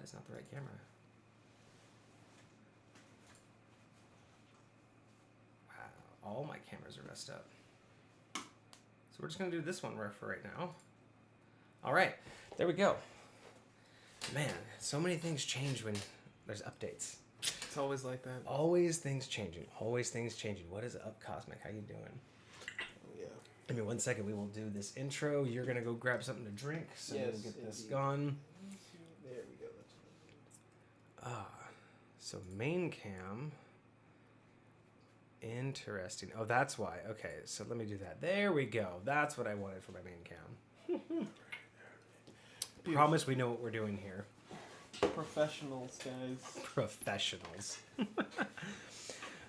is not the right camera? Wow, all my cameras are messed up. So we're just going to do this one for right now. All right, there we go. Man, so many things change when there's updates. It's always like that. Always things changing. Always things changing. What is up, Cosmic? How you doing? Yeah. Give me 1 second. We will do this intro. You're going to go grab something to drink. So Yes, we'll get this indeed. gone. There we go. So main cam. Interesting. Oh, that's why. Okay, so let me do that. There we go. That's what I wanted for my main cam. Promise we know what we're doing here. Professionals, guys. Professionals.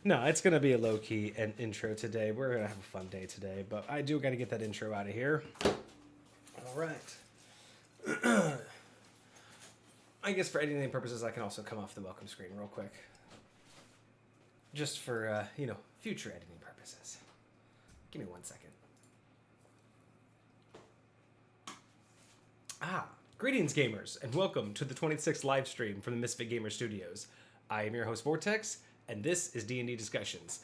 No, it's going to be a low-key intro today. We're going to have a fun day today, but I do got to get that intro out of here. All right. I guess for editing purposes, I can also come off the welcome screen real quick. Just for, future editing purposes. Give me 1 second. Greetings, gamers, and welcome to the 26th live stream from the Misfit Gamer Studios. I am your host, Vortex, and this is D&D Discussions.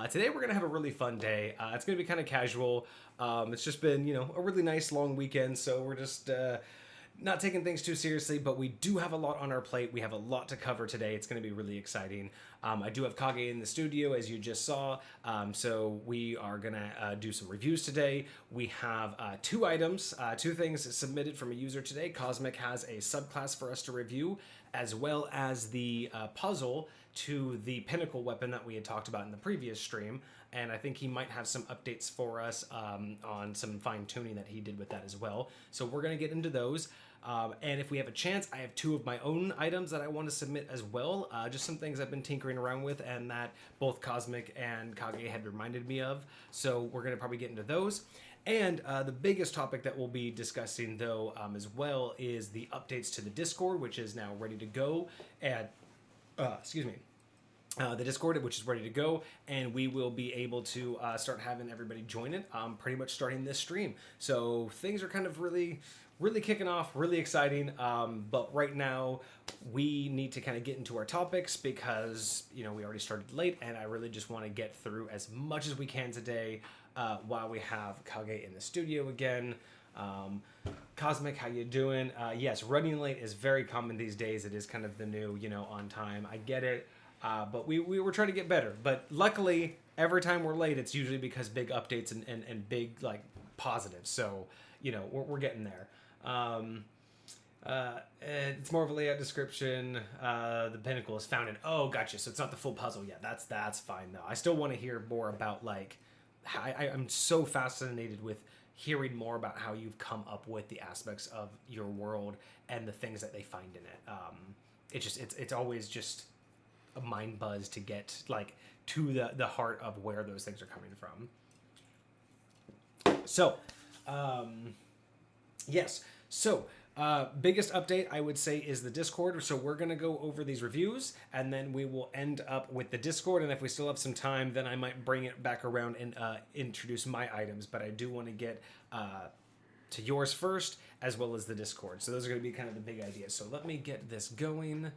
Today we're going to have a really fun day. It's going to be kind of casual. It's just been, a really nice long weekend, so we're just not taking things too seriously, but we do have a lot on our plate. We have a lot to cover today. It's going to be really exciting. I do have Kage in the studio, as you just saw, so we are going to do some reviews today. We have two items, two things submitted from a user today. Cosmic has a subclass for us to review, as well as the puzzle to the pinnacle weapon that we had talked about in the previous stream, and I think he might have some updates for us on some fine-tuning that he did with that as well. So we're going to get into those. And if we have a chance, I have two of my own items that I want to submit as well. Just some things I've been tinkering around with and that both Cosmic and Kage had reminded me of. So we're going to probably get into those. And the biggest topic that we'll be discussing, though, as well, is the updates to the Discord, which is now ready to go. And, the Discord, which is ready to go, and we will be able to start having everybody join it pretty much starting this stream. So things are kind of really kicking off, really exciting, but right now we need to kind of get into our topics because, we already started late, and I really just want to get through as much as we can today while we have Kage in the studio again. Cosmic, how you doing? Yes, running late is very common these days. It is kind of the new, on time. I get it. But we were trying to get better. But luckily, every time we're late, it's usually because big updates and big, positives. So, we're getting there. It's more of a layout description. The pinnacle is found in... Oh, gotcha. So it's not the full puzzle yet. That's fine, though. I still want to hear more about, I'm so fascinated with hearing more about how you've come up with the aspects of your world and the things that they find in it. It's always just a mind buzz to get to the heart of where those things are coming from. So, yes. So, biggest update I would say is the Discord. So we're going to go over these reviews and then we will end up with the Discord. And if we still have some time, then I might bring it back around and introduce my items. But I do want to get to yours first as well as the Discord. So those are going to be kind of the big ideas. So let me get this going.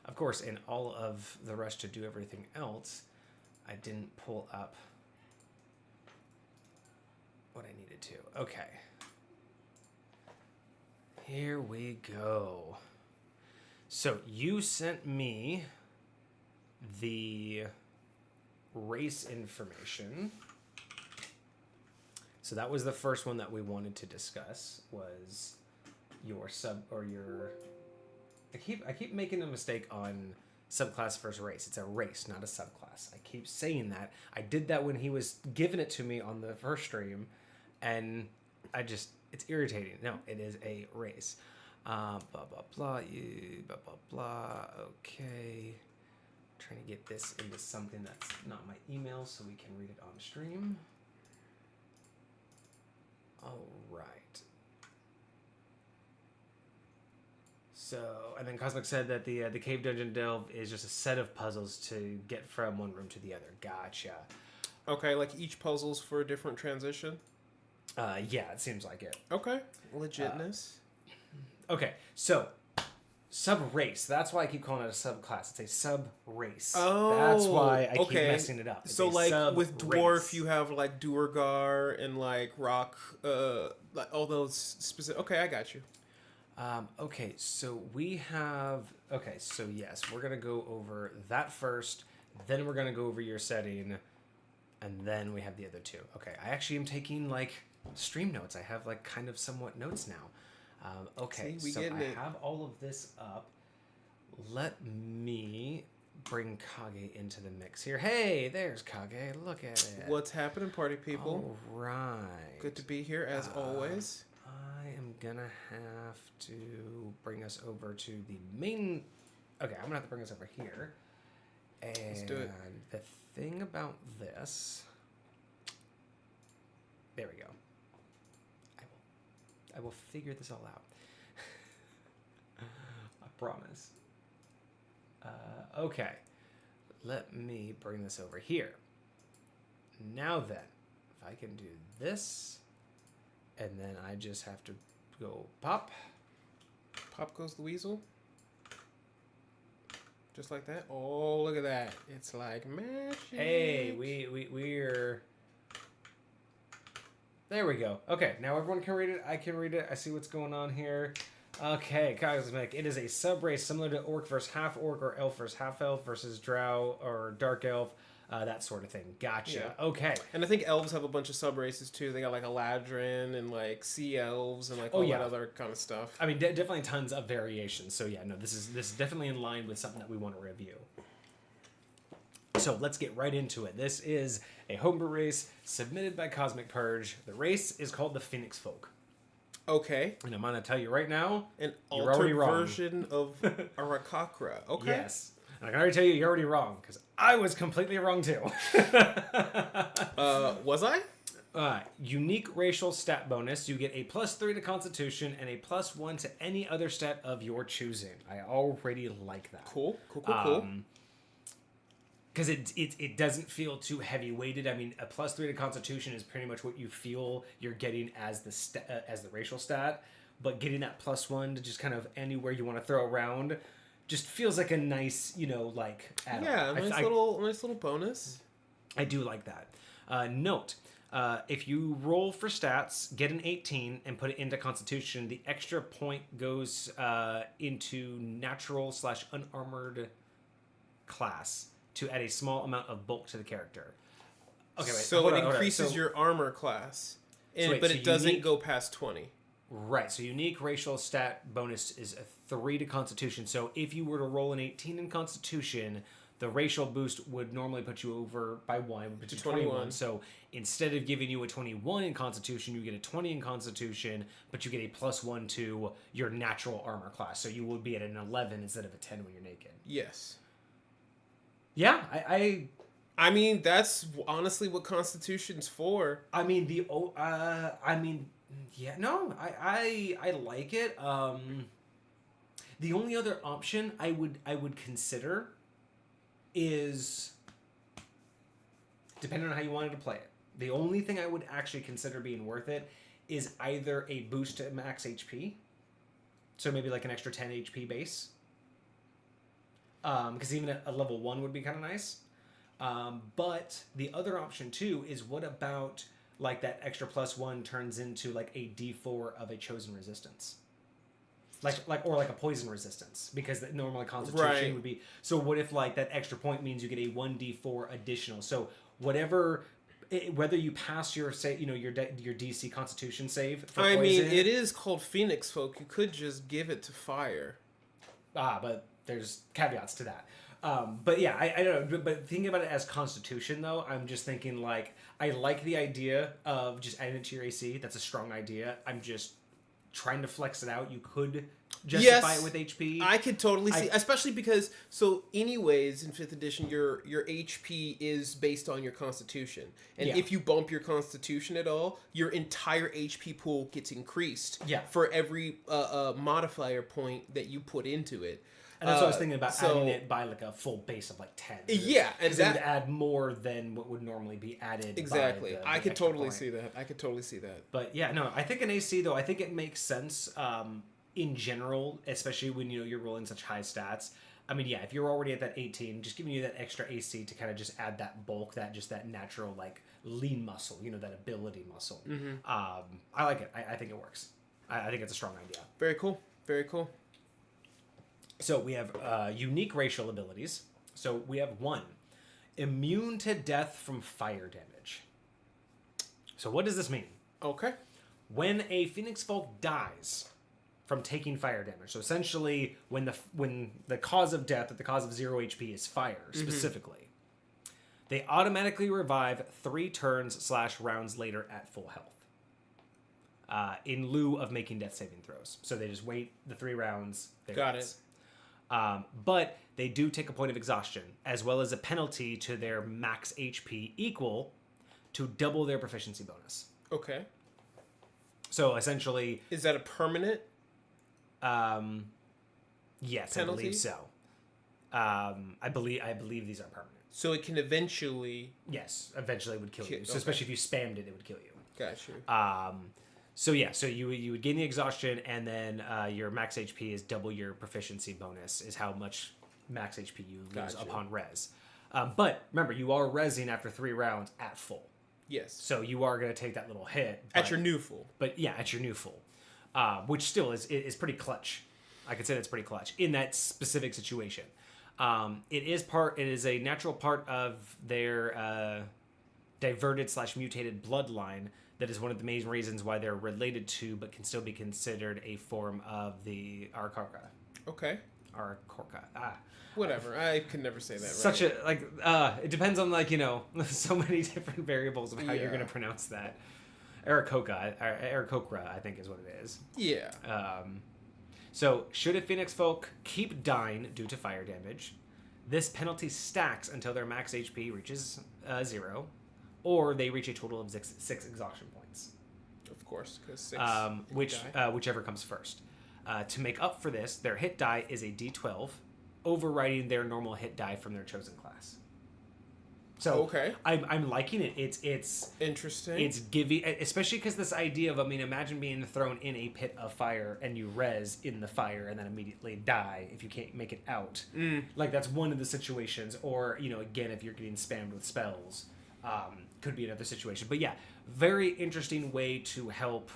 Of course, in all of the rush to do everything else, I didn't pull up what I needed to. Okay. Here we go. So you sent me the race information. So that was the first one that we wanted to discuss, was your I keep making a mistake on subclass versus race. It's a race, not a subclass. I keep saying that. I did that when he was giving it to me on the first stream, and it's irritating. No, it is a race. Blah, blah, blah, blah, blah, blah. Okay. Trying to get this into something that's not my email so we can read it on stream. All right. So, and then Cosmic said that the Cave Dungeon Delve is just a set of puzzles to get from one room to the other. Gotcha. Okay, each puzzle's for a different transition? Yeah, it seems like it. Okay. Legitness. Okay, so sub-race. That's why I keep calling it a subclass. It's a sub-race. Oh, That's why I keep okay. messing it up. It's So a like with sub-race. dwarf, you have like Duergar and like rock, like all those specific. Okay, I got you. Okay, so we have... Okay, so yes, we're going to go over that first. Then we're going to go over your setting. And then we have the other two. Okay, I actually am taking, like, stream notes. I have, like, kind of somewhat notes now. Okay, See, we so getting I it. have all of this up. Let me bring Kage into the mix here. Hey, there's Kage. Look at it. What's happening, party people? All right. Good to be here as always. I am gonna have to bring us over to the main. Okay, I'm gonna have to bring us over here. And Let's do it. the thing about this. There we go. I will figure this all out. I promise. Okay. Let me bring this over here. Now then, if I can do this, and then I just have to go pop. Pop goes the weasel. Just like that. Oh, look at that. It's like magic. Hey, we're... There we go. Okay, now everyone can read it. I can read it. I see what's going on here. Okay, Cosmic. It is a sub-race similar to Orc versus Half-Orc or Elf versus Half-Elf versus Drow or Dark Elf. That sort of thing. Gotcha. Yeah. Okay. And I think elves have a bunch of sub races too. They got like Eladrin and like sea elves and like all yeah. that other kind of stuff. I mean, definitely tons of variations. So yeah, no, this is definitely in line with something that we want to review. So let's get right into it. This is a homebrew race submitted by Cosmic Purge. The race is called the Phoenix Folk. Okay. And I'm going to tell you right now, An you're already altered wrong. version of Arakakra. Okay. Yes. And I can already tell you, you're already wrong, because I was completely wrong too. Was I? Unique racial stat bonus. You get a +3 to Constitution and a +1 to any other stat of your choosing. I already like that. Cool. Cool. Because it doesn't feel too heavy weighted. I mean, a +3 to Constitution is pretty much what you feel you're getting as the racial stat, but getting that +1 to just kind of anywhere you want to throw around just feels like a nice, like add-on. Yeah, nice little bonus. I do like that. Note, if you roll for stats, get an 18 and put it into Constitution, the extra point goes into natural/unarmored class to add a small amount of bulk to the character. Okay, wait. So hold it on, hold on. increases So- your armor class, wait, but so it doesn't unique- go past 20. Right, so unique racial stat bonus is a 3 to Constitution. So if you were to roll an 18 in Constitution, the racial boost would normally put you over by 1, would put you 21. So instead of giving you a 21 in Constitution, you get a 20 in Constitution, but you get a +1 to your natural armor class. So you would be at an 11 instead of a 10 when you're naked. Yes. Yeah, I mean, that's honestly what Constitution's for. I mean yeah, no, I like it. The only other option I would consider is, depending on how you wanted to play it, the only thing I would actually consider being worth it is either a boost to max HP, so maybe like an extra 10 HP base, because even a level 1 would be kind of nice. But the other option too is, what about like that extra +1 turns into like a D4 of a chosen resistance, or like a poison resistance, because normally Constitution Right. would be. So what if like that extra point means you get a 1d4 additional? So whatever, whether you pass your your DC Constitution save for I poison, mean, it is called Phoenix Folk. You could just give it to fire. but there's caveats to that. But yeah, I don't know. But thinking about it as Constitution, though, I'm just thinking like, I like the idea of just adding it to your AC. That's a strong idea. I'm just trying to flex it out. You could justify it with HP. I could totally see, especially because, so anyways, in 5th edition, your HP is based on your Constitution. And Yeah. if you bump your Constitution at all, your entire HP pool gets increased Yeah. for every modifier point that you put into it. And that's what I was thinking about, so- adding it by like a full base of like 10. Yeah, and because it would that- add more than what would normally be added. Exactly. By the I could extra totally point. see that. I could totally see that. But yeah, no, I think an AC though, I think it makes sense. in general, especially when you're rolling such high stats. I mean, yeah, if you're already at that 18, just giving you that extra AC to kind of just add that bulk, that natural like lean muscle, that ability muscle. I like it. I think it works. I think it's a strong idea. Very cool. Very cool. So we have unique racial abilities. So we have 1, immune to death from fire damage. So what does this mean? Okay. When a Phoenix Folk dies from taking fire damage, so essentially when the cause of death, at the cause of 0 HP is fire specifically, they automatically revive 3 turns / rounds later at full health. In lieu of making death saving throws. So they just wait the 3 rounds. Got it. But they do take a point of exhaustion, as well as a penalty to their max HP equal to double their proficiency bonus. Okay. So essentially... Is that a permanent? Yes, penalty? I believe so. I believe these are permanent. So it can eventually... Yes, eventually it would kill you. So okay. especially if you spammed it, it would kill you. Got you. So yeah, so you would gain the exhaustion, and then your max HP is double your proficiency bonus, is how much max HP you lose upon res. But remember, you are resing after 3 rounds at full. Yes. So you are going to take that little hit. At your new full. But yeah, at your new full. Which still is pretty clutch. I could say that's pretty clutch in that specific situation. It is a natural part of their diverted / mutated bloodline that is one of the main reasons why they're related to, but can still be considered a form of the Aarakocra. Okay. Aarakocra. Whatever. I could never say that right. Such a, it depends on, so many different variables of how you're going to pronounce that. Aarakocra, I think is what it is. Yeah. So, should a Phoenix Folk keep dying due to fire damage, this penalty stacks until their max HP reaches 0, or they reach a total of 6 exhaustion points. Of course, because 6. Whichever comes first. To make up for this, their hit die is a D12, overriding their normal hit die from their chosen class. So okay. I'm liking it. It's interesting. It's giving, especially because this idea of, imagine being thrown in a pit of fire and you res in the fire and then immediately die if you can't make it out. Like that's one of the situations. Or again, if you're getting spammed with spells, could be another situation. But yeah, very interesting way to help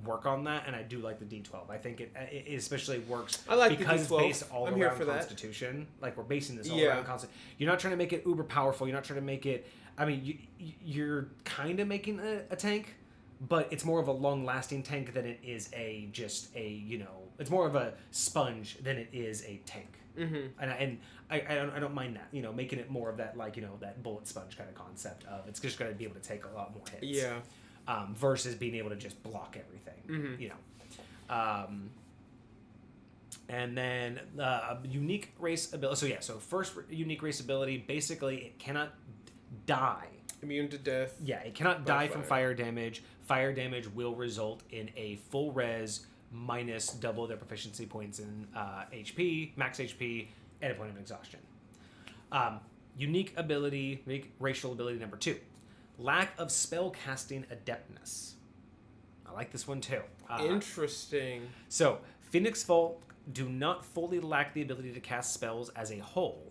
work on that, and I do like the D12. I think it especially works because the D12. it's based all around Constitution. Like we're basing this all around Constitution. You're not trying to make it uber powerful. You're not trying to make it. You're kind of making a tank, but it's more of a long-lasting tank than it is it's more of a sponge than it is a tank. And I don't mind that. Making it more of that that bullet sponge kind of concept of it's just going to be able to take a lot more hits. Yeah. Versus being able to just block everything, And then unique race ability. So first unique race ability, basically it cannot die. Immune to death. Yeah, it cannot die from fire damage. Fire damage will result in a full res minus double their proficiency points in HP, max HP, and a point of exhaustion. Unique racial ability number 2. Lack of spellcasting adeptness. I like this one too. Interesting. So, Phoenix Folk do not fully lack the ability to cast spells as a whole,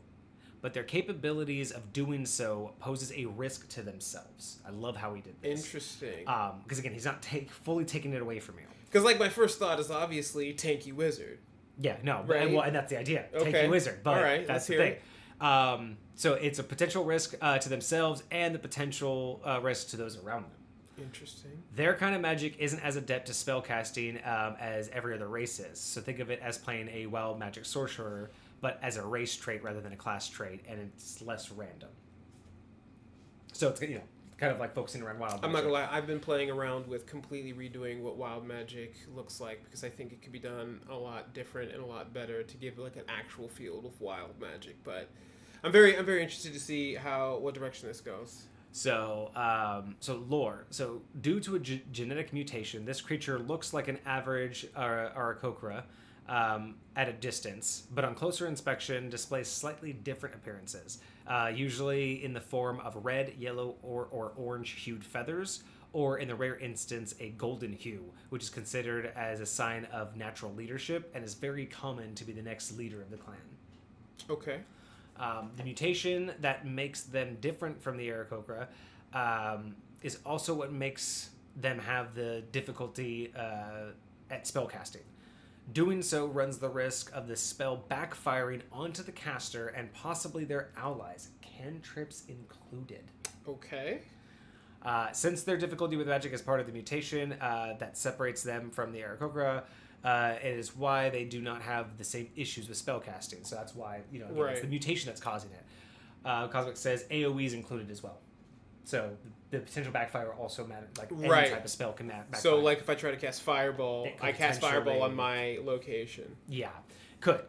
but their capabilities of doing so poses a risk to themselves. I love how he did this. Interesting. Because again, he's not fully taking it away from you. Because my first thought is obviously tanky wizard. Yeah, no, right? and that's the idea. Okay. Tanky wizard, but all right, that's the thing. So it's a potential risk to themselves and the potential risk to those around them. Interesting. Their kind of magic isn't as adept to spellcasting as every other race is. So think of it as playing a wild magic sorcerer, but as a race trait rather than a class trait, and it's less random. So it's kind of like focusing around wild magic. I'm not gonna lie, I've been playing around with completely redoing what wild magic looks like because I think it could be done a lot different and a lot better to give an actual field of wild magic. But I'm very interested to see what direction this goes. So lore. So due to a genetic mutation, this creature looks like an average Aarakocra at a distance, but on closer inspection displays slightly different appearances, usually in the form of red, yellow, or orange-hued feathers, or in the rare instance, a golden hue, which is considered as a sign of natural leadership and is very common to be the next leader of the clan. Okay. The mutation that makes them different from the Aarakocra is also what makes them have the difficulty at spellcasting. Doing so runs the risk of the spell backfiring onto the caster and possibly their allies, cantrips included. Okay. Since their difficulty with magic is part of the mutation that separates them from the Aarakocra, it is why they do not have the same issues with spellcasting. So that's why, again, it's the mutation that's causing it. Cosmic says AoE is included as well. So the potential backfire also matters. Like any type of spell can backfire. So like if I try to cast Fireball, I cast Fireball on my location. Yeah, could.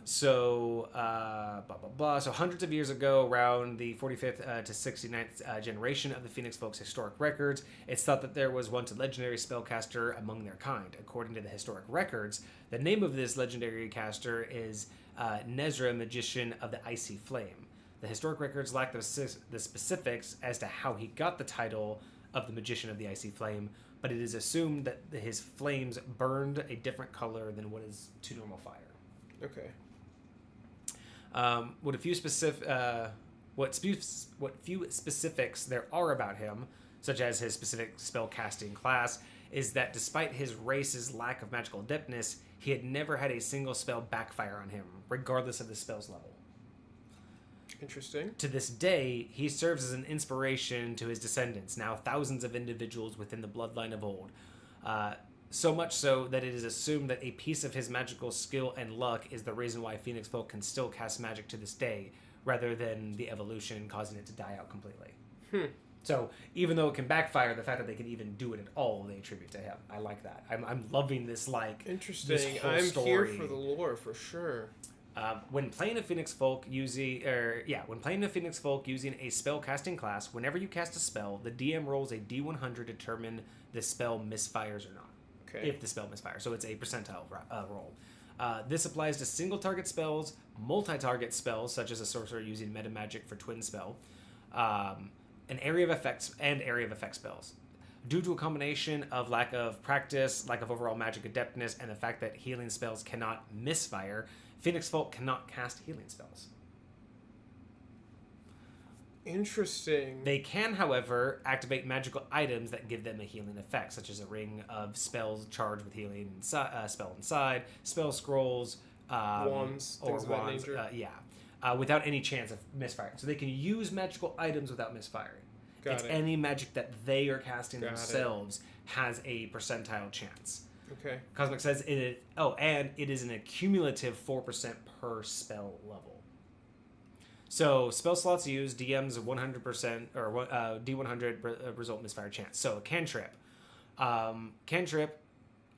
So hundreds of years ago, around the 45th to 69th generation of the Phoenix Folk's historic records, it's thought that there was once a legendary spellcaster among their kind. According to the historic records, the name of this legendary caster is Nezra, Magician of the Icy Flame. The historic records lack the specifics as to how he got the title of the Magician of the Icy Flame, but it is assumed that his flames burned a different color than what is to normal fire. Okay. What few specifics there are about him, such as his specific spell casting class, is that despite his race's lack of magical adeptness, he had never had a single spell backfire on him, regardless of the spell's level. Interesting. To this day, he serves as an inspiration to his descendants, now thousands of individuals within the bloodline of old. So much so that it is assumed that a piece of his magical skill and luck is the reason why Phoenix Folk can still cast magic to this day, rather than the evolution causing it to die out completely. So even though it can backfire, the fact that they can even do it at all, they attribute to him. I like that. I'm loving this, interesting. This whole I'm story. here for the lore for sure. When playing a Phoenix Folk using a spell casting class, whenever you cast a spell, the DM rolls a D100 to determine the spell misfires or not. Okay. If the spell misfires, so it's a percentile roll. This applies to single target spells, multi-target spells such as a sorcerer using meta magic for twin spell, an area of effects spells. Due to a combination of lack of practice, lack of overall magic adeptness, and the fact that healing spells cannot misfire, Phoenix Folk cannot cast healing spells. Interesting. They can, however, activate magical items that give them a healing effect, such as a ring of spells charged with healing spell inside, spell scrolls, wands, or things of that wands, nature. without any chance of misfiring. So they can use magical items without misfiring. It's any magic that they are casting themselves has a percentile chance. Okay. Cosmic says and it is an accumulative 4% per spell level. So spell slots used DM's 100% or D100 result misfire chance. So a cantrip,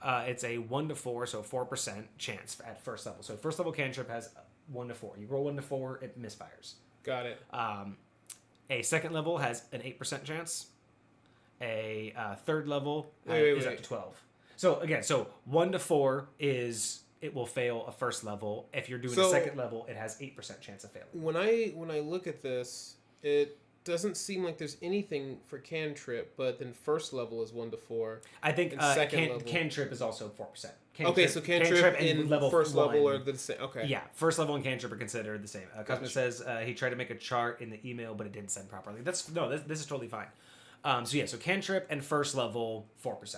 it's a 1 to 4, so 4% chance at first level. So first level cantrip has 1 to 4. You roll 1 to 4, it misfires. Got it. A second level has an 8% chance. A third level is up to 12. So again, 1 to 4 is it will fail a first level. If you're doing a second level, it has 8% chance of failing. When I look at this, it doesn't seem like there's anything for cantrip, but then first level is 1 to 4. I think cantrip is also 4%. Okay, so cantrip and level first 1, level are the same. Okay. Yeah, first level and cantrip are considered the same. Cosmic says he tried to make a chart in the email, but it didn't send properly. This is totally fine. So cantrip and first level 4%.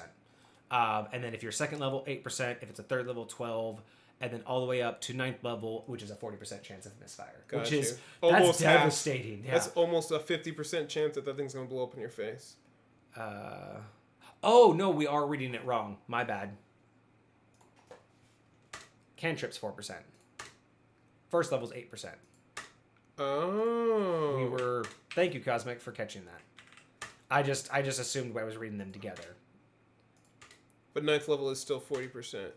And then if you're second level, 8%. If it's a third level, 12%. And then all the way up to 9th level, which is a 40% chance of misfire. Which is almost devastating. Yeah. That's almost a 50% chance that thing's going to blow up in your face. Oh, no, we are reading it wrong. My bad. Cantrip's 4%. First level's 8%. Oh. Thank you, Cosmic, for catching that. I just assumed I was reading them together. But 9th level is still 40%.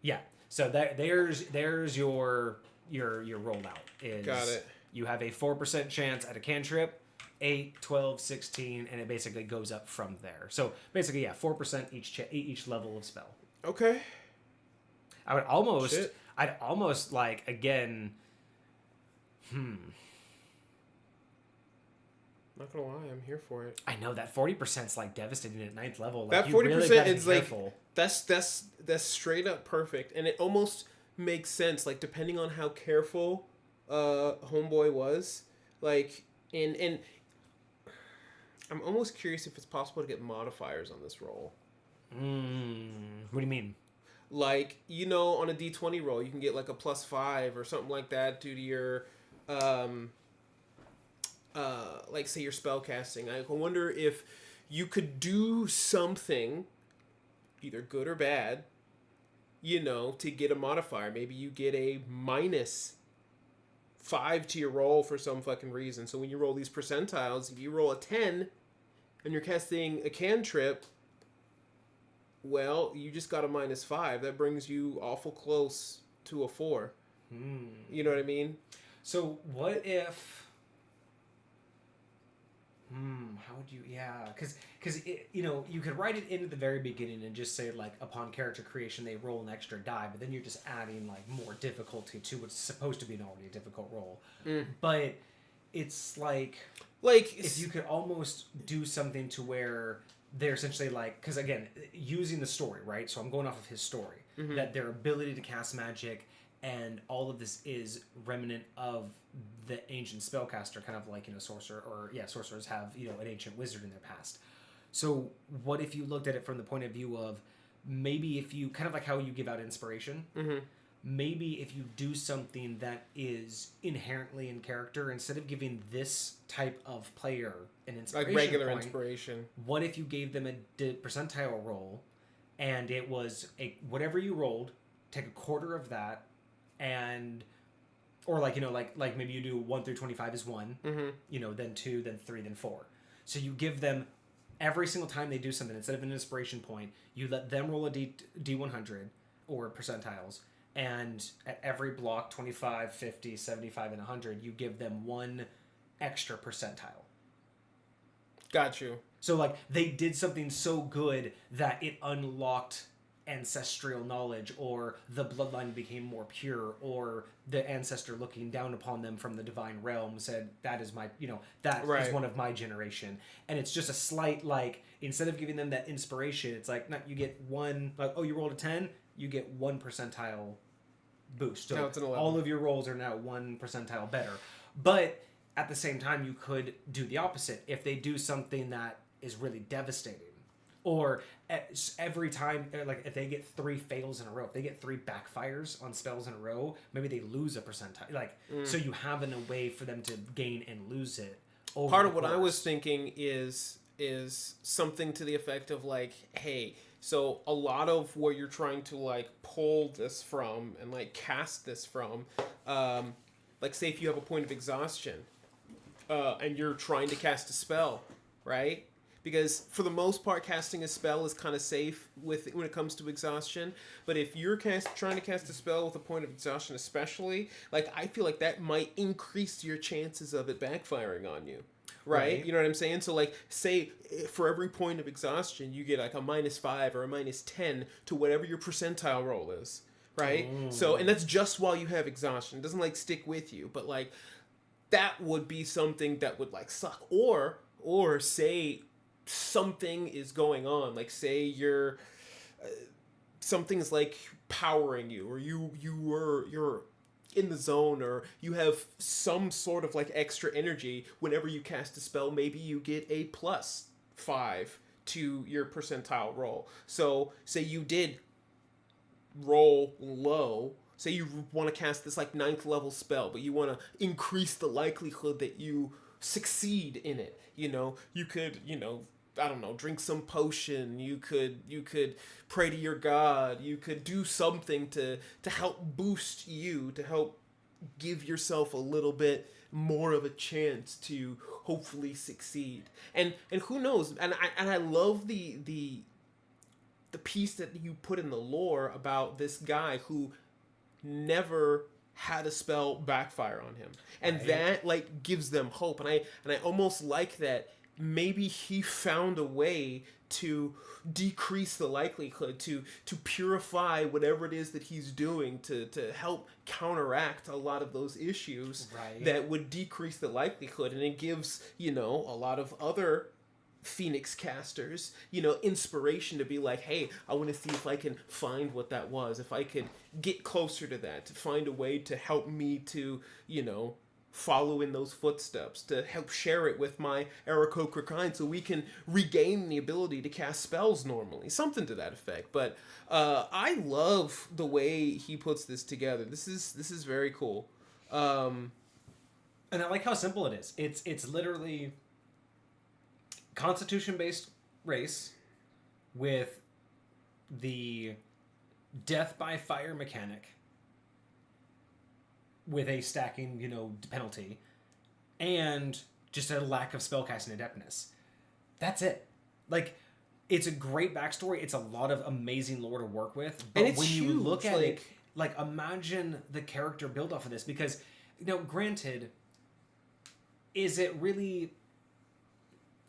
Yeah. So there's your rollout. Got it. You have a 4% chance at a cantrip, 8, 12, 16, and it basically goes up from there. So basically, 4% each level of spell. Okay. I'd almost like, again, Not gonna lie, I'm here for it. I know that 40% is like devastating at ninth level. Like, That you 40% really gotta is be like careful. that's straight up perfect, and it almost makes sense. Like depending on how careful Homeboy was, like and I'm almost curious if it's possible to get modifiers on this roll. What do you mean? Like on a D20 roll, you can get like a +5 or something like that due to your like say your spell casting. I wonder if you could do something, either good or bad, to get a modifier. Maybe you get a -5 to your roll for some fucking reason. So when you roll these percentiles, if you roll a 10 and you're casting a cantrip, well, you just got a -5. That brings you awful close to a 4. You know what I mean? So what if... how would you... Yeah, because you could write it in at the very beginning and just say, like, upon character creation, they roll an extra die, but then you're just adding, like, more difficulty to what's supposed to be an already difficult roll. But it's like if you could almost do something to where they're essentially like... Because, again, using the story, right? So I'm going off of his story. That their ability to cast magic and all of this is remnant of the ancient spellcaster, kind of like sorcerers have an ancient wizard in their past. So what if you looked at it from the point of view of maybe if you kind of like how you give out inspiration, maybe if you do something that is inherently in character, instead of giving this type of player an inspiration like regular point, inspiration, what if you gave them a percentile roll and it was whatever you rolled, take a quarter of that, and or like maybe you do 1 through 25 is 1, then 2, then 3, then 4. So you give them every single time they do something, instead of an inspiration point, you let them roll a D100 or percentiles, and at every block 25, 50, 75, and 100, you give them 1 extra percentile. Got you. So like they did something so good that it unlocked ancestral knowledge, or the bloodline became more pure, or the ancestor looking down upon them from the divine realm said, that is my, is one of my generation. And it's just a slight, like, instead of giving them that inspiration, it's like, no, you get 1, like, oh, you rolled a 10, you get 1 percentile boost. So now it's an 11. All of your rolls are now 1 percentile better. But at the same time, you could do the opposite. If they do something that is really devastating, or every time, like if they get 3 fails in a row, if they get 3 backfires on spells in a row, maybe they lose a percentile. Like, so you have a way for them to gain and lose it. Part of what I was thinking is something to the effect of like, hey, so a lot of what you're trying to like pull this from and like cast this from, like say if you have a point of exhaustion, and you're trying to cast a spell, right? Because for the most part, casting a spell is kind of safe when it comes to exhaustion. But if you're trying to cast a spell with a point of exhaustion, especially, like I feel like that might increase your chances of it backfiring on you, right? You know what I'm saying? So like, say for every point of exhaustion, you get like a -5 or a -10 to whatever your percentile roll is, right? So, and that's just while you have exhaustion. It doesn't like stick with you, but like that would be something that would like suck. Or say something is going on, like say you're something's like powering you, or you're in the zone, or you have some sort of like extra energy. Whenever you cast a spell, maybe you get a +5 to your percentile roll. So say you did roll low, say you want to cast this like 9th level spell, but you want to increase the likelihood that you succeed in it. You could, I don't know, drink some potion. You could pray to your god. You could do something to help boost you, to help give yourself a little bit more of a chance to hopefully succeed. And who knows? And I love the piece that you put in the lore about this guy who never had a spell backfire on him, and that like gives them hope. And I almost like that maybe he found a way to decrease the likelihood, to purify whatever it is that he's doing, to help counteract a lot of those issues Right. that would decrease the likelihood. And it gives, you know, a lot of other Phoenix casters, you know, inspiration to be like, hey, I want to see if I can find what that was, if I could get closer to that, to find a way to help me to, you know, follow in those footsteps, to help share it with my Aarakocra kind so we can regain the ability to cast spells normally. Something to that effect. But I love the way he puts this together. This is very cool. And I like how simple it is. It's literally Constitution-based race with the death by fire mechanic with a stacking, you know, penalty, and just a lack of spellcasting adeptness. That's it. Like, it's a great backstory. It's a lot of amazing lore to work with. But And it's when you huge, look at like- it, like, imagine the character build off of this. Because, you know, granted, is it really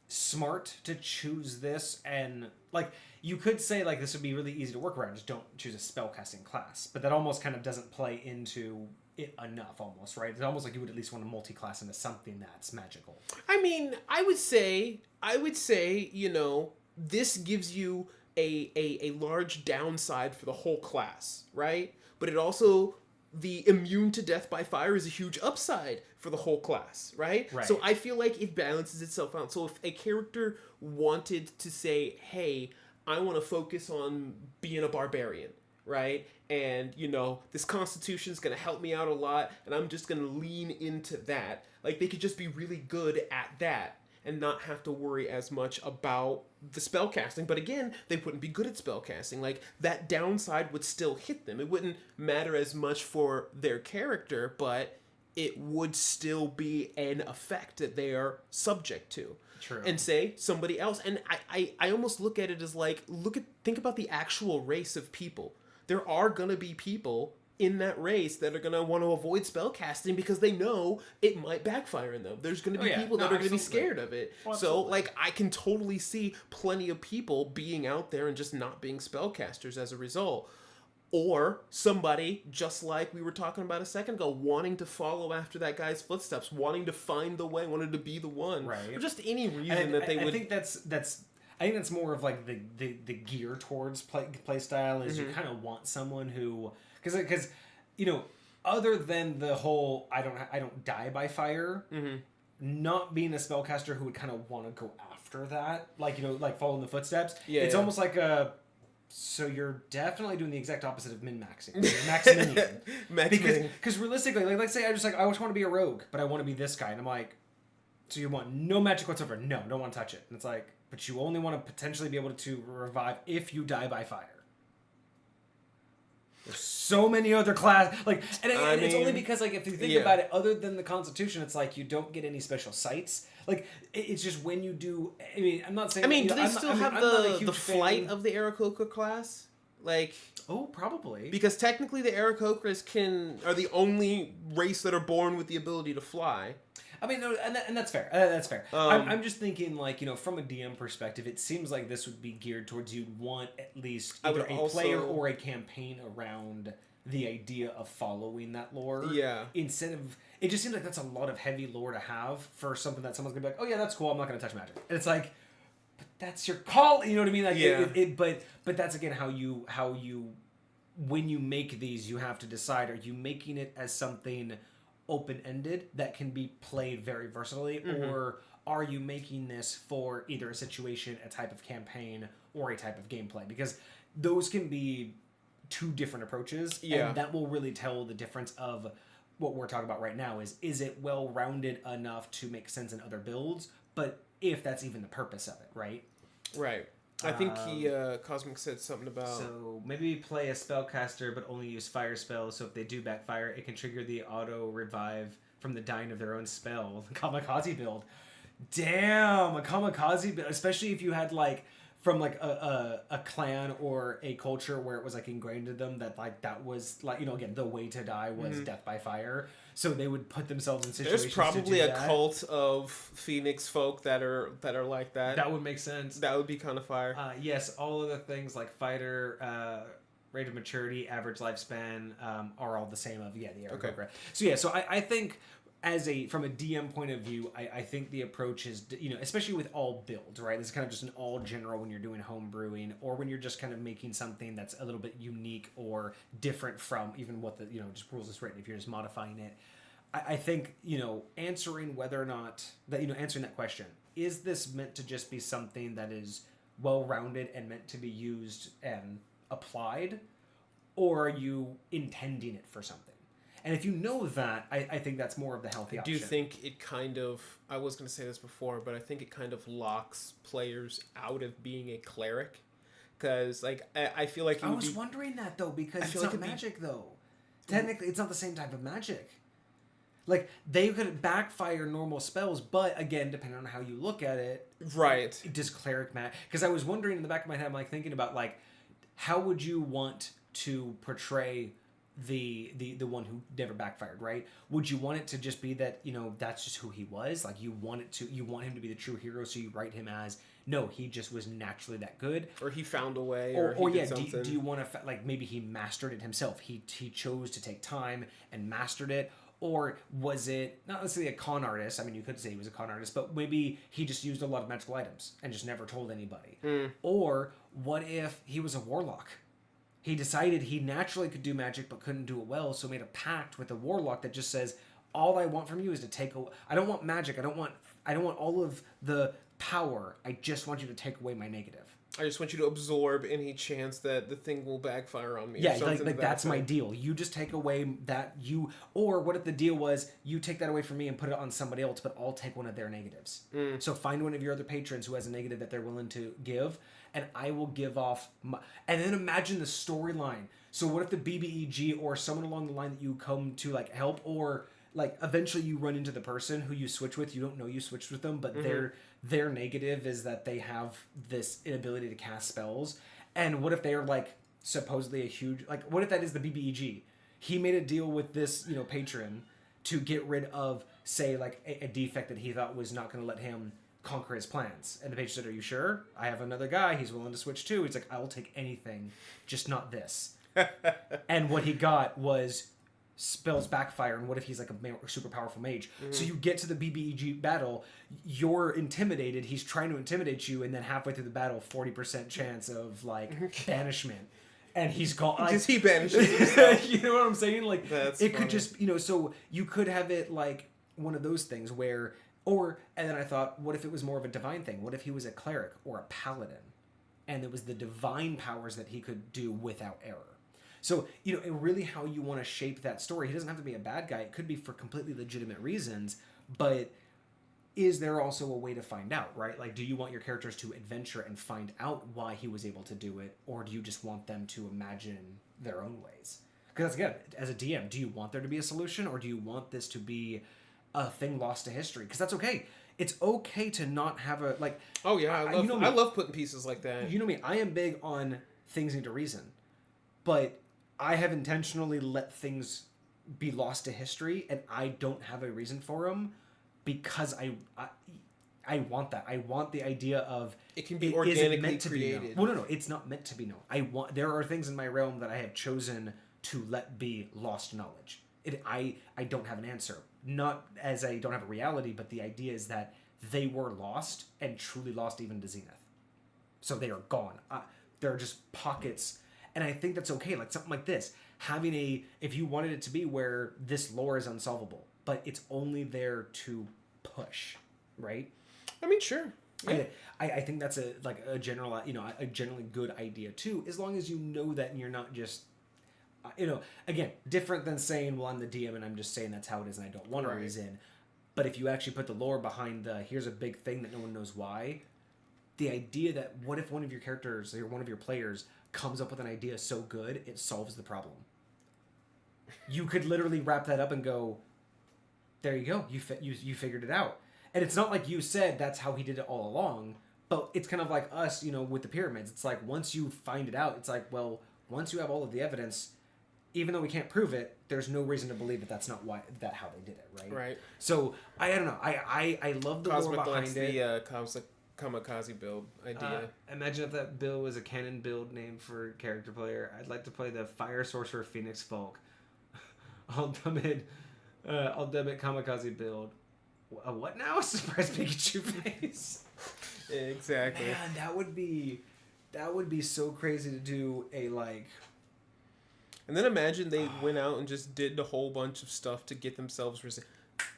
smart to choose this? And, like, you could say, like, this would be really easy to work around. Just don't choose a spellcasting class. But that almost kind of doesn't play into it enough, almost, right? It's almost like you would at least want to multi-class into something that's magical. I mean, I would say, you know, this gives you a large downside for the whole class, right? But it also, the immune to death by fire is a huge upside for the whole class, right? Right. So I feel like it balances itself out. So if a character wanted to say, hey, I want to focus on being a barbarian, right? And, you know, this constitution is going to help me out a lot, and I'm just going to lean into that. Like, they could just be really good at that and not have to worry as much about the spellcasting. But again, they wouldn't be good at spellcasting. Like, that downside would still hit them. It wouldn't matter as much for their character, but it would still be an effect that they are subject to. True. And say somebody else. And I almost look at it as like, think about the actual race of people. There are going to be people in that race that are going to want to avoid spellcasting because they know it might backfire in them. There's going to be people that are going to be scared of it. Oh, so, like, I can totally see plenty of people being out there and just not being spellcasters as a result. Or somebody, just like we were talking about a second ago, wanting to follow after that guy's footsteps, wanting to find the way, wanting to be the one. Right. Or just any reason And that they would... I think that's more of like the gear towards play style is you kind of want someone who because you know, other than the whole I don't die by fire, not being a spellcaster who would kind of want to go after that, like, you know, like follow in the footsteps. Yeah, it's yeah. almost like a so you're definitely doing the exact opposite of min-maxing. You're max minion. Because realistically, like, let's say I just want to be a rogue, but I want to be this guy, and I'm like, so you want no magic whatsoever? No, don't want to touch it. And it's like, but you only want to potentially be able to revive if you die by fire. There's so many other it's only because, like, if you think about it, other than the Constitution, it's like you don't get any special sights. Like, it's just when you do. I mean, I'm not saying. I mean, you do know, they I'm still not, have I'm not a the huge flight fan. of the Aarakocra class? Like, Oh, probably. because technically the Aarakocras are the only race that are born with the ability to fly. I mean, no, and that's fair. That's fair. I'm just thinking, like, you know, from a DM perspective, it seems like this would be geared towards you'd want at least I either would a also- player or a campaign around the idea of following that lore. Yeah. Instead of, it just seems like that's a lot of heavy lore to have for something that someone's gonna be like, oh yeah, that's cool. I'm not gonna touch magic. And it's like, but that's your call. You know what I mean? Like, Yeah. but that's again how you when you make these, you have to decide: are you making it as something open-ended that can be played very versatilely, or are you making this for either a situation, a type of campaign, or a type of gameplay? Because those can be two different approaches, Yeah. and that will really tell the difference of what we're talking about right now. Is it well-rounded enough to make sense in other builds? But if that's even the purpose of it, right? Right. I think Cosmic said something about... So maybe play a spellcaster but only use fire spells, so if they do backfire, it can trigger the auto revive from the dying of their own spell. Kamikaze build. Damn, a kamikaze build, especially if you had like from like a clan or a culture where it was like ingrained in them that like that was like, you know, again, the way to die was death by fire. So they would put themselves in situations. There's probably to do a that. cult of Phoenix folk that are like that. That would make sense. That would be kind of fire. Yes, all of the things like fighter, rate of maturity, average lifespan, are all the same of the Aarakocra. So yeah, so I think from a DM point of view, I think the approach is, you know, especially with all builds, right? This is kind of just an all general when you're doing home brewing or when you're just kind of making something that's a little bit unique or different from even what the, you know, just rules is written. If you're just modifying it, I think, you know, answering whether or not that, you know, answering that question, is this meant to just be something that is well-rounded and meant to be used and applied, or are you intending it for something? And if you know that, I think that's more of the healthy option. Do you think it kind of, I was going to say this before, but I think it kind of locks players out of being a cleric? Because, like, I feel like I was wondering that, though, because it's not magic, though. Technically, it's not the same type of magic. Like, they could backfire normal spells, but, again, depending on how you look at it... Right. Does cleric magic... Because I was wondering in the back of my head, I'm, like, thinking about, like, how would you want to portray the one who never backfired, right? Would you want it to just be that, you know, that's just who he was? Like, you want him to be the true hero, so you write him as, no, he just was naturally that good. Or he found a way, or he did something. Do you want to, like, maybe he mastered it himself? He chose to take time and mastered it. Or was it, not necessarily a con artist, I mean, you could say he was a con artist, but maybe he just used a lot of magical items and just never told anybody. Or what if he was a warlock? He decided he naturally could do magic but couldn't do it well, so made a pact with a warlock that just says, all I want from you is to take away... I don't want magic, I don't want all of the power, I just want you to take away my negative. I just want you to absorb any chance that the thing will backfire on me. Yeah, like that's my deal. You just take away that you... Or what if the deal was, you take that away from me and put it on somebody else, but I'll take one of their negatives. So find one of your other patrons who has a negative that they're willing to give, and I will give off my... And then imagine the storyline. So what if the BBEG or someone along the line that you come to, like, help, or... like, eventually you run into the person who you switch with. You don't know you switched with them, but their negative is that they have this inability to cast spells. And what if they are, like, supposedly a huge... like, what if that is the BBEG? He made a deal with this, you know, patron to get rid of, say, like, a defect that he thought was not going to let him conquer his plans. And the patron said, are you sure? I have another guy. He's willing to switch too. He's like, I will take anything, just not this. And what he got was... spells backfire, and what if he's like a super powerful mage? So you get to the BBEG battle, you're intimidated, he's trying to intimidate you, and then halfway through the battle, 40% chance of like banishment, and he's gone. Like, Does he banish himself? You know what I'm saying? Like, that's it funny. could just, you know, so you could have it like one of those things where, and then I thought, what if it was more of a divine thing? What if he was a cleric or a paladin, and it was the divine powers that he could do without error? So, you know, and really how you want to shape that story. He doesn't have to be a bad guy. It could be for completely legitimate reasons, but is there also a way to find out, right? Like, do you want your characters to adventure and find out why he was able to do it, or do you just want them to imagine their own ways? Because, again, as a DM, do you want there to be a solution, or do you want this to be a thing lost to history? Because that's okay. It's okay to not have a, like... Oh, yeah, I love putting pieces like that. You know me, I am big on things need a reason. But... I have intentionally let things be lost to history, and I don't have a reason for them because I want that. I want the idea of it can be organically created. Well, no, it's not meant to be known. There are things in my realm that I have chosen to let be lost knowledge. I don't have an answer. Not as I don't have a reality, but the idea is that they were lost and truly lost even to Zenith. So they are gone. There are just pockets. And I think that's okay, like something like this. Having if you wanted it to be where this lore is unsolvable, but it's only there to push, right? I mean, sure. Yeah. I think that's a general, you know, a generally good idea too, as long as you know that and you're not just, you know, again, different than saying, well, I'm the DM and I'm just saying that's how it is and I don't want to reason. But if you actually put the lore behind here's a big thing that no one knows why, the idea that what if one of your characters or one of your players comes up with an idea so good it solves the problem. You could literally wrap that up and go, there you go, you figured it out. And it's not like you said that's how he did it all along, But it's kind of like us, with the pyramids. It's like once you find it out, it's like, well, once you have all of the evidence, even though we can't prove it, there's no reason to believe that that's not how they did it, right? Right. So I don't know. I love the lore behind it. The kamikaze build idea. Imagine if that build was a canon build name for character player. I'd like to play the Fire Sorcerer Phoenix Folk. I'll dub it kamikaze build. What now? Surprise Pikachu face. Exactly. Man, that would be so crazy to do a like. And then imagine they went out and just did a whole bunch of stuff to get themselves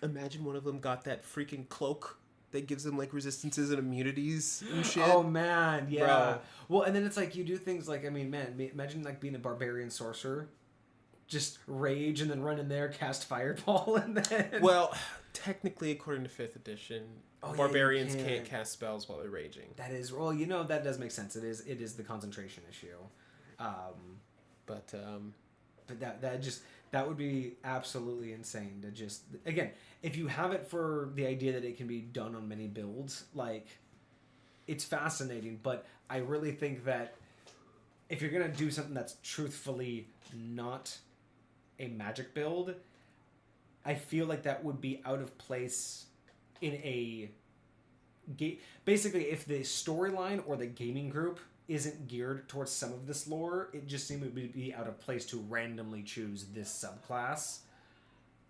Imagine one of them got that freaking cloak that gives them like resistances and immunities and shit. Oh man, yeah. Bro. Well, and then it's like you do things like, I mean, man, imagine like being a barbarian sorcerer, just rage and then run in there, cast fireball, and then. Well, technically, according to 5th edition, Oh, yeah, barbarians can't cast spells while they're raging. That is, well, that does make sense. It is the concentration issue. But that would be absolutely insane to just, again, if you have it for the idea that it can be done on many builds, like, it's fascinating, but I really think that if you're going to do something that's truthfully not a magic build, I feel like that would be out of place in a basically, if the storyline or the gaming group isn't geared towards some of this lore, it just seemed to be out of place to randomly choose this subclass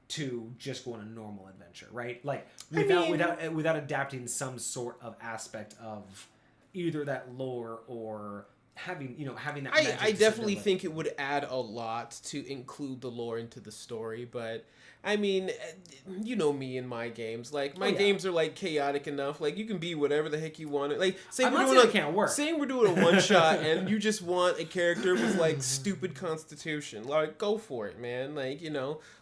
to just go on a normal adventure, right? Like without adapting some sort of aspect of either that lore or having that. I definitely think it would add a lot to include the lore into the story, but I mean, you know me and my games. Like my games are like chaotic enough. Like you can be whatever the heck you want. Like say we're doing a one shot and you just want a character with like stupid constitution. Like go for it, man. Like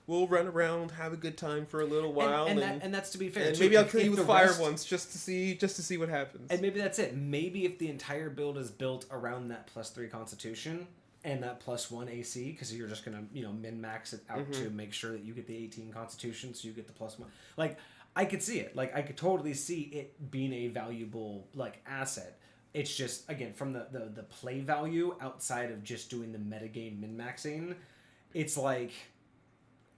we'll run around, have a good time for a little while, and that's to be fair. And maybe I'll kill you with fire once just to see what happens. And maybe that's it. Maybe if the entire build is built around that +3 constitution and that +1 AC, because you're just gonna min max it out to make sure that you get the 18 constitution, so you get the +1. Like I could see it. Like I could totally see it being a valuable like asset. It's just again from the play value outside of just doing the metagame min maxing. It's like,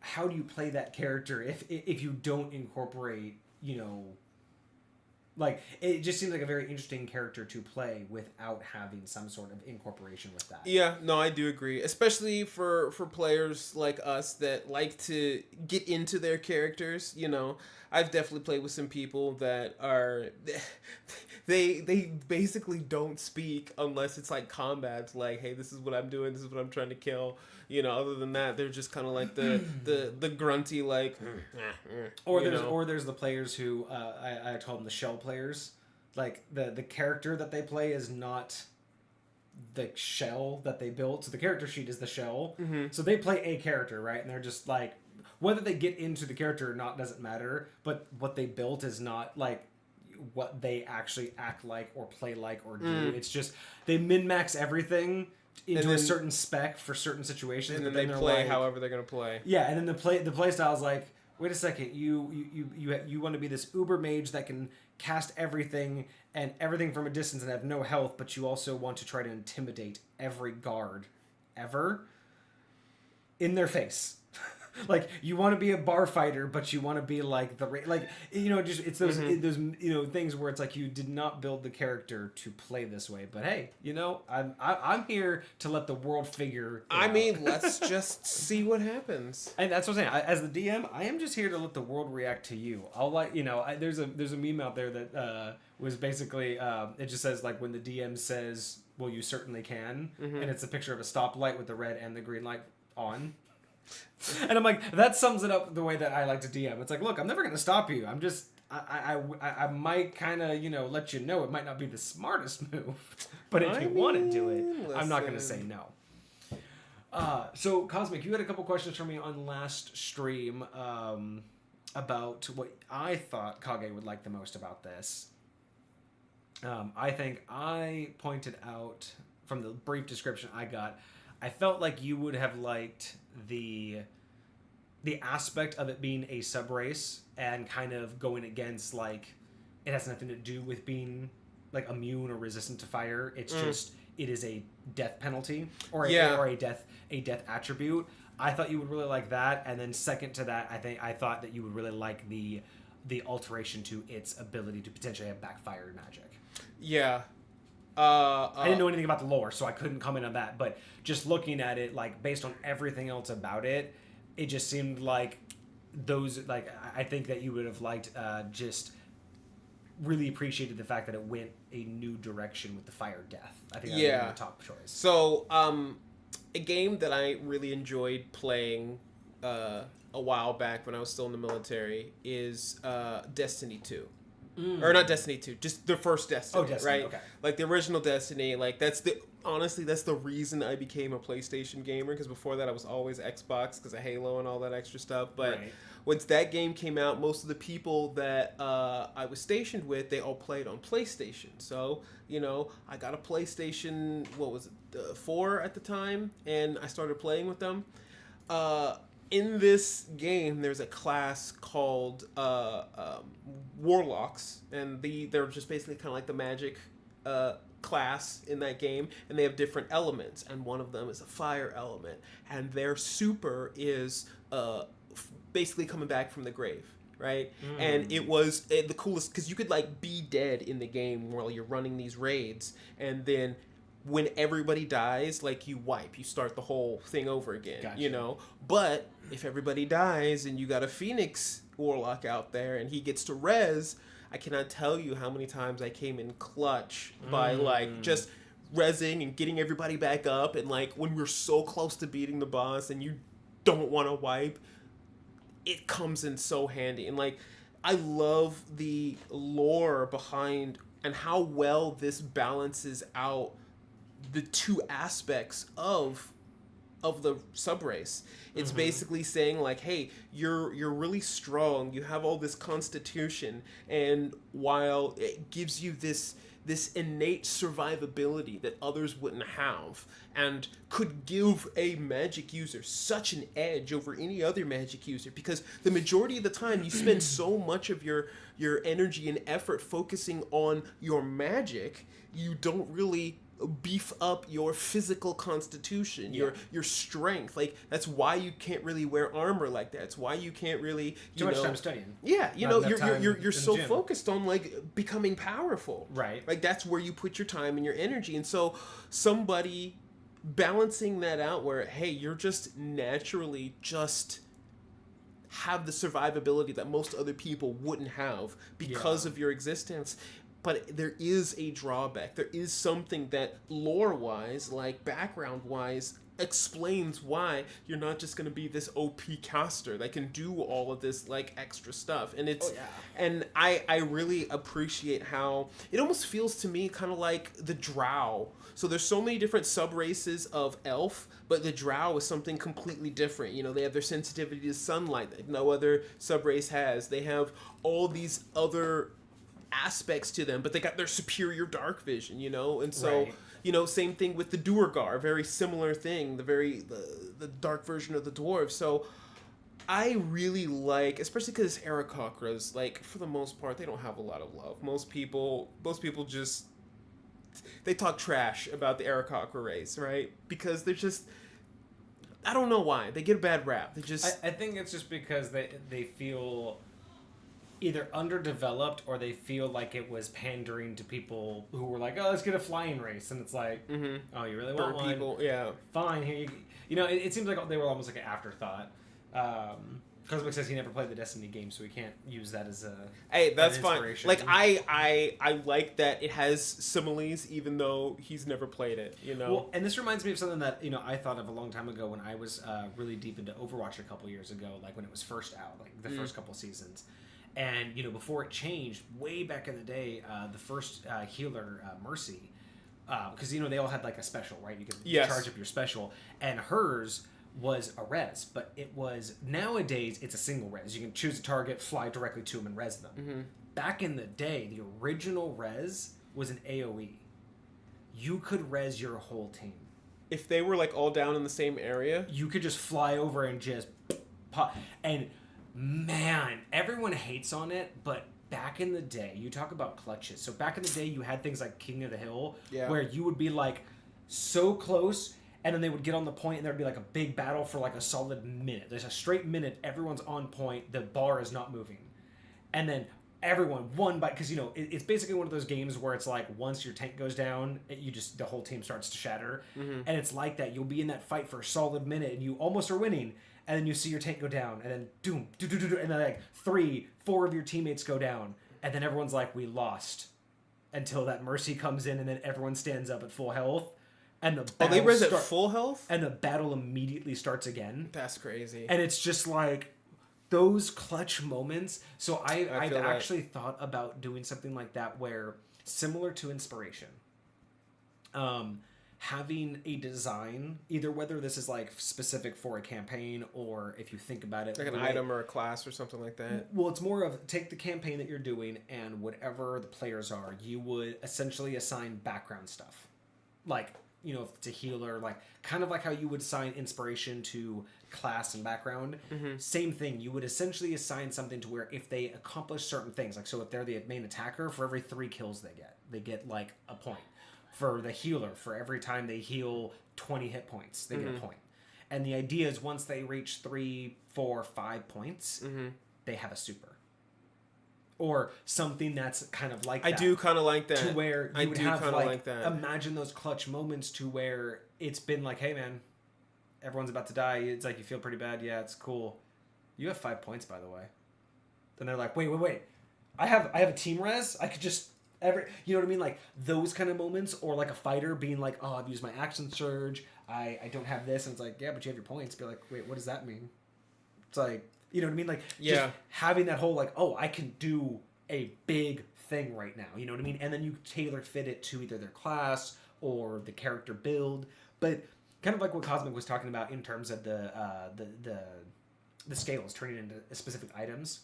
how do you play that character if you don't incorporate like it just seems like a very interesting character to play without having some sort of incorporation with that. Yeah, no, I do agree, especially for players like us that like to get into their characters. I've definitely played with some people that are they basically don't speak unless it's like combat. It's like, hey, this is what I'm doing, this is what I'm trying to kill. Other than that, they're just kind of like the grunty like. Or there's the players who I call them the shell players. Like the character that they play is not the shell that they built. So the character sheet is the shell. Mm-hmm. So they play a character, right? And they're just like, whether they get into the character or not doesn't matter. But what they built is not like what they actually act like or play like or do. It's just they min-max everything into a certain spec for certain situations, and then they play however they're gonna play. Yeah, and then the play style is like, wait a second, you want to be this uber mage that can cast everything and everything from a distance and have no health, but you also want to try to intimidate every guard ever in their face. Like you want to be a bar fighter, but you want to be like just it's those things where it's like you did not build the character to play this way. But hey, I'm here to let the world figure. I mean, let's just see what happens. And that's what I'm saying. As the DM, I am just here to let the world react to you. I'll there's a meme out there that was basically it just says like when the DM says, "Well, you certainly can," and it's a picture of a stoplight with the red and the green light on. And I'm like, that sums it up the way that I like to DM. It's like, look, I'm never going to stop you. I'm just, I might kind of, let you know it might not be the smartest move. But if you want to do it, I'm not going to say no. So, Cosmic, you had a couple questions for me on last stream about what I thought Kage would like the most about this. I think I pointed out from the brief description I got, I felt like you would have liked the aspect of it being a sub race and kind of going against like it has nothing to do with being like immune or resistant to fire. It's just it is a death penalty or a death attribute. I thought you would really like that, and then second to that, I thought that you would really like the alteration to its ability to potentially have backfire magic. Yeah. I didn't know anything about the lore, so I couldn't comment on that. But just looking at it, like based on everything else about it, it just seemed like those. Like I think that you would have liked, just really appreciated the fact that it went a new direction with the fire death. I think that would be the top choice. So, a game that I really enjoyed playing a while back when I was still in the military is Destiny 2. Or not Destiny 2, just the first Destiny, Destiny, right? okay. Like the original Destiny, like that's the reason I became a PlayStation gamer, because before that I was always Xbox because of Halo and all that extra stuff. But once that game came out, most of the people that I was stationed with, they all played on PlayStation. So, you know, I got a PlayStation, 4 at the time, and I started playing with them. In this game, there's a class called Warlocks, and they're just basically kind of like the magic class in that game, and they have different elements, and one of them is a fire element, and their super is basically coming back from the grave, right? And it was the coolest, because you could like be dead in the game while you're running these raids, and then when everybody dies, like you start the whole thing over again. Gotcha. You know? But if everybody dies and you got a Phoenix Warlock out there and he gets to res, I cannot tell you how many times I came in clutch by like just resing and getting everybody back up, and like when we're so close to beating the boss and you don't want to wipe, it comes in so handy. And like I love the lore behind and how well this balances out the two aspects of the subrace. It's basically saying like, hey, you're really strong, you have all this constitution, and while it gives you this innate survivability that others wouldn't have, and could give a magic user such an edge over any other magic user, because the majority of the time you spend so much of your energy and effort focusing on your magic, you don't really beef up your physical constitution, your strength. Like that's why you can't really wear armor like that. It's why you can't really too much time studying. Yeah, you're so focused on like becoming powerful. Right. Like that's where you put your time and your energy. And so somebody balancing that out where, hey, you're just naturally just have the survivability that most other people wouldn't have because of your existence. But there is a drawback. There is something that lore-wise, like background-wise, explains why you're not just going to be this OP caster that can do all of this like extra stuff. And it's and I really appreciate how it almost feels to me kind of like the Drow. So there's so many different sub-races of elf, but the Drow is something completely different. You know, they have their sensitivity to sunlight that no other sub-race has. They have all these other aspects to them, but they got their superior dark vision, you know. And so you know, same thing with the Duergar, very similar thing, the dark version of the dwarves. So I really like, especially because Aarakocras, like for the most part, they don't have a lot of love. Most people just they talk trash about the Aarakocra race, right? Because they're just, I don't know why they get a bad rap. They just I think it's just because they feel either underdeveloped, or they feel like it was pandering to people who were like, oh, let's get a flying race, and it's like, oh, you really want one? People, yeah, fine, here you know, it seems like they were almost like an afterthought. Cosmic says he never played the Destiny game, so we can't use that as a that's fine. Like I like that it has similes, even though he's never played it, you know. Well, and this reminds me of something that, you know, I thought of a long time ago when I was really deep into Overwatch a couple years ago, like when it was first out, like the first couple seasons. And, you know, before it changed, way back in the day, the first healer, Mercy, because, you know, they all had, like, a special, right? You could charge up your special. And hers was a res, but it was, nowadays, it's a single res. You can choose a target, fly directly to them, and res them. Back in the day, the original res was an AoE. You could res your whole team. If they were, like, all down in the same area? You could just fly over and just pop. And man, everyone hates on it, but back in the day, you talk about clutches. So back in the day, you had things like King of the Hill, Yeah. where you would be like so close, and then they would get on the point, and there'd be like a big battle for like a solid minute. There's a straight minute, everyone's on point, the bar is not moving, and then everyone one by, because you know it's basically one of those games where it's like once your tank goes down, the whole team starts to shatter, and it's like that. You'll be in that fight for a solid minute, and you almost are winning. And then you see your tank go down, and then doom, and then like 3-4 of your teammates go down, and then everyone's like, "We lost," until that mercy comes in, and then everyone stands up at full health, and the battle they res at full health, and the battle immediately starts again. That's crazy. And it's just like those clutch moments. So I've feel that. actually thought about doing something like that, where similar to Inspiration. Having a design, either whether this is like specific for a campaign or if you think about it like an item or a class or something like that. Well, it's more of take the campaign that you're doing and whatever the players are, you would essentially assign background stuff. Like, you know, if it's a healer, like kind of like how you would assign inspiration to class and background. Same thing. You would essentially assign something to where if they accomplish certain things, like so if they're the main attacker, for every 3 kills they get like a point. For the healer, for every time they heal 20 hit points, they get a point. And the idea is once they reach 3, 4, 5 points, they have a super. Or something that's kind of like that. I do kind of like that. To where you would have like that. Imagine those clutch moments to where it's been like, hey man, everyone's about to die. It's like you feel pretty bad. Yeah, it's cool. You have 5 points, by the way. Then they're like, wait. I have a team res. I could just you know what I mean? Like those kind of moments, or like a fighter being like, oh, I've used my action surge. I don't have this, and it's like, yeah, but you have your points. Be like, wait, what does that mean? It's like, you know what I mean? Like, just having that whole like, oh, I can do a big thing right now. You know what I mean? And then you tailor fit it to either their class or the character build. But kind of like what Cosmic was talking about in terms of the scales turning into specific items.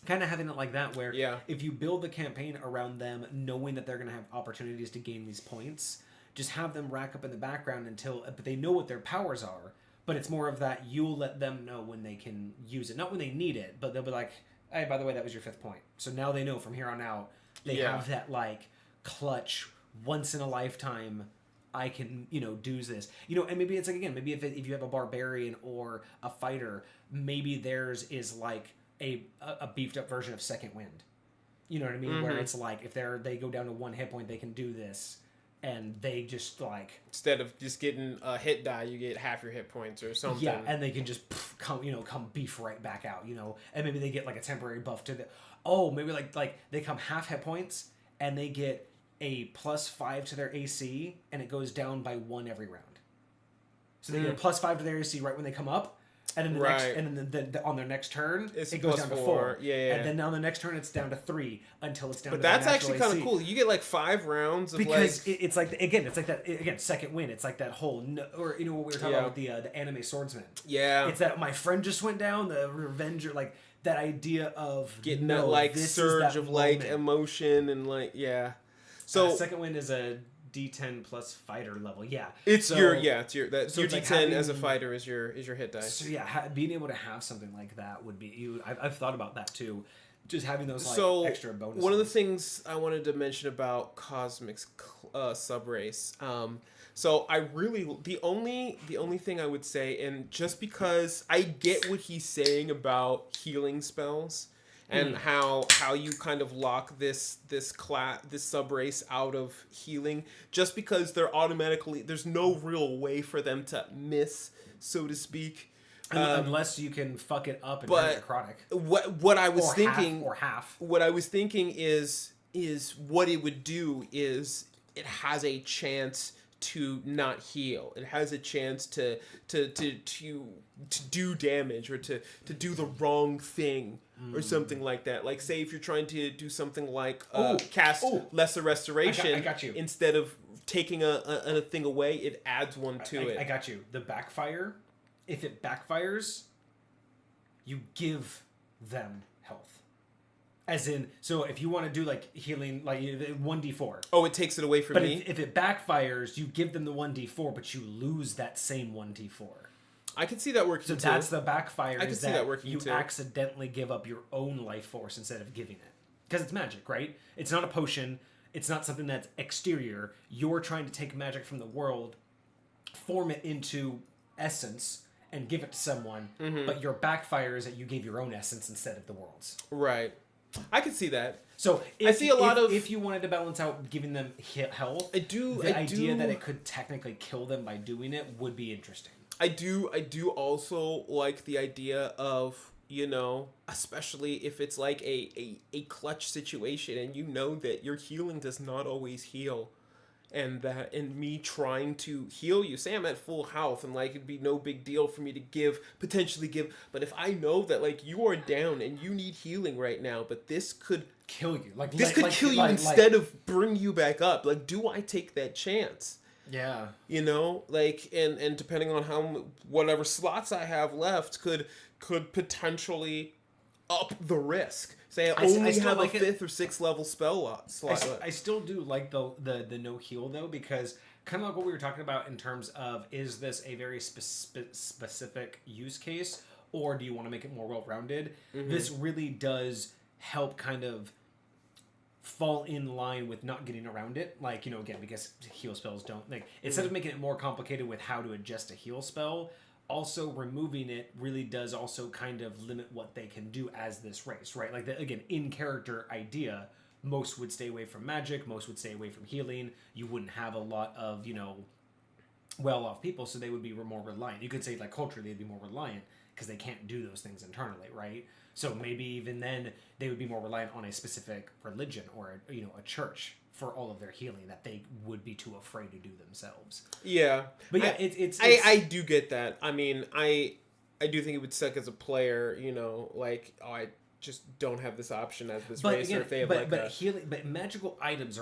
Kind of having it like that, where if you build the campaign around them, knowing that they're going to have opportunities to gain these points, just have them rack up in the background but they know what their powers are. But it's more of that you'll let them know when they can use it, not when they need it, but they'll be like, hey, by the way, that was your 5th point. So now they know from here on out they have that like clutch once in a lifetime. I can, you know, do this, you know, and maybe it's like, again, maybe if you have a barbarian or a fighter, maybe theirs is like a beefed up version of Second Wind. You know what I mean? Where it's like if they go down to 1 hit point, they can do this, and they just like, instead of just getting a hit die, you get half your hit points or something. Yeah, and they can just come beef right back out, you know, and maybe they get like a temporary buff to maybe like they come half hit points and they get a +5 to their AC, and it goes down by 1 every round. So they get a +5 to their AC right when they come up. And then on their next turn, it goes down to 4. Yeah. And then on the next turn, it's down to 3 until it's down to 4. But that's actually kind of cool. You get like 5 rounds of because it's like that Second Win. It's like that whole or you know what we were talking about with the anime swordsman. Yeah. It's that my friend just went down, the revenger, like that idea of getting that like surge of like emotion and like So Second Win is a D10 plus fighter level. It's your D10 as a fighter is your hit dice. So being able to have something like that would be I've thought about that too, just having those like extra bonuses. One of the things I wanted to mention about Cosmic's subrace, so I really the only thing I would say, and just because I get what he's saying about healing spells and how you kind of lock this subrace out of healing, just because there's no real way for them to miss, so to speak. Unless you can fuck it up and turn it chronic. What I was thinking What I was thinking is what it would do is it has a chance to not heal. It has a chance to do damage or to do the wrong thing or something like that. Like say if you're trying to do something like cast Lesser Restoration, I got you. Instead of taking a thing away, it adds one to it. I got you. The backfire, if it backfires, you give them health. As in, so if you want to do like healing, like 1d4. Oh, it takes it away from me? But if it backfires, you give them the 1d4, but you lose that same 1d4. I can see that working too. So that's the backfire. I can see that working too. You accidentally give up your own life force instead of giving it. because it's magic, right? It's not a potion. It's not something that's exterior. You're trying to take magic from the world, form it into essence, and give it to someone. But your backfire is that you gave your own essence instead of the world's. Right. I could see that. So I see a lot of if you wanted to balance out giving them health, the idea that it could technically kill them by doing it would be interesting. I do also like the idea of, especially if it's like a clutch situation and you know that your healing does not always heal. And me trying to heal you, say I'm at full health and like it'd be no big deal for me to potentially give, but if I know that like you are down and you need healing right now, but this could kill you, kill you instead of bring you back up, like, do I take that chance? Yeah. Like, and depending on whatever slots I have left could potentially up the risk. Say I only have a 5th or 6th level spell slot. I still do like the no heal though, because kind of like what we were talking about in terms of, is this a very specific use case, or do you want to make it more well-rounded? This really does help kind of fall in line with not getting around it. Like, again, because heal spells don't, like, instead of making it more complicated with how to adjust a heal spell, also removing it really does also kind of limit what they can do as this race, right? Like, again, in character idea, most would stay away from magic, most would stay away from healing. You wouldn't have a lot of, well-off people, so they would be more reliant. You could say, like, culturally, they'd be more reliant because they can't do those things internally, right? So maybe even then they would be more reliant on a specific religion or a church for all of their healing that they would be too afraid to do themselves. Yeah, but yeah, it's I do get that. I mean, I do think it would suck as a player, like, oh, I just don't have this option as this race, or if they have healing, but magical items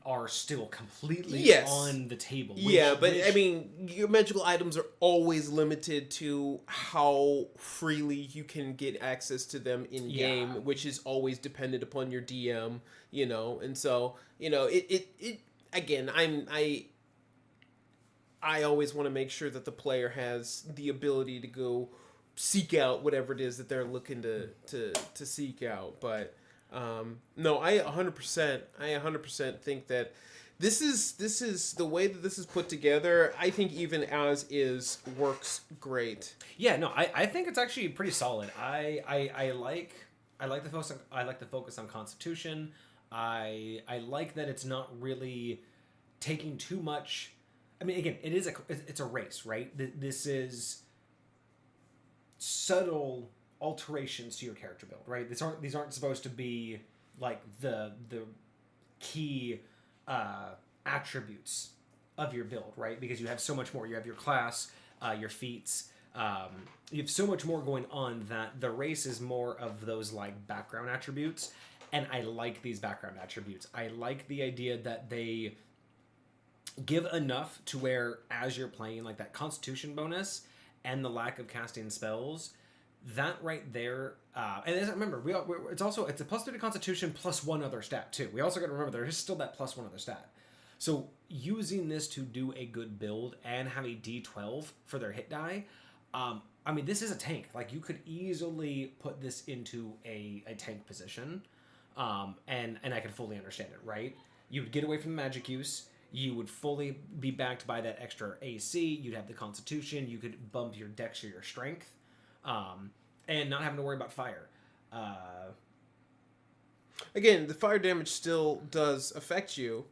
are still completely on the table. I mean, your magical items are always limited to how freely you can get access to them in game, which is always dependent upon your DM, and so it again, I always want to make sure that the player has the ability to go seek out whatever it is that they're looking to seek out. But no, I 100% think that this is the way that this is put together. I think even as is works great. Yeah, no, I think it's actually pretty solid. I like the focus on Constitution. I like that it's not really taking too much. I mean, again, it's a race, right? This is subtle alterations to your character build, right? These aren't supposed to be like the key attributes of your build, right? Because you have so much more. You have your class, your feats. You have so much more going on that the race is more of those like background attributes. And I like these background attributes. I like the idea that they give enough to where, as you're playing, like that Constitution bonus and the lack of casting spells, that right there, and remember, it's a plus 3 to Constitution plus one other stat too. We also got to remember there is still that plus one other stat. So using this to do a good build and have a D12 for their hit die, I mean, this is a tank. Like, you could easily put this into a tank position, and I can fully understand it, right? You would get away from the magic use. You would fully be backed by that extra AC. You'd have the Constitution. You could bump your dex or your strength, and not having to worry about fire. Again, the fire damage still does affect you.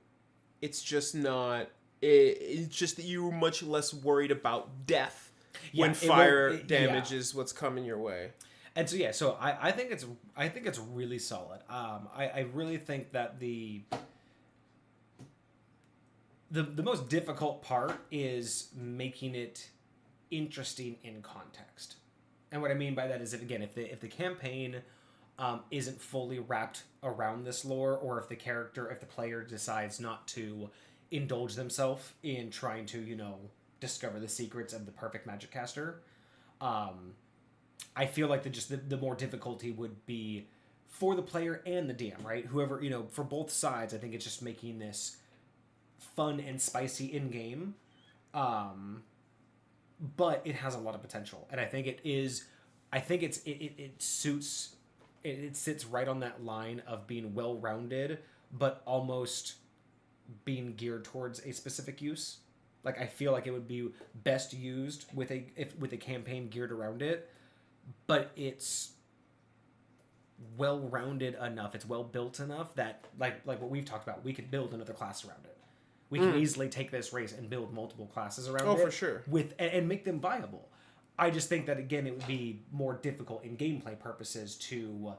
It's just not. It's just that you're much less worried about death when fire damage is what's coming your way. And so so I think it's really solid. I really think that the most difficult part is making it interesting in context. And what I mean by that is, if the campaign isn't fully wrapped around this lore, or if the player decides not to indulge themselves in trying to, discover the secrets of the perfect magic caster, I feel like the more difficulty would be for the player and the DM, right? Whoever, for both sides. I think it's just making this fun and spicy in game, but it has a lot of potential, and I think it suits it sits right on that line of being well-rounded, but almost being geared towards a specific use. Like I feel like it would be best used with a campaign geared around it, but it's well-rounded enough, it's well built enough that like what we've talked about, we could build another class around it. We can easily take this race and build multiple classes around it. Oh, for sure. And make them viable. I just think that again it would be more difficult in gameplay purposes to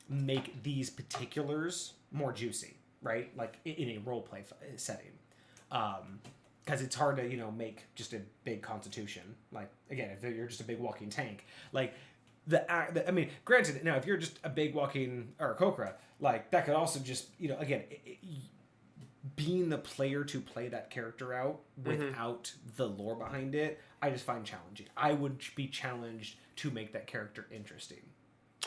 make these particulars more juicy, right? Like in a roleplay setting. Because it's hard to, make just a big constitution. Like, again, if you're just a big walking tank. Like, I mean, granted, now, if you're just a big walking Aarakocra, like, that could also just, again, being the player to play that character out without the lore behind it, I just find challenging. I would be challenged to make that character interesting.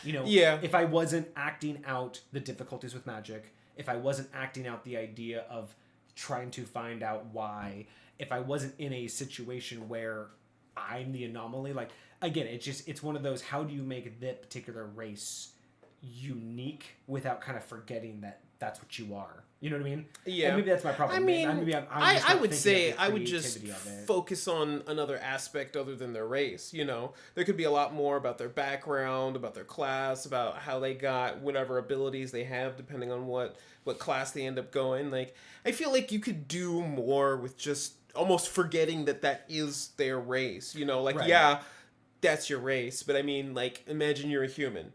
If I wasn't acting out the difficulties with magic, if I wasn't acting out the idea of trying to find out why, if I wasn't in a situation where I'm the anomaly, like, again, it's one of those, how do you make that particular race unique without kind of forgetting that that's what you are? You know what I mean? Yeah. And maybe that's my problem. I mean, I would say I would just of it. focus on another aspect other than their race. There could be a lot more about their background, about their class, about how they got whatever abilities they have, depending on what class they end up going. Like, I feel like you could do more with just almost forgetting that is their race. Right. Yeah, that's your race, but I mean, like, imagine you're a human.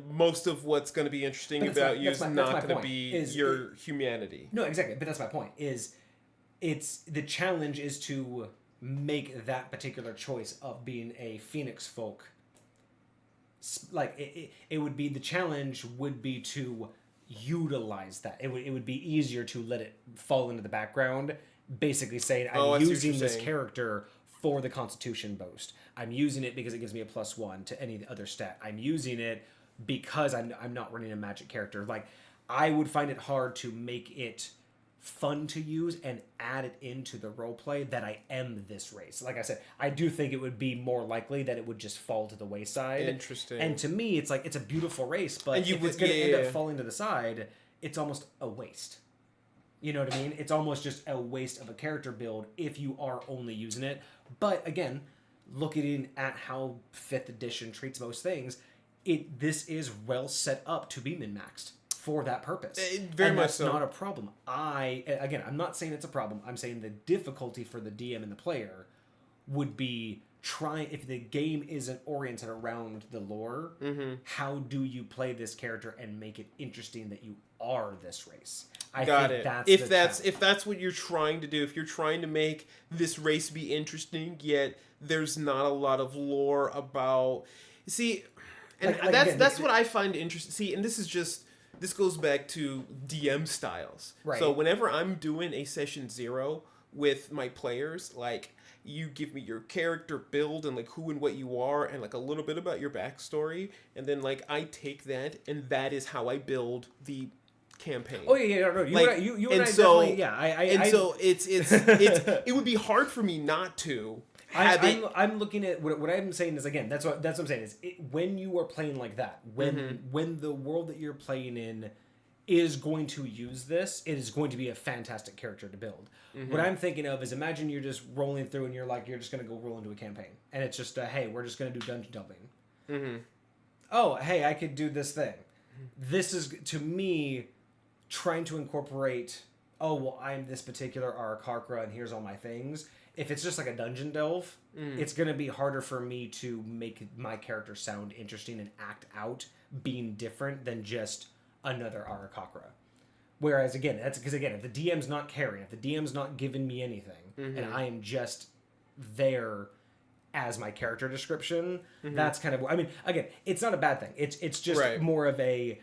Most of what's going to be interesting about you is not going to be your humanity. No, exactly. But that's my point. It's the challenge is to make that particular choice of being a Phoenix folk. Like it would be, the challenge would be to utilize that. It would be easier to let it fall into the background. Basically saying, I'm using this character for the Constitution boost. I'm using it because it gives me a +1 to any other stat. I'm using it because I'm not running a magic character. Like, I would find it hard to make it fun to use and add it into the roleplay that I am this race. Like I said, I do think it would be more likely that it would just fall to the wayside. Interesting. And to me, it's like, it's a beautiful race, but if it's going to end up falling to the side, it's almost a waste. You know what I mean? It's almost just a waste of a character build if you are only using it. But again, looking at how 5th edition treats most things, this is well set up to be min-maxed for that purpose. Very much so. That's not a problem. I'm not saying it's a problem. I'm saying the difficulty for the DM and the player would be if the game isn't oriented around the lore, how do you play this character and make it interesting that you are this race? If that's what you're trying to do, if you're trying to make this race be interesting, yet there's not a lot of lore about... See... And that's what I find interesting. See, and this goes back to DM styles. Right. So whenever I'm doing a session 0 with my players, like, you give me your character build and like who and what you are and like a little bit about your backstory, and then like I take that and that is how I build the campaign. Oh yeah, no, you and I so definitely, yeah. So it's it would be hard for me not to. I'm looking at what I'm saying is, again, that's what I'm saying is, when you are playing like that, when the world that you're playing in is going to use this, it is going to be a fantastic character to build. What I'm thinking of is, imagine you're just rolling through and you're just going to go roll into a campaign, and it's just hey, we're just going to do dungeon delving. Oh, hey, I could do this thing. This is, to me, trying to incorporate, oh, well, I'm this particular Aarakocra and here's all my things. If it's just like a dungeon delve, it's going to be harder for me to make my character sound interesting and act out being different than just another Aarakocra. Whereas, again, that's because, again, if the DM's not carrying, if the DM's not giving me anything, and I am just there as my character description, that's kind of, I mean, again, it's not a bad thing. It's just more of a,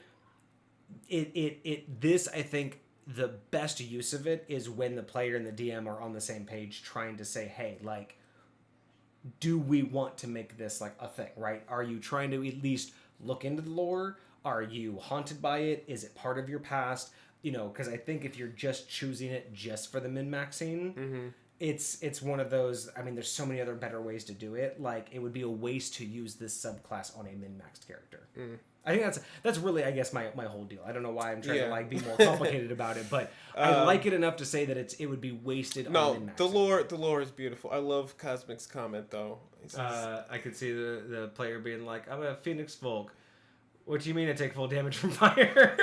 this, I think, the best use of it is when the player and the DM are on the same page trying to say, hey, like, do we want to make this like a thing, right? Are you trying to at least look into the lore? Are you haunted by it? Is it part of your past? Because I think if you're just choosing it just for the min-maxing, it's one of those, I mean, there's so many other better ways to do it. Like, it would be a waste to use this subclass on a min-maxed character. I think that's really, I guess, my whole deal. I don't know why I'm trying to Yeah. like be more complicated about it, but I like it enough to say that it would be wasted on No, min-maxing. the lore is beautiful. I love Cosmic's comment though. He says, I could see the player being like, I'm a Phoenix Volk. What do you mean I take full damage from fire?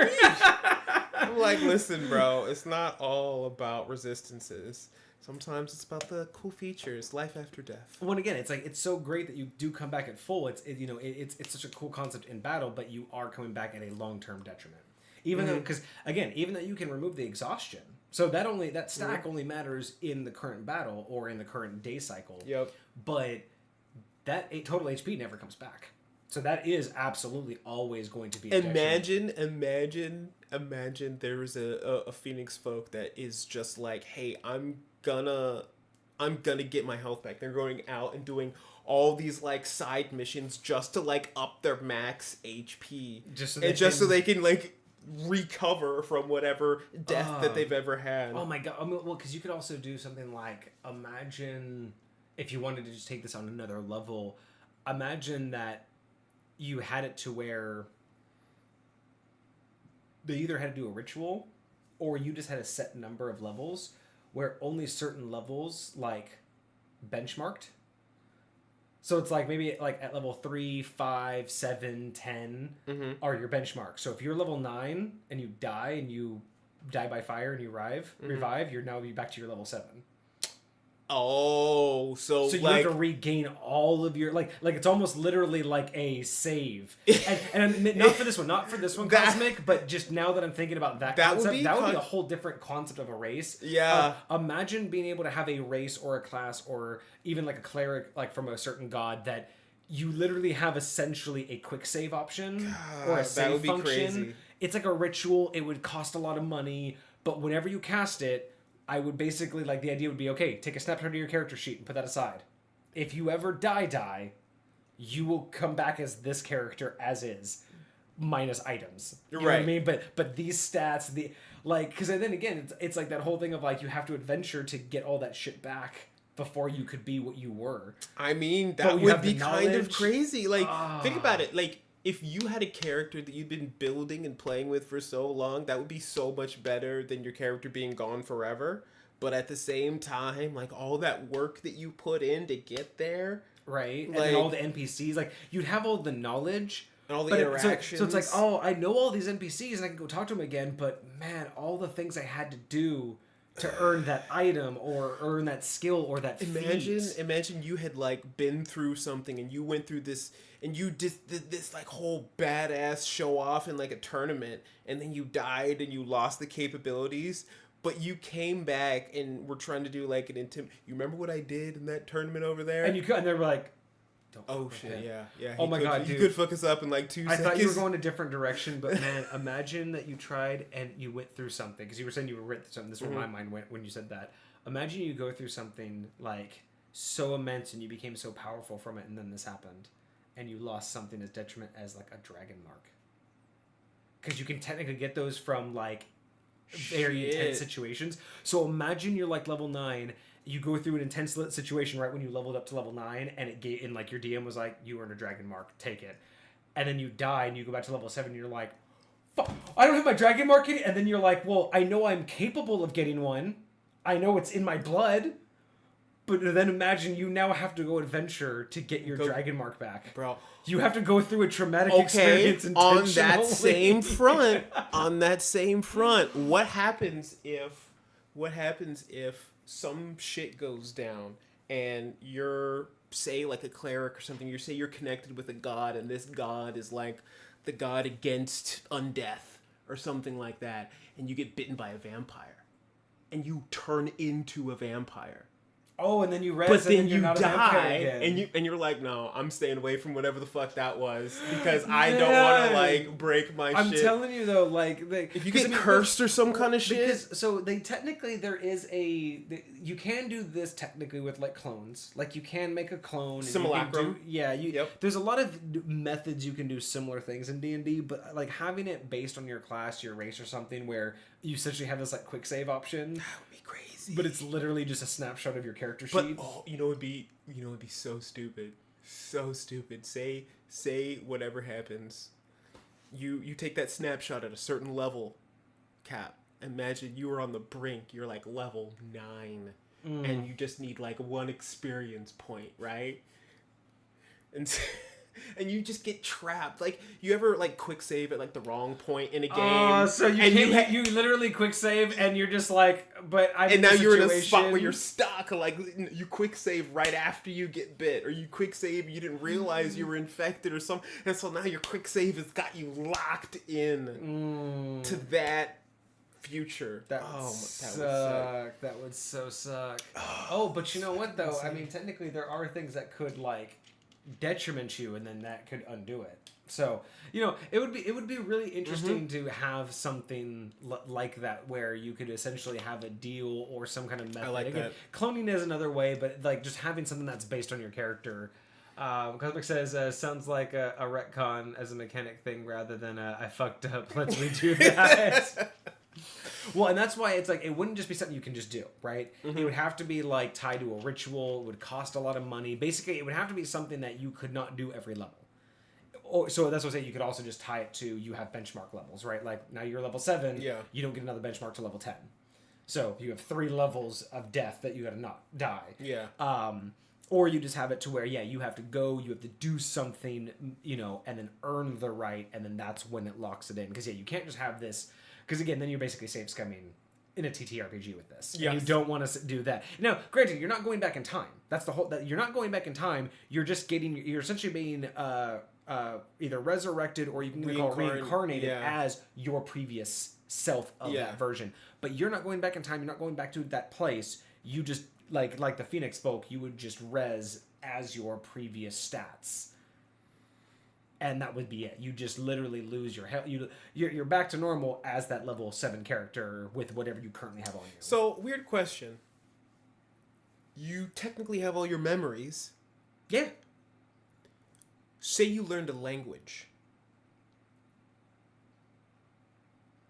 I'm like, listen, bro, it's not all about resistances. Sometimes it's about the cool features, life after death. Well, again, it's like it's so great that you do come back at full. It's such a cool concept in battle, but you are coming back at a long-term detriment. Even though, because again, even though you can remove the exhaustion, so that stack only matters in the current battle or in the current day cycle. Yep. But that total HP never comes back. So that is absolutely always going to be a detriment. Imagine there was a Phoenix folk that is just like, hey, I'm gonna get my health back. They're going out and doing all these like side missions just to like up their max HP, so they can like recover from whatever death that they've ever had. Oh my god! I mean, well, because you could also do something like, imagine if you wanted to just take this on another level. Imagine that you had it to where they either had to do a ritual, or you just had a set number of levels where only certain levels like benchmarked. So it's like maybe like at level 3, 5, 7, 10 are your benchmarks. So if you're level 9 and you die by fire and you revive, you're now back to your level 7. Oh, so you like have to regain all of your like it's almost literally like a save, and not for this one, Cosmic, but just now that I'm thinking about that concept, that would be a whole different concept of a race. Yeah. Imagine being able to have a race or a class or even like a cleric like from a certain god that you literally have essentially a quick save option or a save function. Crazy. It's like a ritual. It would cost a lot of money, but whenever you cast it, I would basically, like, the idea would be, okay, take a snapshot of your character sheet and put that aside. If you ever die, you will come back as this character as is, minus items. You know what I mean? But these stats, because then again, it's like that whole thing of, like, you have to adventure to get all that shit back before you could be what you were. I mean, that would be kind of crazy. Like, think about it. Like, if you had a character that you'd been building and playing with for so long, that would be so much better than your character being gone forever. But at the same time, like, all that work that you put in to get there. Right. Like, and then all the NPCs. Like, you'd have all the knowledge. And all the interactions. So it's like, oh, I know all these NPCs and I can go talk to them again. But, man, all the things I had to do to earn that item or earn that skill or that feat. Imagine you had, like, been through something and you went through this... And you did this like whole badass show off in like a tournament, and then you died and you lost the capabilities, but you came back and were trying to do like an You remember what I did in that tournament over there? And they were like, oh shit, yeah. Oh my god, dude. You could fuck us up in like 2 seconds. I thought you were going a different direction, but man, imagine that you tried and you went through something, because you were saying you went through something. This is where my mind went when you said that. Imagine you go through something like so immense and you became so powerful from it, and then this happened. And you lost something as detriment as like a dragon mark, because you can technically get those from like very intense situations. So imagine you're like level 9, you go through an intense situation right when you leveled up to level 9, and it gave, and like your DM was like, you earned a dragon mark, take it, and then you die and you go back to level 7 and you're like, fuck, I don't have my dragon mark yet. And then you're like, well, I know I'm capable of getting one, I know it's in my blood. But then imagine you now have to go adventure to get your dragon mark back. Bro. You have to go through a traumatic experience intentionally. On that same front, what happens if some shit goes down and you're, say, like a cleric or something, you're connected with a god, and this god is like the god against undeath or something like that, and you get bitten by a vampire and you turn into a vampire. Oh, and then you res, but then you die, and you're like, no, I'm staying away from whatever the fuck that was, because I don't want to like break my shit. I'm telling you though, like if you get cursed or some kind of shit. Because so there is you can do this technically with like clones, like you can make a clone. Simulacrum. There's a lot of methods you can do similar things in D&D, but like having it based on your class, your race, or something where you essentially have this like quick save option. That would be crazy. But it's literally just a snapshot of your character But sheet. you know, it'd be so stupid. So stupid. Say whatever happens. you take that snapshot at a certain level, Cap. Imagine you were on the brink. You're like level 9, and you just need like one experience point, right? And and you just get trapped. Like, you ever like quick save at like the wrong point in a game? So you and can't, you literally quick save and you're just like, but I'm and in now a you're in a spot situation- where you're stuck. Like, you quick save right after you get bit, or you quick save, you didn't realize you were infected or something, and so now your quick save has got you locked in to that future. That would suck. That would so suck. Oh, but you know what though? I mean, technically there are things that could like detriment you, and then that could undo it. So, you know, it would be really interesting to have something like that where you could essentially have a deal or some kind of method. I like Again, that. cloning is another way, but like just having something that's based on your character. Cosmic says, sounds like a retcon as a mechanic thing rather than I fucked up, let's redo that. Well, and that's why it's like, it wouldn't just be something you can just do, right? It would have to be like tied to a ritual. It would cost a lot of money. Basically, it would have to be something that you could not do every level. Or, so that's what I'm saying. You could also just tie it to, you have benchmark levels, right? Like now you're level 7. Yeah. You don't get another benchmark to level 10. So you have 3 levels of death that you gotta not die. Yeah. Or you just have it to where, yeah, you have to go, you have to do something, you know, and then earn the right, and then that's when it locks it in. Because, yeah, you can't just have this, because, again, then you're basically save scumming in a TTRPG with this. Yes. And you don't want to do that. Now, granted, you're not going back in time. That's the whole, that you're not going back in time, you're just getting, you're essentially being either resurrected or you can call reincarnated as your previous self of that version. But you're not going back in time, you're not going back to that place, you just, like the Phoenix folk, you would just res as your previous stats, and that would be it. You just literally lose your health. You're back to normal as that level 7 character with whatever you currently have on you. So, weird question. You technically have all your memories. Yeah. Say you learned a language.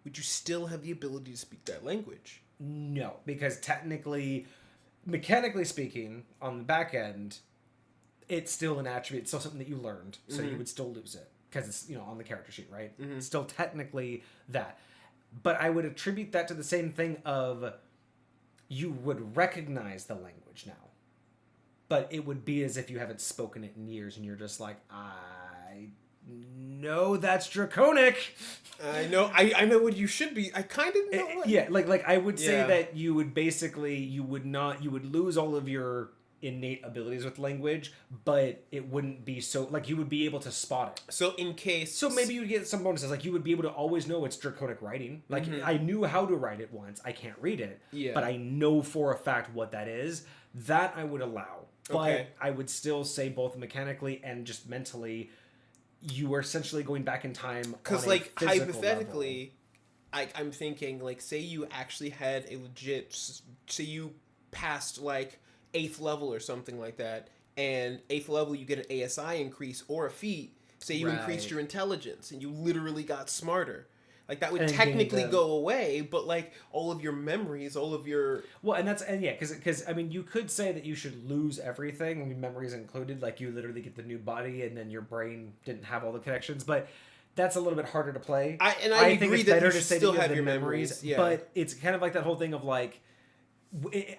Would you still have the ability to speak that language? No, because technically, mechanically speaking, on the back end, it's still an attribute. It's still something that you learned, so you would still lose it because it's, you know, on the character sheet, right? It's still technically that. But I would attribute that to the same thing of you would recognize the language now, but it would be as if you haven't spoken it in years, and you're just like, I know that's Draconic. I know. I know what you should be. I kind of know. Yeah, like I would say that you would basically you would lose all of your innate abilities with language, but it wouldn't be so, like, you would be able to spot it. So in case, so maybe you would get some bonuses, like you would be able to always know it's Draconic writing. Like I knew how to write it once. I can't read it, but I know for a fact what that is. That I would allow, but I would still say both mechanically and just mentally, you are essentially going back in time. Because, like, hypothetically, I'm thinking, like, say you actually had a legit, say you passed, like, 8th level or something like that, and 8th level you get an ASI increase or a feat. Say you increased your intelligence and you literally got smarter. Like, that would technically go away, but, like, all of your memories, all of your... Well, because I mean, you could say that you should lose everything, memories included, like, you literally get the new body and then your brain didn't have all the connections, but that's a little bit harder to play. I think agree it's that better you to should say still that you have your memories, but it's kind of like that whole thing of, like,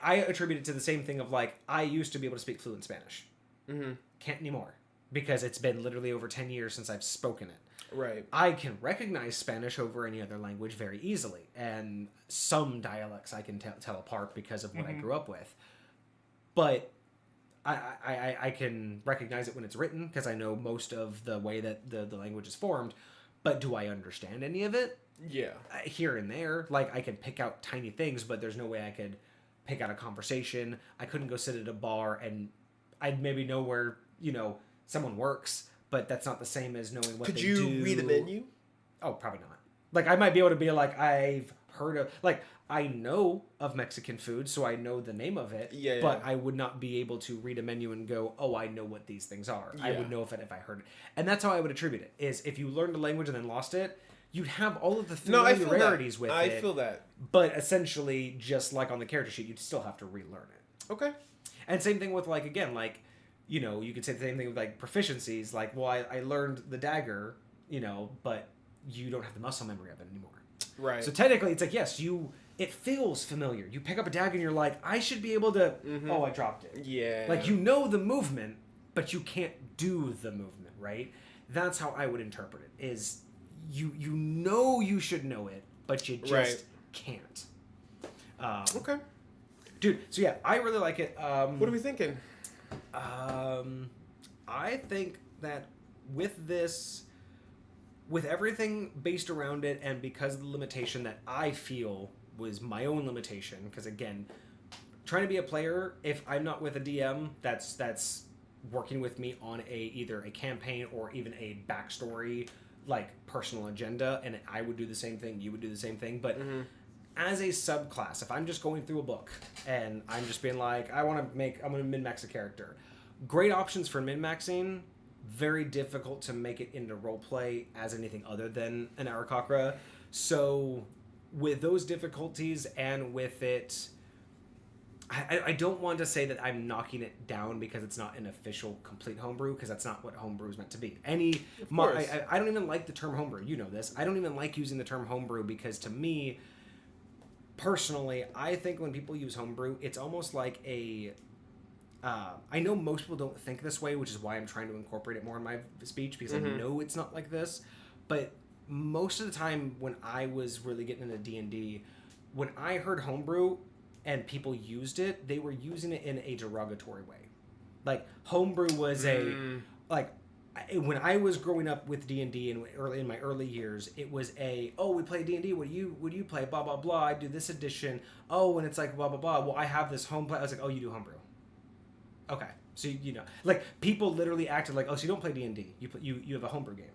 I attribute it to the same thing of, like, I used to be able to speak fluent Spanish. Can't anymore, because it's been literally over 10 years since I've spoken it. Right. I can recognize Spanish over any other language very easily, and some dialects I can tell apart because of what I grew up with. But I can recognize it when it's written because I know most of the way that the language is formed. But do I understand any of it? Yeah. Here and there. Like, I can pick out tiny things, but there's no way I could pick out a conversation. I couldn't go sit at a bar and I'd maybe know where, you know, someone works, but that's not the same as knowing what they do. Could you read the menu? Oh, probably not. Like, I might be able to be like, I've heard of, like, I know of Mexican food, so I know the name of it, but I would not be able to read a menu and go, oh, I know what these things are. I would know if I heard it. And that's how I would attribute it, is if you learned a language and then lost it, you'd have all of the familiarities with it. I feel that. But essentially, just like on the character sheet, you'd still have to relearn it. Okay. And same thing with, like, again, like, you know, you could say the same thing with, like, proficiencies. Like, well, I learned the dagger, you know, but you don't have the muscle memory of it anymore. Right. So technically, it's like, yes, it feels familiar. You pick up a dagger and you're like, I should be able to. Oh, I dropped it. Yeah. Like, you know the movement, but you can't do the movement, right? That's how I would interpret it. Is you know you should know it, but you just can't. Okay. Dude. So yeah, I really like it. What are we thinking? I think that with this, with everything based around it, and because of the limitation that I feel was my own limitation, because again, trying to be a player, if I'm not with a DM that's working with me on either a campaign or even a backstory, like personal agenda, and I would do the same thing, you would do the same thing, but as a subclass, if I'm just going through a book and I'm just being like, I'm gonna min-max a character, great options for min-maxing, very difficult to make it into roleplay as anything other than an Aarakocra. So with those difficulties and with it, I don't want to say that I'm knocking it down because it's not an official complete homebrew, because that's not what homebrew is meant to be. I don't even like the term homebrew. You know this. I don't even like using the term homebrew because to me, personally, I think when people use homebrew, it's almost like I know most people don't think this way, which is why I'm trying to incorporate it more in my speech, because I know it's not like this. But most of the time when I was really getting into D&D, when I heard homebrew and people used it, they were using it in a derogatory way. Like, homebrew was when I was growing up with D&D and in my early years, it was we play D&D, what do you play, blah blah blah, I do this edition, and it's like blah blah blah, well I have this home play. I was like, you do homebrew. Okay, so like people literally acted like, so you don't play D&D, you have a homebrew game,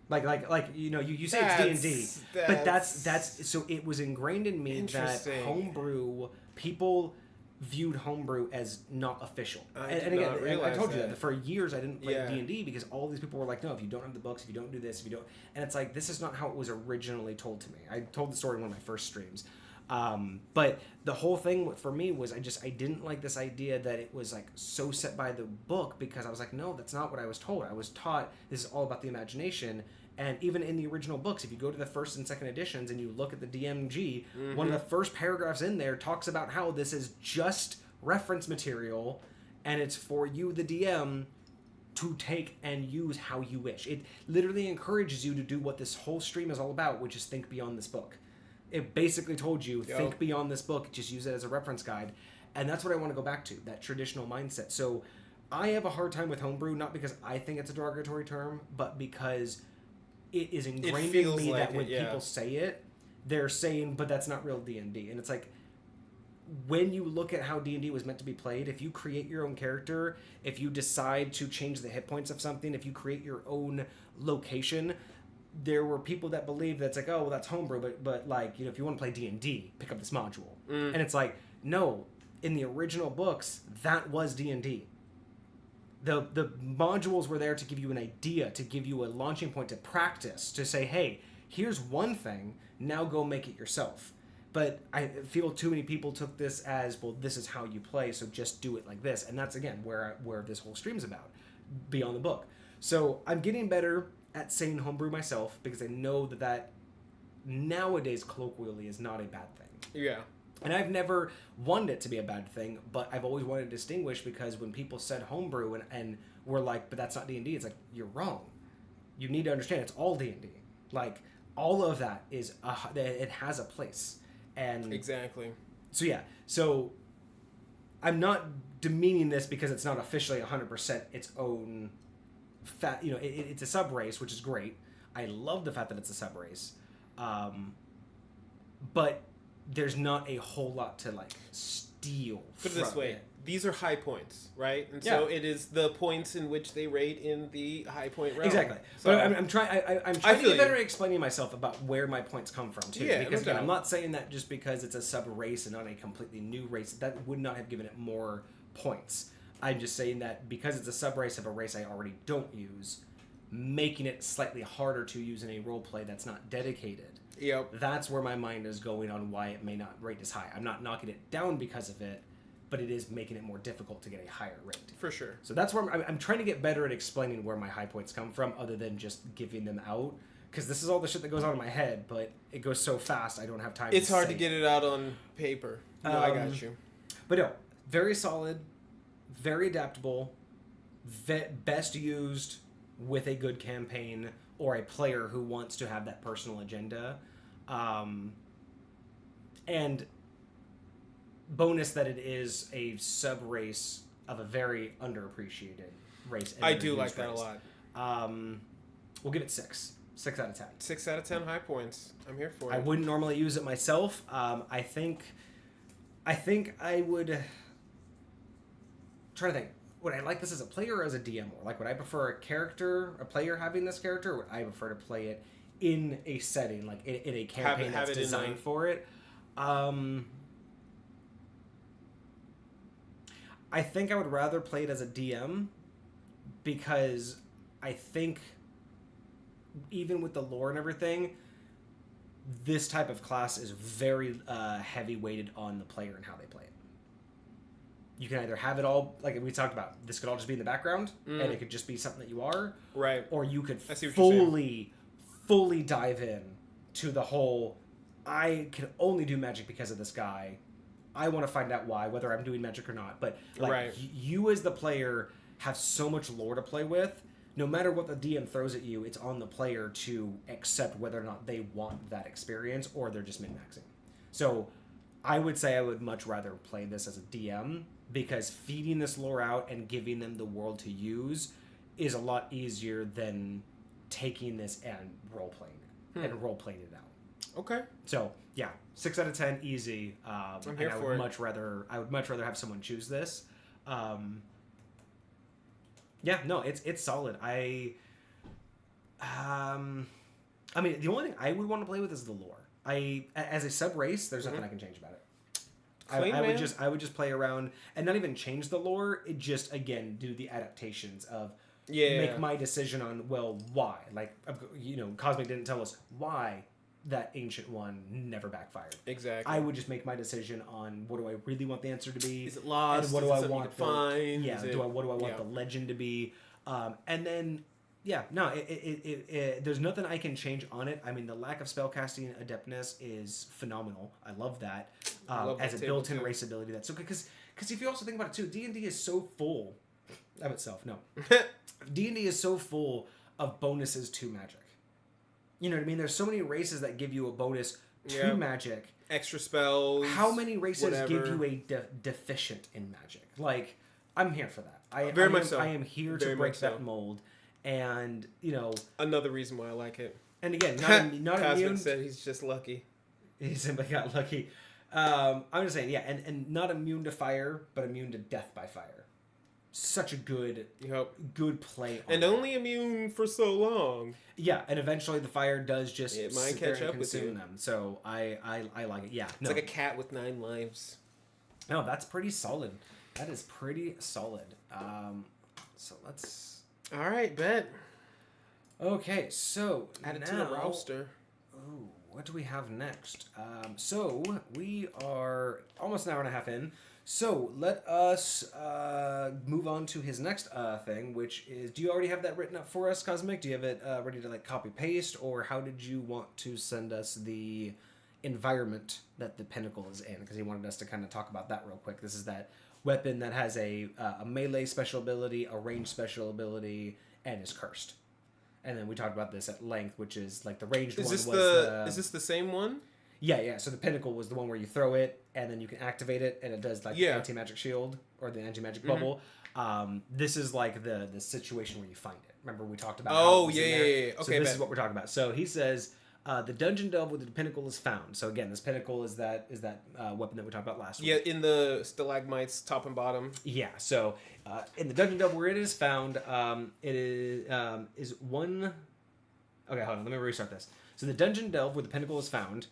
like you say it's D&D, but that's so it was ingrained in me that homebrew, people viewed homebrew as not official. And again, I told you that for years I didn't play D&D because all these people were like, no, if you don't have the books, if you don't do this, if you don't, and it's like, this is not how it was originally told to me. I told the story in one of my first streams. But the whole thing for me was I didn't like this idea that it was like so set by the book, because I was like, no, that's not what I was told. I was taught this is all about the imagination. And even in the original books, if you go to the first and second editions and you look at the DMG, one of the first paragraphs in there talks about how this is just reference material and it's for you, the DM, to take and use how you wish. It literally encourages you to do what this whole stream is all about, which is think beyond this book. It basically told you, think beyond this book, just use it as a reference guide. And that's what I want to go back to, that traditional mindset. So I have a hard time with homebrew, not because I think it's a derogatory term, but because it is ingrained in me that when people say it, they're saying, but that's not real D&D. And it's like, when you look at how D&D was meant to be played, if you create your own character, if you decide to change the hit points of something, if you create your own location, there were people that believed that's like, that's homebrew, but like, if you want to play D&D, pick up this module. And it's like, no, in the original books, that was D&D. The modules were there to give you an idea, to give you a launching point to practice, to say, hey, here's one thing, now go make it yourself. But I feel too many people took this as, well, this is how you play, so just do it like this. And that's, again, where this whole stream's about, beyond the book. So I'm getting better at saying homebrew myself, because I know that nowadays, colloquially, is not a bad thing. Yeah. And I've never wanted it to be a bad thing, but I've always wanted to distinguish, because when people said homebrew and were like, but that's not D&D, it's like, you're wrong. You need to understand it's all D&D. Like, all of that it has a place. And exactly. So yeah, so I'm not demeaning this because it's not officially 100% its own it's a sub race, which is great. I love the fact that it's a sub race. But there's not a whole lot to like steal. Put it this way, these are high points, right? And yeah. so it is the points in which they rate in the high point realm. Exactly. So but I'm trying to get better at explaining myself about where my points come from too. Yeah, because again, I'm not saying that just because it's a sub race and not a completely new race, that would not have given it more points. I'm just saying that because it's a sub race of a race I already don't use, making it slightly harder to use in a role play that's not dedicated. Yep. That's where my mind is going on why it may not rate as high. I'm not knocking it down because of it, but it is making it more difficult to get a higher rate. For sure. So that's where I'm trying to get better at explaining where my high points come from, other than just giving them out, because this is all the shit that goes on in my head, but it goes so fast I don't have time. It's hard say to get it out on paper. No, I got you. But no, very solid, very adaptable, best used with a good campaign or a player who wants to have that personal agenda. And bonus that it is a sub race of a very underappreciated race. I do like that a lot. We'll give it 6. 6 out of 10. 6 out of 10 high points. I'm here for it. I wouldn't normally use it myself. I think I would. Trying to think. Would I like this as a player or as a DM more? Like, would I prefer a player having this character, or would I prefer to play it in a setting, like in a campaign that's designed for it? I think I would rather play it as a DM, because I think even with the lore and everything, this type of class is very heavy weighted on the player and how they play it. You can either have it all, like we talked about, this could all just be in the background, and it could just be something that you are. Right. Or you could fully dive in to the whole, I can only do magic because of this guy. I want to find out why, whether I'm doing magic or not. But like you as the player have so much lore to play with. No matter what the DM throws at you, it's on the player to accept whether or not they want that experience or they're just min-maxing. So I would say I would much rather play this as a DM, because feeding this lore out and giving them the world to use is a lot easier than taking this and role-playing it and role-playing it out. Okay. So yeah, 6 out of 10, easy. I'm here and for it. I would much rather have someone choose this. Yeah, no, it's solid. I mean, the only thing I would want to play with is the lore. As a sub race, there's nothing I can change about it. I would just play around and not even change the lore. It just, again, do the adaptations of make my decision on, well, why. Like, Cosmic didn't tell us why that ancient one never backfired. Exactly. I would just make my decision on, what do I really want the answer to be? Is it lost? And what Is do it I something want you can find? Yeah. What do I want the legend to be? And then there's nothing I can change on it. I mean, the lack of spellcasting adeptness is phenomenal. I love that. As a built-in race ability, that's so good. Because if you also think about it too, D&D is so full of itself. No, D&D is so full of bonuses to magic. You know what I mean? There's so many races that give you a bonus to magic. Extra spells. How many races give you a deficient in magic? Like, I'm here for that. I am here to break that mold. And, another reason why I like it. And again, not Cosmic immune. said he's just lucky. He simply got lucky. I'm just saying, and not immune to fire, but immune to death by fire. Such a good play on and only immune for so long. Yeah, and eventually the fire does just it might catch up with you. Them. So I like it. Yeah, it's like a cat with 9 lives. No, that's pretty solid. That is pretty solid. So let's. All right, bet. Okay, so add it to the roster. Oh, what do we have next? So we are almost an hour and a half in. So let us move on to his next thing, which is, do you already have that written up for us, Cosmic? Do you have it ready to copy paste, or how did you want to send us the environment that the pinnacle is in? Because he wanted us to kind of talk about that real quick. This is that weapon that has a melee special ability, a range special ability, and is cursed. And then we talked about this at length, which is like the ranged one. Is this the same one? Yeah. So the pinnacle was the one where you throw it, and then you can activate it, and it does the anti-magic shield or the anti-magic bubble. This is like the situation where you find it. Remember we talked about? Oh yeah. Okay, so this is what we're talking about. So he says the dungeon delve with the pinnacle is found. So again, this pinnacle is that weapon that we talked about last week. Yeah, in the stalagmites, top and bottom. Yeah. So in the dungeon delve where it is found, it is one. Okay, hold on. Let me restart this. So the dungeon delve where the pinnacle is found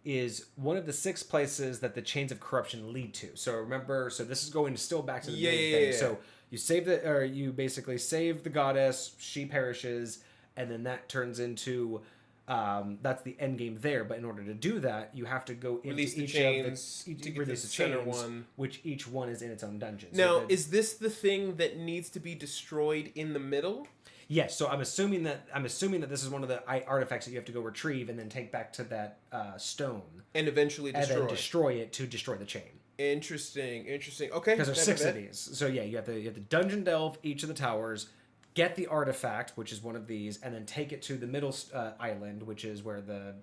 is one of the 6 places that the chains of corruption lead to. So remember, this is going still back to the main thing. So you basically save the goddess, she perishes, and then that turns into that's the end game there. But in order to do that, you have to go into release the each chains, of the to release the center one, which each one is in its own dungeon. Now, is this the thing that needs to be destroyed in the middle? Yes, so I'm assuming that this is one of the artifacts that you have to go retrieve and then take back to that stone And eventually and destroy. then destroy it to destroy the chain. Interesting. Okay. Because there's 6 of these. So yeah, you have to dungeon delve each of the towers, get the artifact, which is one of these, and then take it to the middle island, which is where the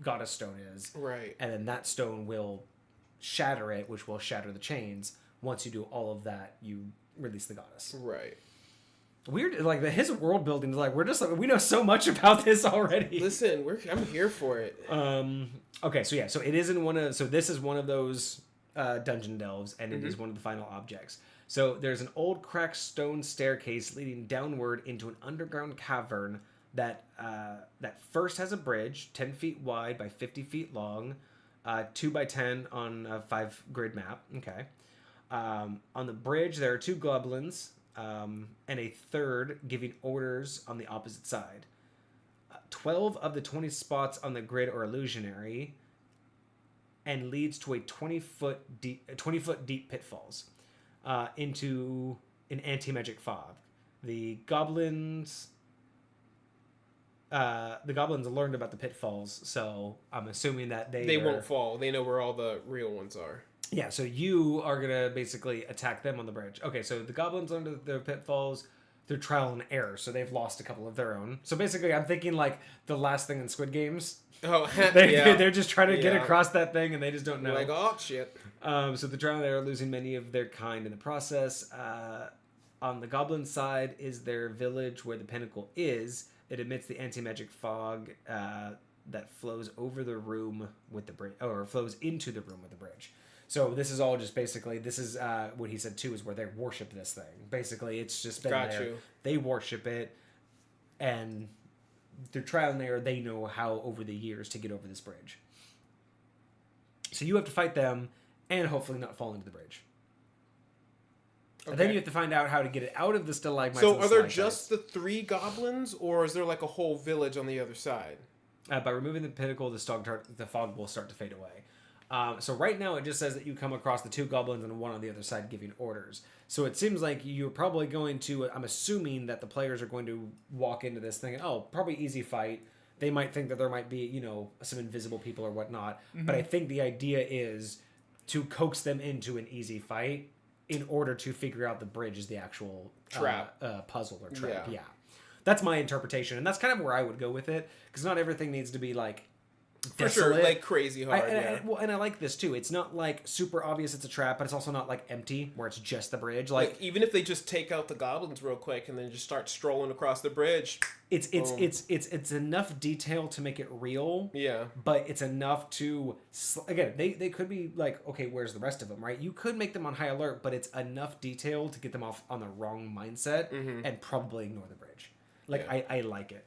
goddess stone is. Right. And then that stone will shatter it, which will shatter the chains. Once you do all of that, you release the goddess. Right. Weird, like his world building is like we know so much about this already. Listen, I'm here for it. Okay, so yeah, so it is in one of this is one of those dungeon delves, and it is one of the final objects. So there's an old cracked stone staircase leading downward into an underground cavern that first has a bridge 10 feet wide by 50 feet long, 2 by 10 on a 5 grid map. Okay. On the bridge there are 2 goblins. And a third giving orders on the opposite side. 12 of the 20 spots on the grid are illusionary, and leads to a 20-foot deep pitfalls into an anti-magic fog. The goblins learned about the pitfalls, so I'm assuming that they won't fall. They know where all the real ones are. Yeah, so you are going to basically attack them on the bridge. Okay, so the goblins under their pitfalls through trial and error, so they've lost a couple of their own. So basically, I'm thinking like the last thing in Squid Games. Oh, they're just trying to get across that thing, and they just don't know. Like, oh, shit. So the trial and error, losing many of their kind in the process. On the goblin side is their village where the pinnacle is. It emits the anti-magic fog that flows over the room with the bridge, or flows into the room with the bridge. So this is all just basically, this is what he said too, is where they worship this thing. Basically, it's just been there. They worship it, and through trial and error, they know how over the years to get over this bridge. So you have to fight them, and hopefully not fall into the bridge. Okay. And then you have to find out how to get it out of the stalagmites. So are there just the 3 goblins, or is there like a whole village on the other side? By removing the pinnacle, the fog will start to fade away. So right now it just says that you come across the 2 goblins and one on the other side giving orders. So it seems like you're probably going to, I'm assuming that the players are going to walk into this thing and, probably easy fight. They might think that there might be, some invisible people or whatnot. Mm-hmm. But I think the idea is to coax them into an easy fight in order to figure out the bridge is the actual trap, puzzle or trap. Yeah. That's my interpretation. And that's kind of where I would go with it. Because not everything needs to be like, for sure, like crazy hard. And I like this too. It's not like super obvious it's a trap, but it's also not like empty where it's just the bridge. Like even if they just take out the goblins real quick and then just start strolling across the bridge, it's enough detail to make it real. Yeah, but it's enough to again they could be like, okay, where's the rest of them? Right? You could make them on high alert, but it's enough detail to get them off on the wrong mindset and probably ignore the bridge. Like I like it.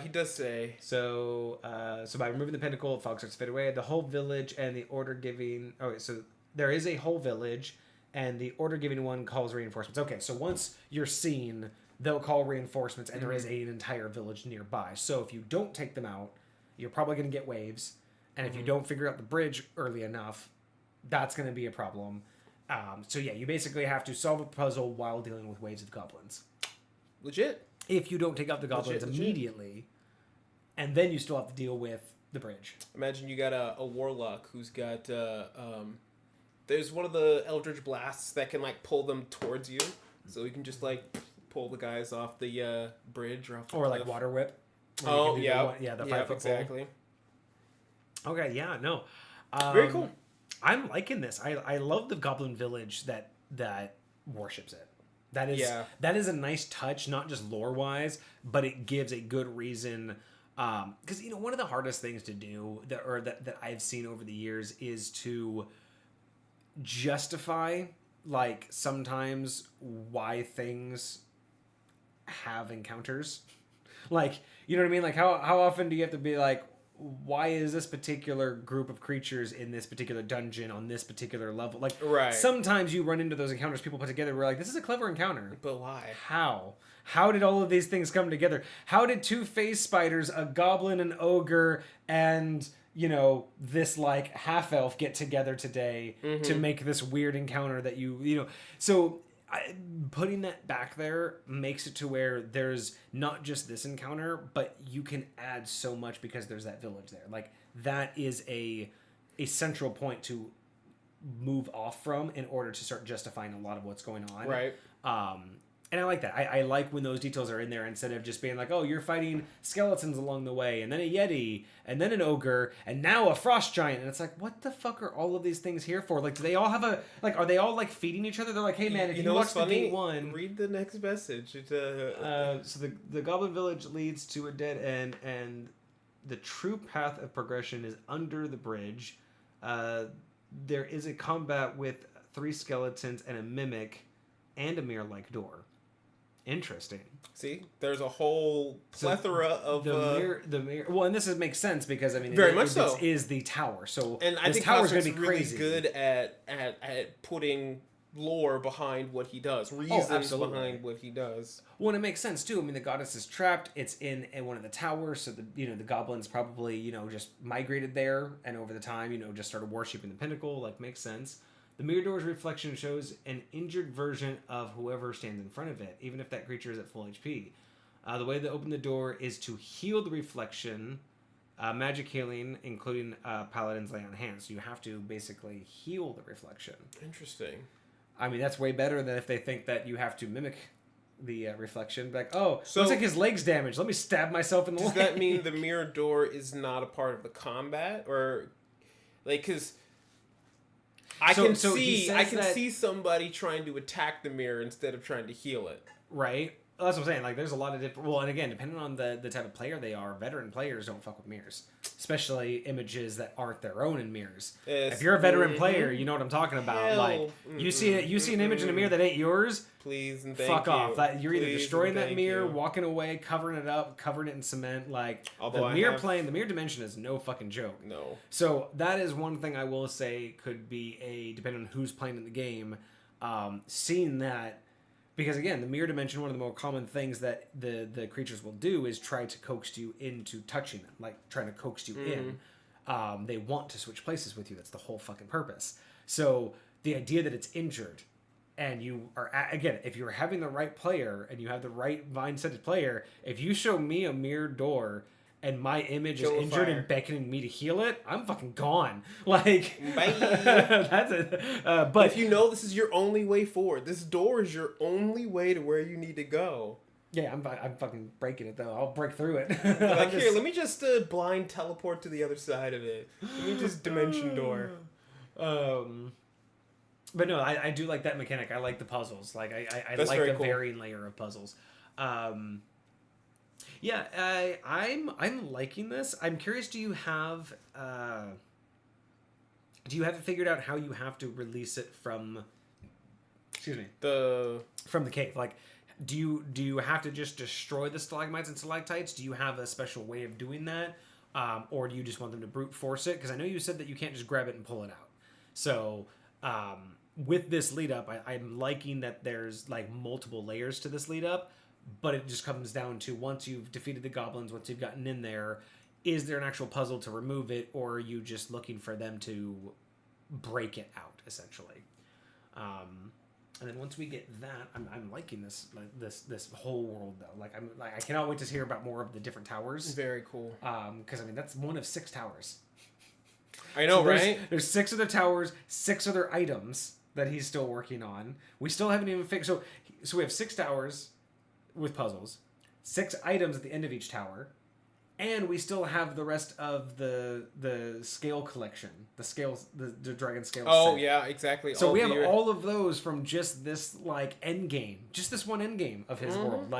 He does say so. So by removing the pinnacle, fog starts to fade away. The whole village and the order giving. Okay, so there is a whole village, and the order giving one calls reinforcements. Okay, so once you're seen, they'll call reinforcements, and there is an entire village nearby. So if you don't take them out, you're probably going to get waves, and if you don't figure out the bridge early enough, that's going to be a problem. So yeah, you basically have to solve a puzzle while dealing with waves of goblins. Legit. If you don't take out the goblins immediately, and then you still have to deal with the bridge. Imagine you got a warlock who's got there's one of the Eldritch Blasts that can like pull them towards you, so you can just like pull the guys off the bridge or off the cliff. Like Water Whip. Oh the 5 foot exactly. Pole. Okay, yeah, no, very cool. I'm liking this. I love the Goblin Village that worships it. That is a nice touch, not just lore wise, but it gives a good reason. Because one of the hardest things to do that I've seen over the years is to justify like sometimes why things have encounters. Like, you know what I mean? Like how often do you have to be like, why is this particular group of creatures in this particular dungeon on this particular level? Like, sometimes you run into those encounters people put together. We're like, this is a clever encounter. But why? How did all of these things come together? How did 2 phase spiders, a goblin, an ogre, and, this, like, half-elf get together today to make this weird encounter that so putting that back there makes it to where there's not just this encounter, but you can add so much because there's that village there. Like that is a central point to move off from in order to start justifying a lot of what's going on. Right. And I like that. I like when those details are in there instead of just being like, oh, you're fighting skeletons along the way, and then a yeti, and then an ogre, and now a frost giant. And it's like, what the fuck are all of these things here for? Like, do they all have are they all like feeding each other? They're like, hey man, if you watch the gate one, read the next message. so the goblin village leads to a dead end, and the true path of progression is under the bridge. There is a combat with 3 skeletons and a mimic, and a mirror-like door. Interesting. See, there's a whole plethora of the mirror. Well, and this makes sense because I mean, very much so. This is the tower, so and I think tower's going to be really crazy. good at putting lore behind what he does, reasons behind what he does. Well, and it makes sense too. I mean, the goddess is trapped. It's in one of the towers, so the goblins probably just migrated there, and over the time just started worshiping the pinnacle. Like, makes sense. The mirror door's reflection shows an injured version of whoever stands in front of it, even if that creature is at full HP. The way to open the door is to heal the reflection, magic healing, including paladins lay on hands. So you have to basically heal the reflection. Interesting. I mean, that's way better than if they think that you have to mimic the reflection. Like, oh, so looks like his leg's damaged. Let me stab myself in the leg. Does that mean the mirror door is not a part of the combat? Or, like, because... I can see somebody trying to attack the mirror instead of trying to heal it. Right. That's what I'm saying. Like, there's a lot of different... Well, and again, depending on the type of player they are, veteran players don't fuck with mirrors. Especially images that aren't their own in mirrors. If you're a veteran player, you know what I'm talking about. Hell, like, you see an image in a mirror that ain't yours... Please and thank fuck you. off. You're either Please destroying and that thank mirror, you. walking away, covering it up, covering it in cement. Like, Although the mirror dimension is no fucking joke. No. So that is one thing I will say could be depending on who's playing in the game, seeing that, because again, the mirror dimension, one of the more common things that the creatures will do is try to coax you into touching them, like trying to coax you in. They want to switch places with you. That's the whole fucking purpose. So the idea that it's injured, and you are, again, if you're having the right player and you have the right mindset player, if you show me a mirror door and my image is injured and beckoning me to heal it, I'm fucking gone. Like, bye. That's it. But if you know this is your only way forward, this door is your only way to where you need to go. Yeah, I'm fucking breaking it though. I'll break through it. Like, here, let me just blind teleport to the other side of it. Let me just dimension door. But no, I do like that mechanic. I like the puzzles. Like I like the varying layer of puzzles. Yeah, I'm liking this. I'm curious. Do you have it figured out how you have to release it from? Excuse me. From the cave. Like, do you have to just destroy the stalagmites and stalactites? Do you have a special way of doing that, or do you just want them to brute force it? Because I know you said that you can't just grab it and pull it out. So. With this lead up, I'm liking that there's like multiple layers to this lead up, but it just comes down to once you've defeated the goblins, once you've gotten in there, is there an actual puzzle to remove it, or are you just looking for them to break it out essentially? And then once we get that, I'm liking this whole world though. I cannot wait to hear about more of the different towers. Very cool. Because I mean that's one of 6 towers. I know, so right? There's 6 other towers, 6 other items that he's still working on. We still haven't even fixed... So we have 6 towers with puzzles, 6 items at the end of each tower, and we still have the rest of the scale collection, the dragon scale set. Yeah, exactly. So we have all of those from just this, like, end game. Just this one end game of his world.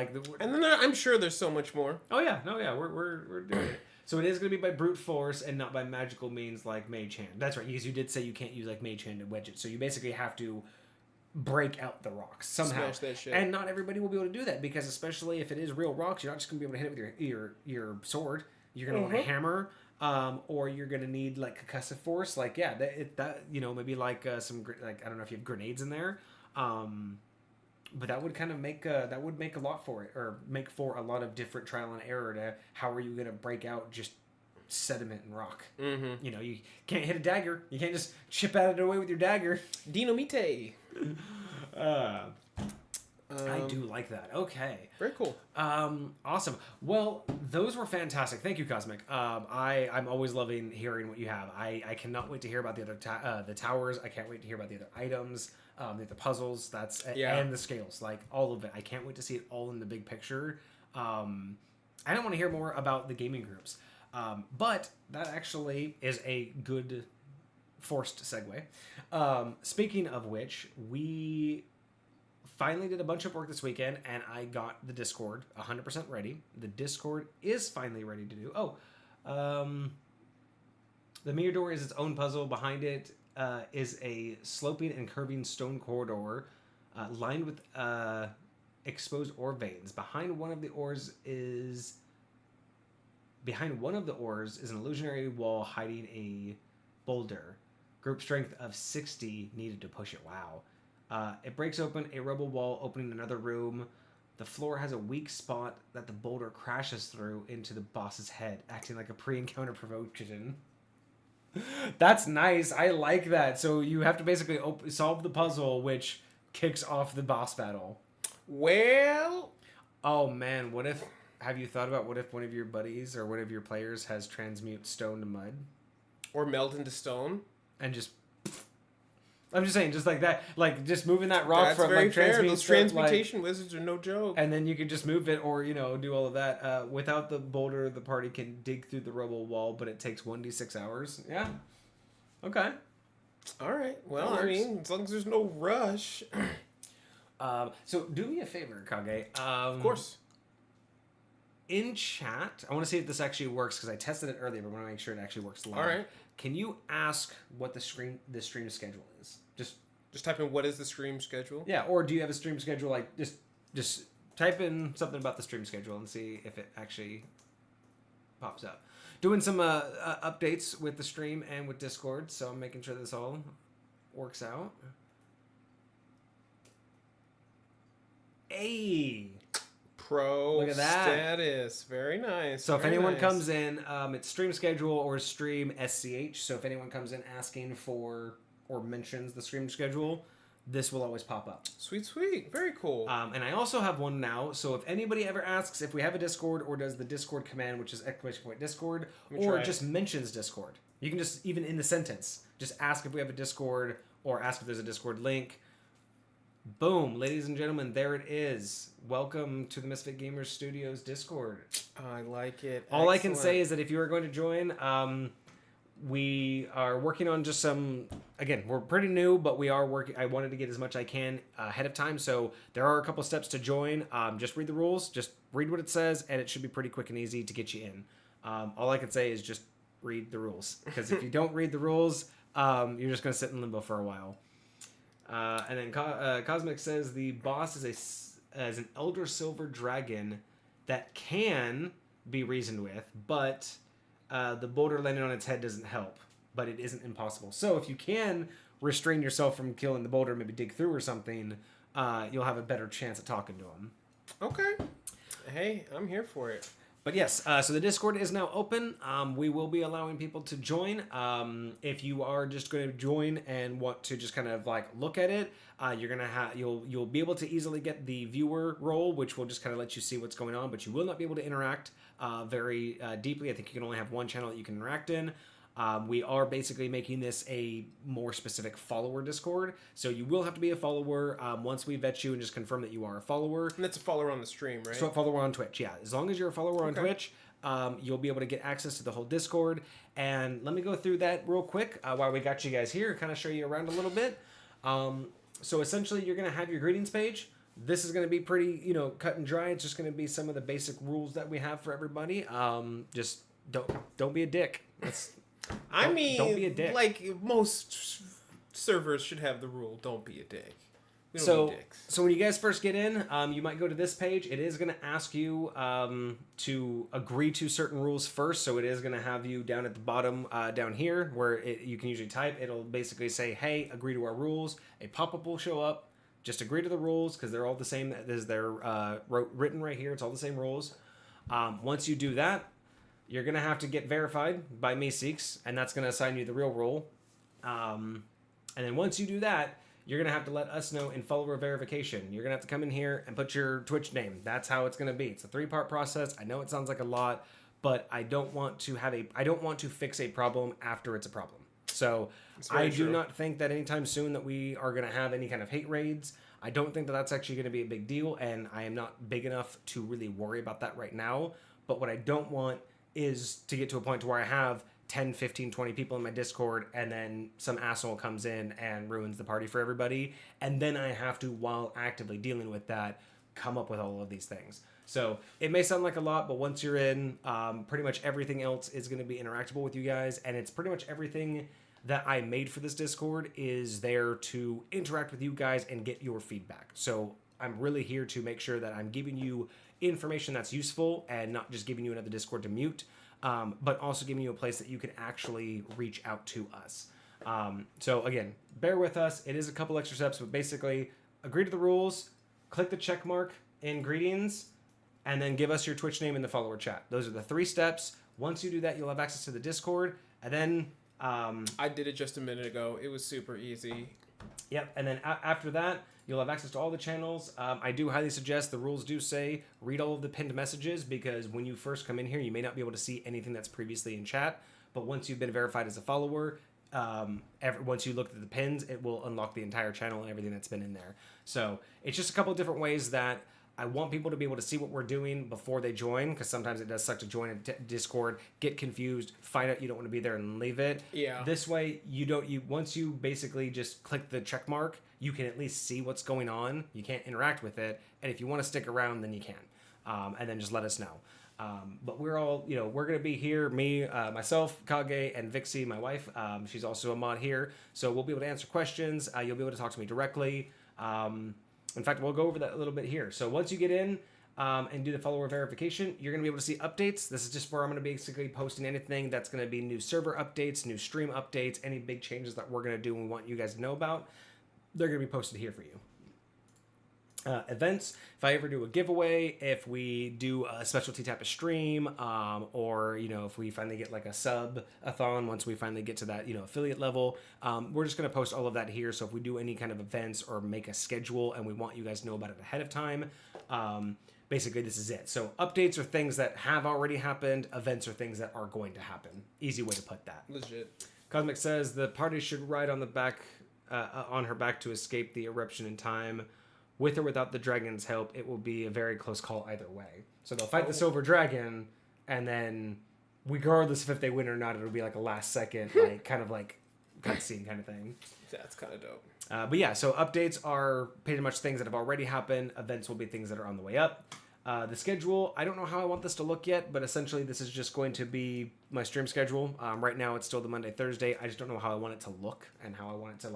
And then I'm sure there's so much more. Oh, yeah. No, yeah. We're doing it. So it is going to be by brute force and not by magical means like Mage Hand. That's right, because you did say you can't use like Mage Hand to wedge it. So you basically have to break out the rocks somehow. Smash that shit. And not everybody will be able to do that, because especially if it is real rocks, you're not just going to be able to hit it with your sword. You're going to want a hammer, or you're going to need like concussive force. Like, yeah, maybe like some, like, I don't know if you have grenades in there. But that would kind of make a lot for it, or make for a lot of different trial and error to how are you going to break out just sediment and rock. Mm-hmm. You can't hit a dagger. You can't just chip at it away with your dagger. Dynamite. I do like that. Okay. Very cool. Awesome. Well, those were fantastic. Thank you, Cosmic. I'm always loving hearing what you have. I cannot wait to hear about the other the towers. I can't wait to hear about the other items, the other puzzles. And the scales, like all of it. I can't wait to see it all in the big picture. I don't want to hear more about the gaming groups, but that actually is a good forced segue. Speaking of which, we finally did a bunch of work this weekend, and I got the Discord 100% ready. The Discord is finally ready to do. The Mirador is its own puzzle. Behind it is a sloping and curving stone corridor lined with exposed ore veins. Behind one of the ores is an illusionary wall hiding a boulder. Group strength of 60 needed to push it. Wow. It breaks open a rubble wall, opening another room. The floor has a weak spot that the boulder crashes through into the boss's head, acting like a pre-encounter provocation. That's nice. I like that. So you have to basically solve the puzzle, which kicks off the boss battle. Well... Oh, man. Have you thought about what if one of your buddies or one of your players has transmute stone to mud? Or melt into stone? And just... I'm just saying, just like that, like just moving that rock That's from very like fair. Those transmutation like, wizards are no joke. and then you could just move it, or do all of that without the boulder. The party can dig through the rubble wall, but it takes 1d6 hours. Yeah. Okay. All right. Well, I mean, as long as there's no rush. So do me a favor, Kage. Of course. In chat, I want to see if this actually works because I tested it earlier, but I want to make sure it actually works live. All right. Can you ask what the stream schedule is? Just type in what is the stream schedule? Yeah, or do you have a stream schedule? Like just type in something about the stream schedule and see if it actually pops up. Doing some updates with the stream and with Discord, so I'm making sure this all works out. Hey. Pro Look at that. status. Very nice. So if very anyone nice. comes in, it's stream schedule or stream SCH. So if anyone comes in asking for or mentions the stream schedule, this will always pop up. Sweet. Very cool. And I also have one now. So if anybody ever asks if we have a Discord or does the Discord command, which is !Discord, or just mentions Discord, you can just, even in the sentence, just ask if we have a Discord or ask if there's a Discord link. Boom, ladies and gentlemen, there it is. Welcome to the Misfit Gamers Studios Discord. I like it. All I can say is that if you are going to join, we are working on just some, again, we're pretty new, but we are working. I wanted to get as much I can ahead of time, so there are a couple steps to join. Just read the rules, just read what it says, and it should be pretty quick and easy to get you in. All I can say is just read the rules, because if you don't read the rules, you're just going to sit in limbo for a while. And then Cosmic says the boss is an Elder Silver Dragon that can be reasoned with, but the boulder landing on its head doesn't help, but it isn't impossible. So if you can restrain yourself from killing the boulder, maybe dig through or something, you'll have a better chance at talking to him. Okay. Hey, I'm here for it. But yes, so the Discord is now open. We will be allowing people to join. If you are just going to join and want to just kind of like look at it, you're gonna you'll be able to easily get the viewer role, which will just kind of let you see what's going on, but you will not be able to interact very deeply. I think you can only have one channel that you can interact in. We are basically making this a more specific follower Discord, so you will have to be a follower once we vet you and just confirm that you are a follower. And that's a follower on the stream, right? So a follower on Twitch, yeah. As long as you're a follower on Twitch, you'll be able to get access to the whole Discord. And let me go through that real quick while we got you guys here, kind of show you around a little bit. So essentially, you're going to have your greetings page. This is going to be pretty, cut and dry. It's just going to be some of the basic rules that we have for everybody. Just don't be a dick. Don't be a dick. Like most servers should have the rule, don't be a dick. We don't So, be dicks. so when you guys first get in, you might go to this page. It is going to ask you to agree to certain rules first. So it is going to have you down at the bottom down here where you can usually type. It'll basically say, hey, agree to our rules. A pop-up will show up. Just agree to the rules because they're all the same as they're written right here. It's all the same rules. Once you do that, you're going to have to get verified by Meeseeks, and that's going to assign you the real rule. And then once you do that, you're going to have to let us know in follower verification. You're going to have to come in here and put your Twitch name. That's how it's going to be. It's a 3-part process. I know it sounds like a lot, but I don't want to fix a problem after it's a problem. So I do not think that anytime soon that we are going to have any kind of hate raids. I don't think that that's actually going to be a big deal, and I am not big enough to really worry about that right now. But what I don't want is to get to a point to where I have 10, 15, 20 people in my Discord, and then some asshole comes in and ruins the party for everybody. And then I have to, while actively dealing with that, come up with all of these things. So it may sound like a lot, but once you're in, pretty much everything else is going to be interactable with you guys. And it's pretty much everything that I made for this Discord is there to interact with you guys and get your feedback. So I'm really here to make sure that I'm giving you information that's useful and not just giving you another Discord to mute, but also giving you a place that you can actually reach out to us. So again, bear with us. It is a couple extra steps, but basically agree to the rules, click the check mark in greetings, and then give us your Twitch name in the follower chat. Those are the 3 steps. Once you do that, you'll have access to the Discord, and then I did it just a minute ago. It was super easy. Yep, and then after that, you'll have access to all the channels. I do highly suggest, the rules do say, read all of the pinned messages, because when you first come in here, you may not be able to see anything that's previously in chat, but once you've been verified as a follower, once you look at the pins, it will unlock the entire channel and everything that's been in there. So it's just a couple of different ways that I want people to be able to see what we're doing before they join, because sometimes it does suck to join a Discord, get confused, find out you don't want to be there and leave it. Yeah. This way, once you basically just click the check mark, you can at least see what's going on. You can't interact with it, and if you want to stick around, then you can. And then just let us know. But we're all, we're going to be here, me, myself, Kage, and Vixie, my wife. She's also a mod here, so we'll be able to answer questions. You'll be able to talk to me directly. In fact, we'll go over that a little bit here. So once you get in and do the follower verification, you're going to be able to see updates. This is just where I'm going to be basically posting anything that's going to be new server updates, new stream updates, any big changes that we're going to do and we want you guys to know about. They're going to be posted here for you. Events, if I ever do a giveaway, if we do a specialty type of stream, or if we finally get like a sub-a-thon, once we finally get to that affiliate level, we're just going to post all of that here. So if we do any kind of events or make a schedule and we want you guys to know about it ahead of time, basically this is it. So updates are things that have already happened, events are things that are going to happen. Easy way to put that. Legit. Cosmic says the party should ride on the back on her back to escape the eruption in time. With or without the dragon's help, it will be a very close call either way. So they'll fight the silver dragon, and then regardless of if they win or not, it'll be like a last second, kind of like cutscene kind of thing. That's kind of dope. But yeah, so updates are pretty much things that have already happened. Events will be things that are on the way up. The schedule, I don't know how I want this to look yet, but essentially this is just going to be my stream schedule. Right now it's still the Monday, Thursday. I just don't know how I want it to look and how I want it to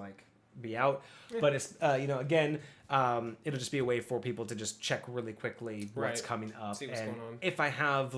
be out. But it's again, it'll just be a way for people to just check really quickly what's coming up. See what's and going on. if I have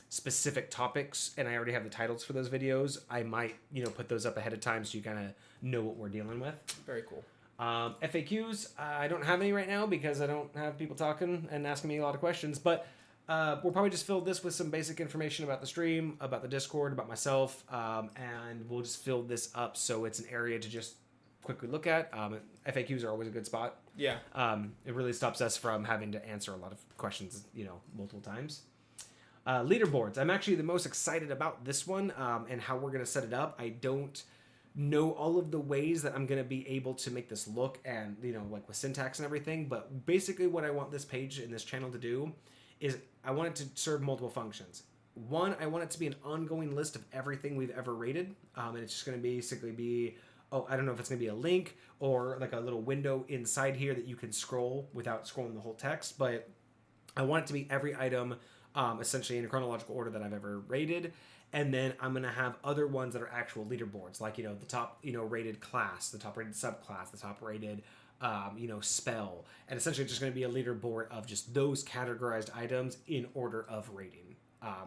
specific topics and I already have the titles for those videos, I might put those up ahead of time so you kind of know what we're dealing with. Very cool. FAQs, I don't have any right now because I don't have people talking and asking me a lot of questions, but we'll probably just fill this with some basic information about the stream, about the Discord, about myself, and we'll just fill this up so it's an area to just quickly look at. FAQs are always a good spot. Yeah. It really stops us from having to answer a lot of questions, multiple times. Leaderboards. I'm actually the most excited about this one and how we're going to set it up. I don't know all of the ways that I'm going to be able to make this look and, with syntax and everything. But basically what I want this page and this channel to do is I want it to serve multiple functions. One, I want it to be an ongoing list of everything we've ever rated. And it's just going to basically be, I don't know if it's going to be a link or like a little window inside here that you can scroll without scrolling the whole text. But I want it to be every item essentially in a chronological order that I've ever rated. And then I'm going to have other ones that are actual leaderboards, like, the top, rated class, the top rated subclass, the top rated, spell. And essentially it's just going to be a leaderboard of just those categorized items in order of rating.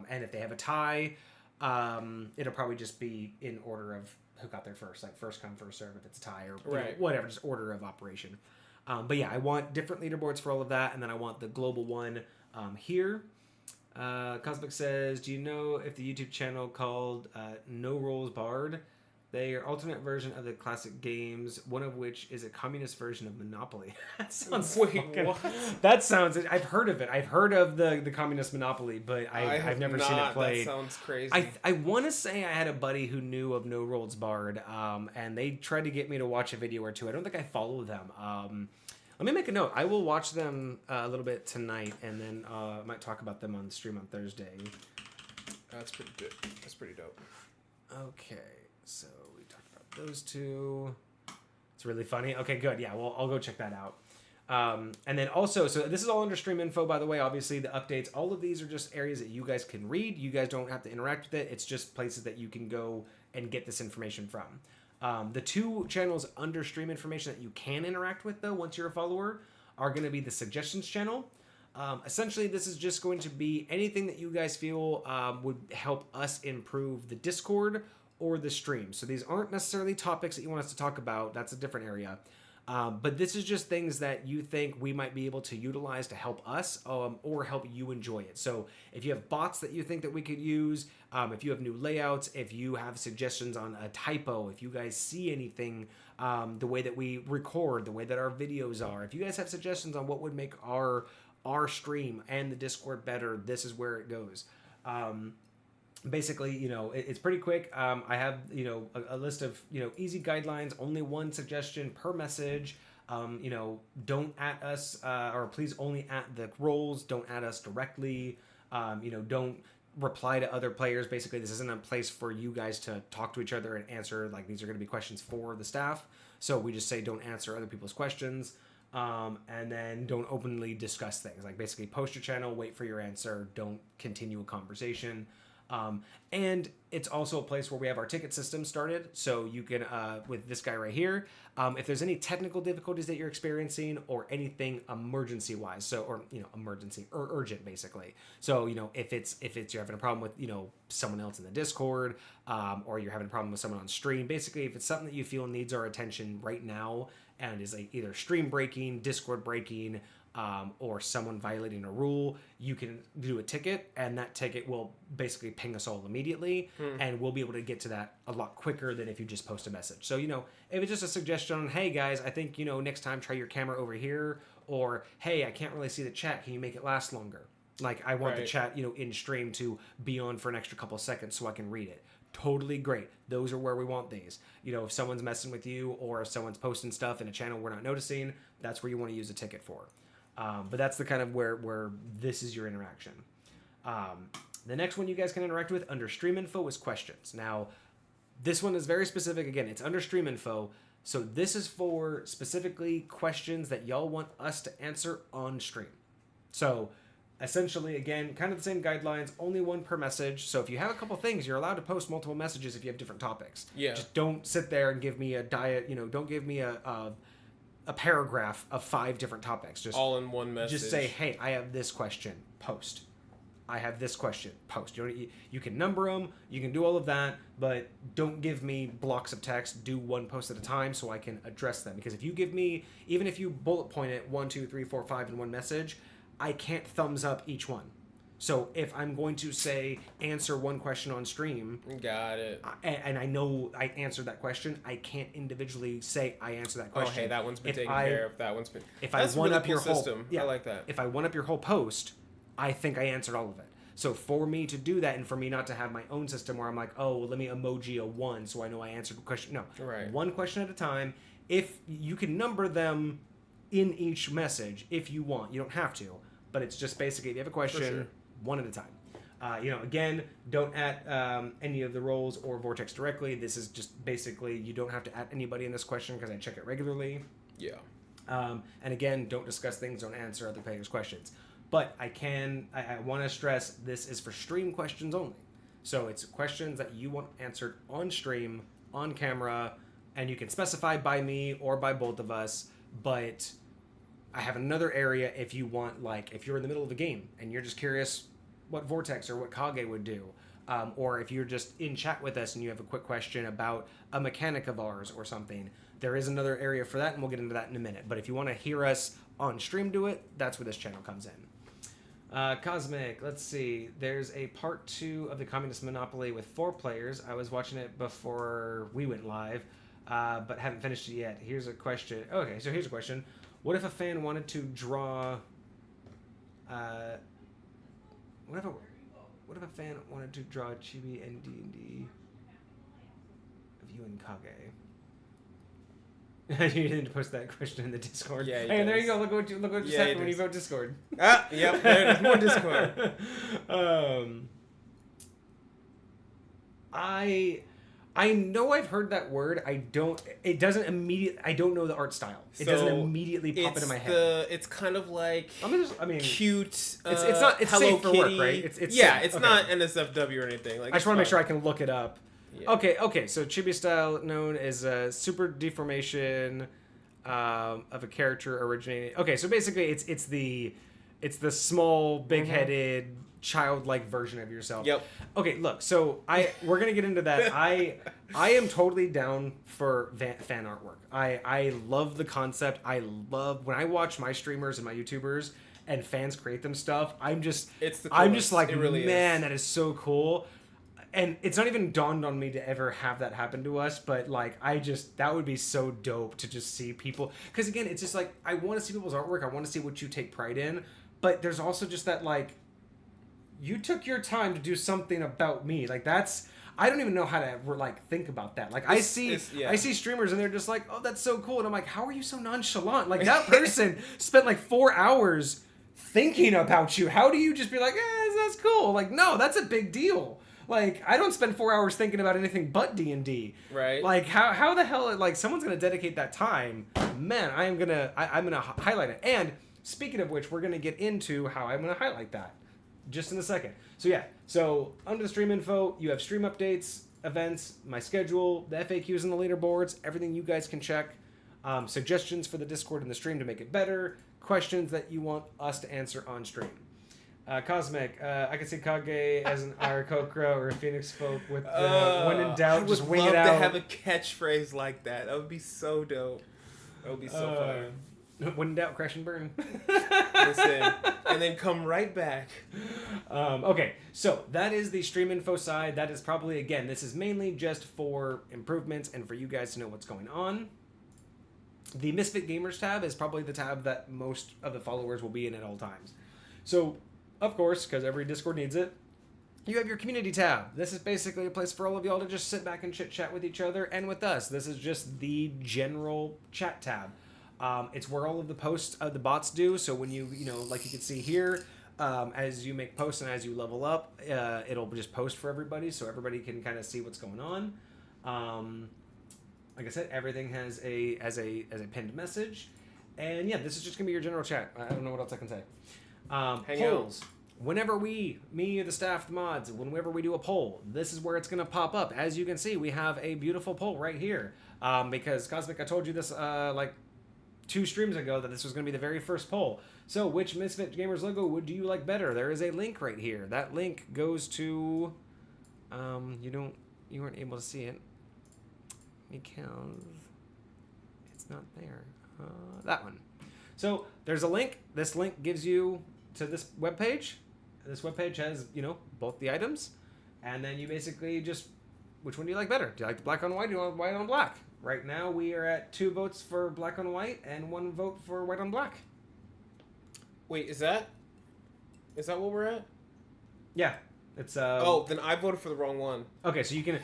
And if they have a tie, it'll probably just be in order of who got there first, like first come, first serve if it's a tie or whatever, just order of operation. But yeah, I want different leaderboards for all of that. And then I want the global one here. Cosmic says, do you know if the YouTube channel called No Rolls Barred They are alternate version of the classic games, one of which is a communist version of Monopoly. That sounds What? That sounds. I've heard of it. I've heard of the communist Monopoly, but I've never seen it played. That sounds crazy. I want to say I had a buddy who knew of No Rolls Barred, and they tried to get me to watch a video or two. I don't think I follow them. Let me make a note. I will watch them a little bit tonight, and then I might talk about them on the stream on Thursday. That's pretty good. That's pretty dope. Okay, so we talked about those two. It's really funny. Okay, good. Yeah, well, I'll go check that out. And then also, so this is all under stream info, by the way. Obviously, the updates, all of these are just areas that you guys can read. You guys don't have to interact with it. It's just places that you can go and get this information from. The two channels under stream information that you can interact with, though, once you're a follower, are going to be the suggestions channel. Essentially, this is just going to be anything that you guys feel would help us improve the Discord or the stream. So these aren't necessarily topics that you want us to talk about. That's a different area. But this is just things that you think we might be able to utilize to help us or help you enjoy it. So if you have bots that you think that we could use, if you have new layouts, if you have suggestions on a typo, if you guys see anything, the way that we record, the way that our videos are, if you guys have suggestions on what would make our stream and the Discord better, this is where it goes. Basically, it's pretty quick. I have, a list of, easy guidelines, only one suggestion per message. Don't at us, or please only at the roles. Don't at us directly. Don't reply to other players. Basically, this isn't a place for you guys to talk to each other and answer. Like, these are going to be questions for the staff. So we just say don't answer other people's questions. And then don't openly discuss things. Like, basically post your channel, wait for your answer. Don't continue a conversation. And it's also a place where we have our ticket system started. So you can, with this guy right here, if there's any technical difficulties that you're experiencing or anything emergency wise, emergency or urgent basically. So, if you're having a problem with, someone else in the Discord, or you're having a problem with someone on stream, basically, if it's something that you feel needs our attention right now and is like either stream breaking, Discord breaking, or someone violating a rule, you can do a ticket, and that ticket will basically ping us all immediately, and we'll be able to get to that a lot quicker than if you just post a message. So, if it's just a suggestion on, hey guys, I think, next time try your camera over here, or hey, I can't really see the chat, can you make it last longer? Like, I want the chat, in stream to be on for an extra couple of seconds so I can read it. Totally great. Those are where we want these. If someone's messing with you or if someone's posting stuff in a channel we're not noticing, that's where you want to use a ticket for. But that's the kind of where this is your interaction. The next one you guys can interact with under stream info is questions. Now, this one is very specific. Again, it's under stream info. So this is for specifically questions that y'all want us to answer on stream. So essentially, again, kind of the same guidelines, only one per message. So if you have a couple things, you're allowed to post multiple messages if you have different topics. Yeah. Just don't sit there and give me a don't give me a paragraph of 5 different topics. Just all in one message. Just say, hey, I have this question, post. I have this question, post. You can number them, you can do all of that, but don't give me blocks of text. Do one post at a time so I can address them. Because if you give me, even if you bullet point it 1, 2, 3, 4, 5 in one message, I can't thumbs up each one. So if I'm going to say answer one question on stream, got it, and I know I answered that question, I can't individually say I answered that question. Oh, hey, that one's been taken care of. That one's been. If I one up your system. whole, I like that. If I one up your whole post, I think I answered all of it. So for me to do that, and for me not to have my own system where I'm like, oh, well, let me emoji a 1 so I know I answered the question. No, one question at a time. If you can number them in each message if you want, you don't have to, but it's just basically if you have a question, one at a time. Again, don't at any of the roles or Vortex directly. This is just basically, you don't have to at anybody in this question because I check it regularly. Yeah. And again, don't discuss things, don't answer other players' questions. But I want to stress, this is for stream questions only. So it's questions that you want answered on stream, on camera, and you can specify by me or by both of us, but I have another area if you want, like, if you're in the middle of a game and you're just curious what Vortex or what Kage would do, or if you're just in chat with us and you have a quick question about a mechanic of ours or something, there is another area for that, and we'll get into that in a minute. But if you want to hear us on stream do it, that's where this channel comes in. Cosmic, let's see. There's a part 2 of the Communist Monopoly with 4 players. I was watching it before we went live, but haven't finished it yet. Here's a question. Okay, so here's a question. What if a fan wanted to draw... what if a fan wanted to draw Chibi and D&D of you and Kage? You need to post that question in the Discord. Yeah, hey, and there you go. Look what just happened when you vote Discord. Ah, yep. There's more Discord. I know I've heard that word. I don't know the art style. It doesn't immediately pop into my head. It's kind of like cute. It's not. It's Hello safe for Kitty. work, right? It's it's not NSFW or anything. Like I just want to make sure I can look it up. Yeah. Okay. So Chibi style, known as super deformation of a character originating. Okay, so basically it's the small, big-headed, childlike version of yourself. Yep. Okay, look. So we're gonna get into that. I am totally down for fan artwork. I love the concept. I love when I watch my streamers and my YouTubers and fans create them stuff. I'm just like, it really man, is. that is so cool. And it's not even dawned on me to ever have that happen to us, but like that would be so dope to just see people. Because again, it's just like I want to see people's artwork. I want to see what you take pride in. But there's also just that like you took your time to do something about me. Like that's I don't even know how to like think about that. Like I see streamers and they're just like, oh, that's so cool, and I'm like, how are you so nonchalant? Like that person spent like 4 hours thinking about you. How do you just be like, that's cool? Like no, that's a big deal. Like, I don't spend 4 hours thinking about anything but D&D. Right. Like, how the hell, like, someone's going to dedicate that time? Man, I'm going to highlight it. And, speaking of which, we're going to get into how I'm going to highlight that just in a second. So, yeah. So, under the stream info, you have stream updates, events, my schedule, the FAQs and the leaderboards, everything you guys can check. Suggestions for the Discord and the stream to make it better. Questions that you want us to answer on stream. Cosmic, I could see Kage as an Aarakocra or a Phoenix Folk with the when in doubt, just wing it out. I would love to have a catchphrase like that. That would be so dope. That would be so fun. When in doubt, crash and burn. Listen, and then come right back. Okay, so that is the stream info side. That is probably, again, this is mainly just for improvements and for you guys to know what's going on. The Misfit Gamers tab is probably the tab that most of the followers will be in at all times. So, of course, because every Discord needs it, you have your community tab. This is basically a place for all of y'all to just sit back and chit-chat with each other and with us. This is just the general chat tab. It's where all of the posts of the bots do. So when you like you can see here, as you make posts and as you level up, it'll just post for everybody so everybody can kind of see what's going on. Like I said, everything has a pinned message. And yeah, this is just going to be your general chat. I don't know what else I can say. Polls. Whenever me, the staff, the mods, whenever we do a poll, this is where it's going to pop up. As you can see, we have a beautiful poll right here. Because Cosmic, I told you this like 2 streams ago that this was going to be the very first poll. So, which Misfit Gamers logo do you like better? There is a link right here. That link goes to... you weren't able to see it because it's not there. That one. So, there's a link. This link gives you to this webpage. This webpage has, both the items. And then you basically just, which one do you like better? Do you like the black on white or do you want white on black? Right now we are at 2 votes for black on white and 1 vote for white on black. Wait, is that what we're at? Yeah. It's then I voted for the wrong one. Okay, so you can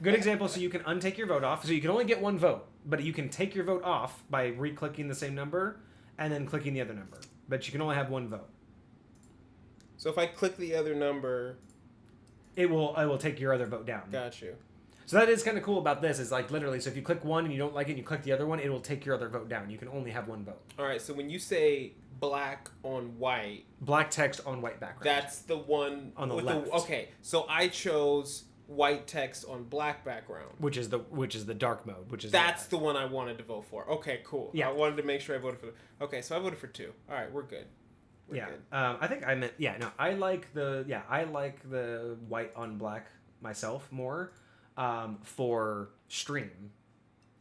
good example, so you can untake your vote off. So you can only get 1 vote, but you can take your vote off by re-clicking the same number and then clicking the other number. But you can only have 1 vote. So if I click the other number, I will take your other vote down. Got you. So that is kind of cool about this, is like literally, so if you click one and you don't like it and you click the other one, it will take your other vote down. You can only have 1 vote. Alright, so when you say black on white, black text on white background. That's the one on the left. Okay, so I chose white text on black background. Which is the dark mode, That's the one I wanted to vote for. Okay, cool. Yeah. I wanted to make sure I voted for okay, so I voted for 2. Alright, we're good. Good. I think I meant I like the white on black myself more for stream.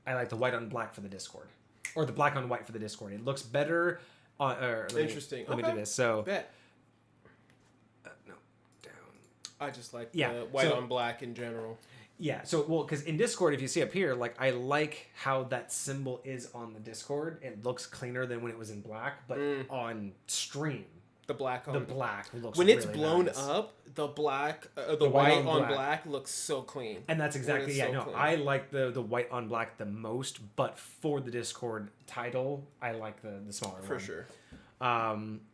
I like the white on black for the Discord, or the black on white for the Discord. It looks better. Interesting. Let me do this. So bet. I just like Yeah, the white so- on black in general. Yeah, so well, because in Discord, if you see up here, like I like how that symbol is on the Discord. It looks cleaner than when it was in black, but on stream, The black on the black looks when it's really blown nice. up, the black, the white on black. black looks so clean. And that's exactly it's so clean. I like the white on black the most, but for the Discord title, I like the smaller one For sure.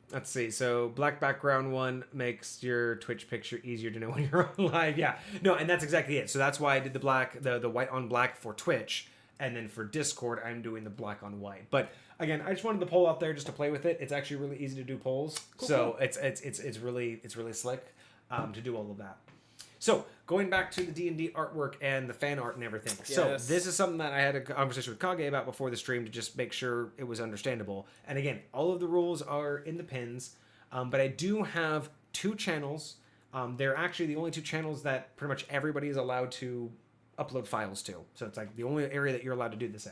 Let's see. So black background one makes your Twitch picture easier to know when you're on live. Yeah. No, and that's exactly it. So that's why I did the white on black for Twitch, and then for Discord I'm doing the black on white. But again, I just wanted the poll out there just to play with it. It's actually really easy to do polls. So it's really slick to do all of that. So going back to the D&D artwork and the fan art and everything. Yes. So this is something that I had a conversation with Kage about before the stream to just make sure it was understandable. And again, all of the rules are in the pins, but I do have 2 channels. They're actually the only 2 channels that pretty much everybody is allowed to upload files to. So it's like the only area that you're allowed to do this in.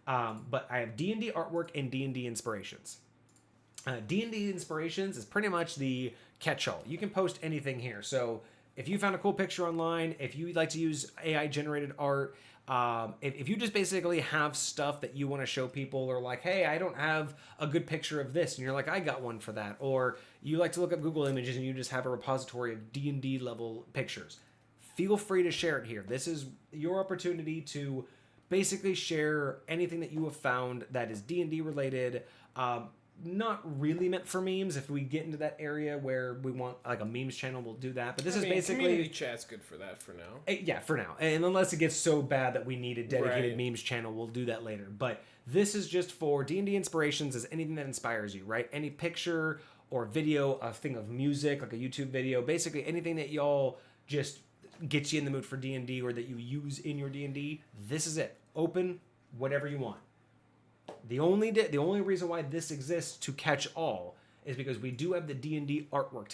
But I have D&D artwork and D&D inspirations. D&D inspirations is pretty much the catch-all. You can post anything here. So if you found a cool picture online, if you like to use AI generated art, if you just basically have stuff that you want to show people, or like, hey, I don't have a good picture of this, and you're like, I got one for that, or you like to look up Google Images and you just have a repository of D&D level pictures, feel free to share it here. This is your opportunity to basically share anything that you have found that is D&D related. Not really meant for memes. If we get into that area where we want like a memes channel, we'll do that. But this is basically community chat's good for that for now. Yeah, for now. And unless it gets so bad that we need a dedicated Right. memes channel, we'll do that later. But this is just for D&D inspirations, is anything that inspires you, right? Any picture or video, a thing of music, like a YouTube video, basically anything that y'all just gets you in the mood for D&D or that you use in your D&D. This is it. Open whatever you want. The only reason why this exists to catch all is because we do have the D&D artwork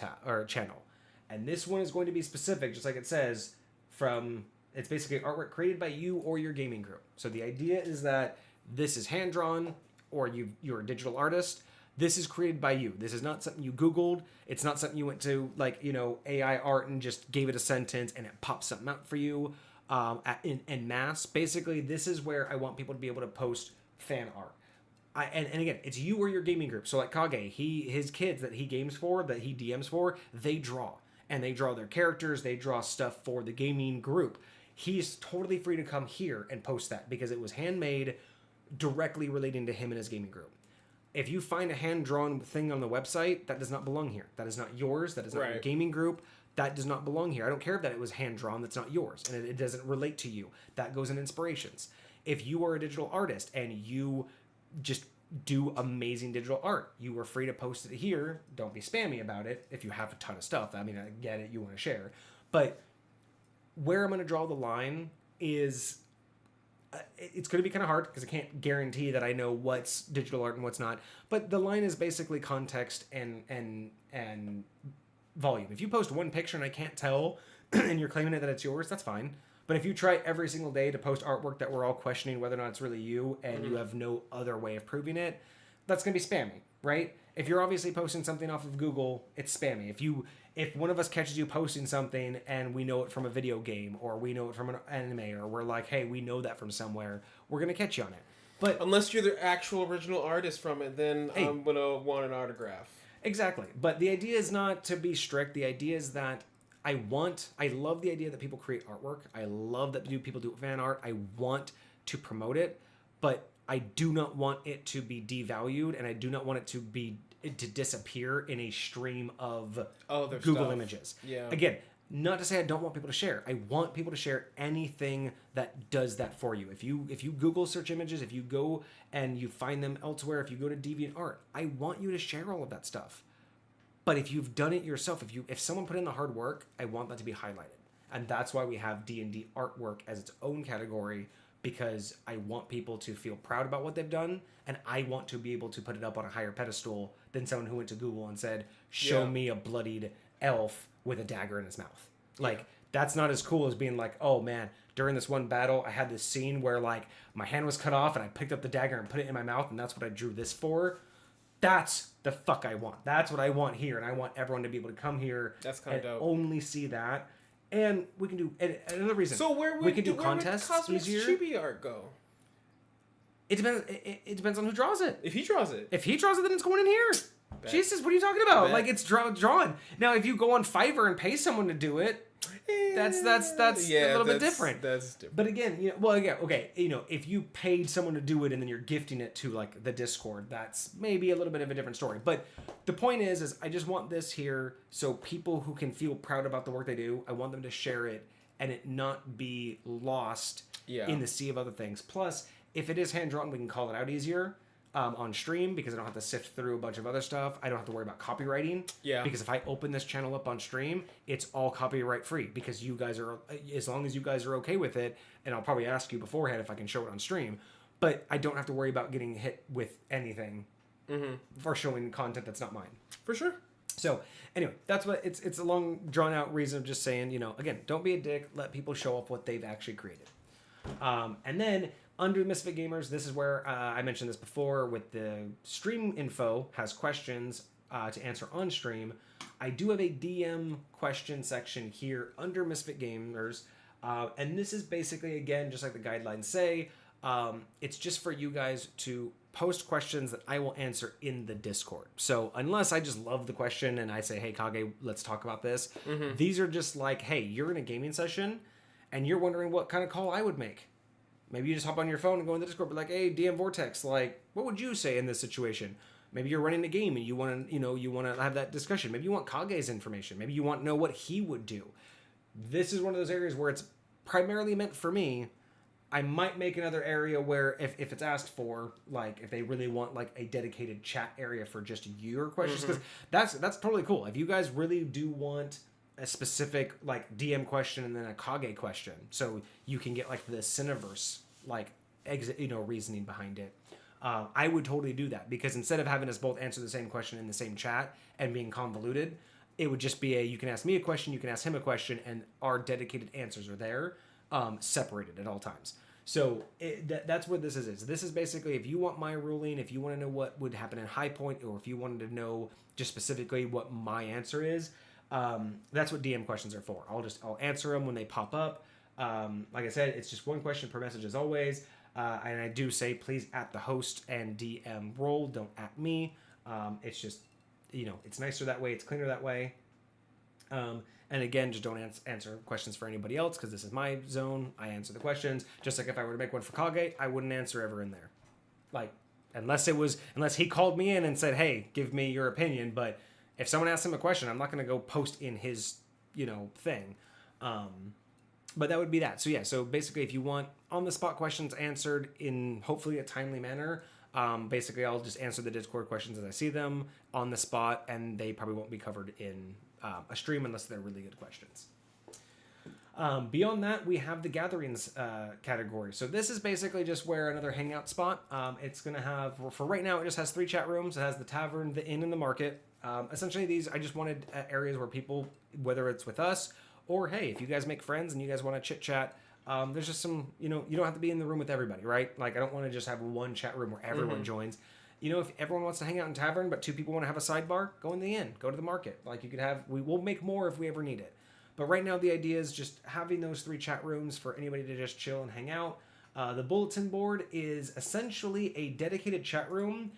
channel, and this one is going to be specific, just like it says. It's basically artwork created by you or your gaming group. So the idea is that this is hand drawn, or you're a digital artist. This is created by you. This is not something you Googled. It's not something you went to AI art and just gave it a sentence and it pops something out for you in mass. Basically, this is where I want people to be able to post fan art. And again, it's you or your gaming group. So like Kage, his kids that he games for, that he DMs for, they draw. And they draw their characters, they draw stuff for the gaming group. He's totally free to come here and post that because it was handmade directly relating to him and his gaming group. If you find a hand-drawn thing on the website, that does not belong here. That is not yours, that is not your gaming group. That does not belong here. I don't care if that it was hand-drawn, that's not yours. And it doesn't relate to you. That goes in inspirations. If you are a digital artist and you just do amazing digital art, you are free to post it here. Don't be spammy about it if you have a ton of stuff. I mean, I get it, you want to share. But where I'm going to draw the line is it's going to be kind of hard because I can't guarantee that I know what's digital art and what's not. But the line is basically context and volume. If you post one picture and I can't tell and you're claiming it that it's yours, that's fine. But if you try every single day to post artwork that we're all questioning whether or not it's really you and you have no other way of proving it, that's going to be spammy, right? If you're obviously posting something off of Google, it's spammy. If one of us catches you posting something and we know it from a video game or we know it from an anime or we're like, hey, we know that from somewhere, we're going to catch you on it. But unless you're the actual original artist from it, then I'm going to want an autograph. Exactly. But the idea is not to be strict. The idea is that I love the idea that people create artwork. I love that people do fan art. I want to promote it, but I do not want it to be devalued, and I do not want it to disappear in a stream of Google images. Yeah. Again, not to say I don't want people to share. I want people to share anything that does that for you. If you Google search images, if you go and you find them elsewhere, if you go to DeviantArt, I want you to share all of that stuff. But if you've done it yourself, if someone put in the hard work, I want that to be highlighted. And that's why we have D&D artwork as its own category, because I want people to feel proud about what they've done, and I want to be able to put it up on a higher pedestal than someone who went to Google and said, show me a bloodied elf with a dagger in his mouth. Like, that's not as cool as being like, oh man, during this one battle, I had this scene where like my hand was cut off and I picked up the dagger and put it in my mouth, and that's what I drew this for. That's the fuck I want. That's what I want here, and I want everyone to be able to come here. That's kind of and dope. only see that. And we can do and another reason. So where would we can do where contests would Cosmic's easier. Chibi art go? It depends. It depends on who draws it. If he draws it, If he draws it, then it's going in here. Bet. Jesus, what are you talking about? Bet. Like it's drawn. Now, if you go on Fiverr and pay someone to do it, that's a little bit different. That's different. But again, okay, if you paid someone to do it and then you're gifting it to like the Discord, that's maybe a little bit of a different story. But the point is I just want this here so people who can feel proud about the work they do, I want them to share it and it not be lost in the sea of other things. Plus, if it is hand drawn, we can call it out easier. On stream because I don't have to sift through a bunch of other stuff. I don't have to worry about copywriting. Yeah. Because if I open this channel up on stream, it's all copyright free because you guys are, as long as you guys are okay with it, and I'll probably ask you beforehand if I can show it on stream, but I don't have to worry about getting hit with anything for showing content that's not mine. For sure. So anyway, that's what it's a long drawn out reason of just saying, again, don't be a dick. Let people show off what they've actually created. And then under Misfit Gamers, this is where I mentioned this before with the stream info has questions to answer on stream. I do have a DM question section here under Misfit Gamers. And this is basically, again, just like the guidelines say, it's just for you guys to post questions that I will answer in the Discord. So unless I just love the question and I say, hey, Kage, let's talk about this. These are just like, hey, you're in a gaming session and you're wondering what kind of call I would make. Maybe you just hop on your phone and go in the Discord, be like, hey, DM Vortex, like, what would you say in this situation? Maybe you're running a game and you want to, have that discussion. Maybe you want Kage's information. Maybe you want to know what he would do. This is one of those areas where it's primarily meant for me. I might make another area where if it's asked for, like, if they really want, like, a dedicated chat area for just your questions, because that's totally cool. If you guys really do want a specific like DM question and then a Kage question, so you can get like the Cineverse like exit reasoning behind it. I would totally do that because instead of having us both answer the same question in the same chat and being convoluted, it would just be you can ask me a question, you can ask him a question, and our dedicated answers are there, separated at all times. So that's what this is. This is basically if you want my ruling, if you want to know what would happen in High Point, or if you wanted to know just specifically what my answer is. That's what DM questions are for. I'll answer them when they pop up. Like I said, it's just one question per message as always. And I do say, please at the host and DM role, don't at me. It's just, it's nicer that way. It's cleaner that way. And again, just don't answer questions for anybody else because this is my zone. I answer the questions. Just like if I were to make one for Kage, I wouldn't answer ever in there. Like, unless he called me in and said, hey, give me your opinion, but if someone asks him a question, I'm not going to go post in his, thing. But that would be that. So yeah, so basically if you want on-the-spot questions answered in hopefully a timely manner, basically I'll just answer the Discord questions as I see them on the spot, and they probably won't be covered in a stream unless they're really good questions. Beyond that, we have the gatherings category. So this is basically just where another hangout spot. It's going to have, for right now, it just has 3 chat rooms. It has the tavern, the inn, and the market. Essentially, these, I just wanted areas where people, whether it's with us, or hey, if you guys make friends and you guys want to chit chat, there's just some, you don't have to be in the room with everybody, right? Like, I don't want to just have one chat room where everyone joins. If everyone wants to hang out in tavern, but 2 people want to have a sidebar, go in the inn, go to the market. Like, you could have, we will make more if we ever need it. But right now, the idea is just having those 3 chat rooms for anybody to just chill and hang out. The bulletin board is essentially a dedicated chat room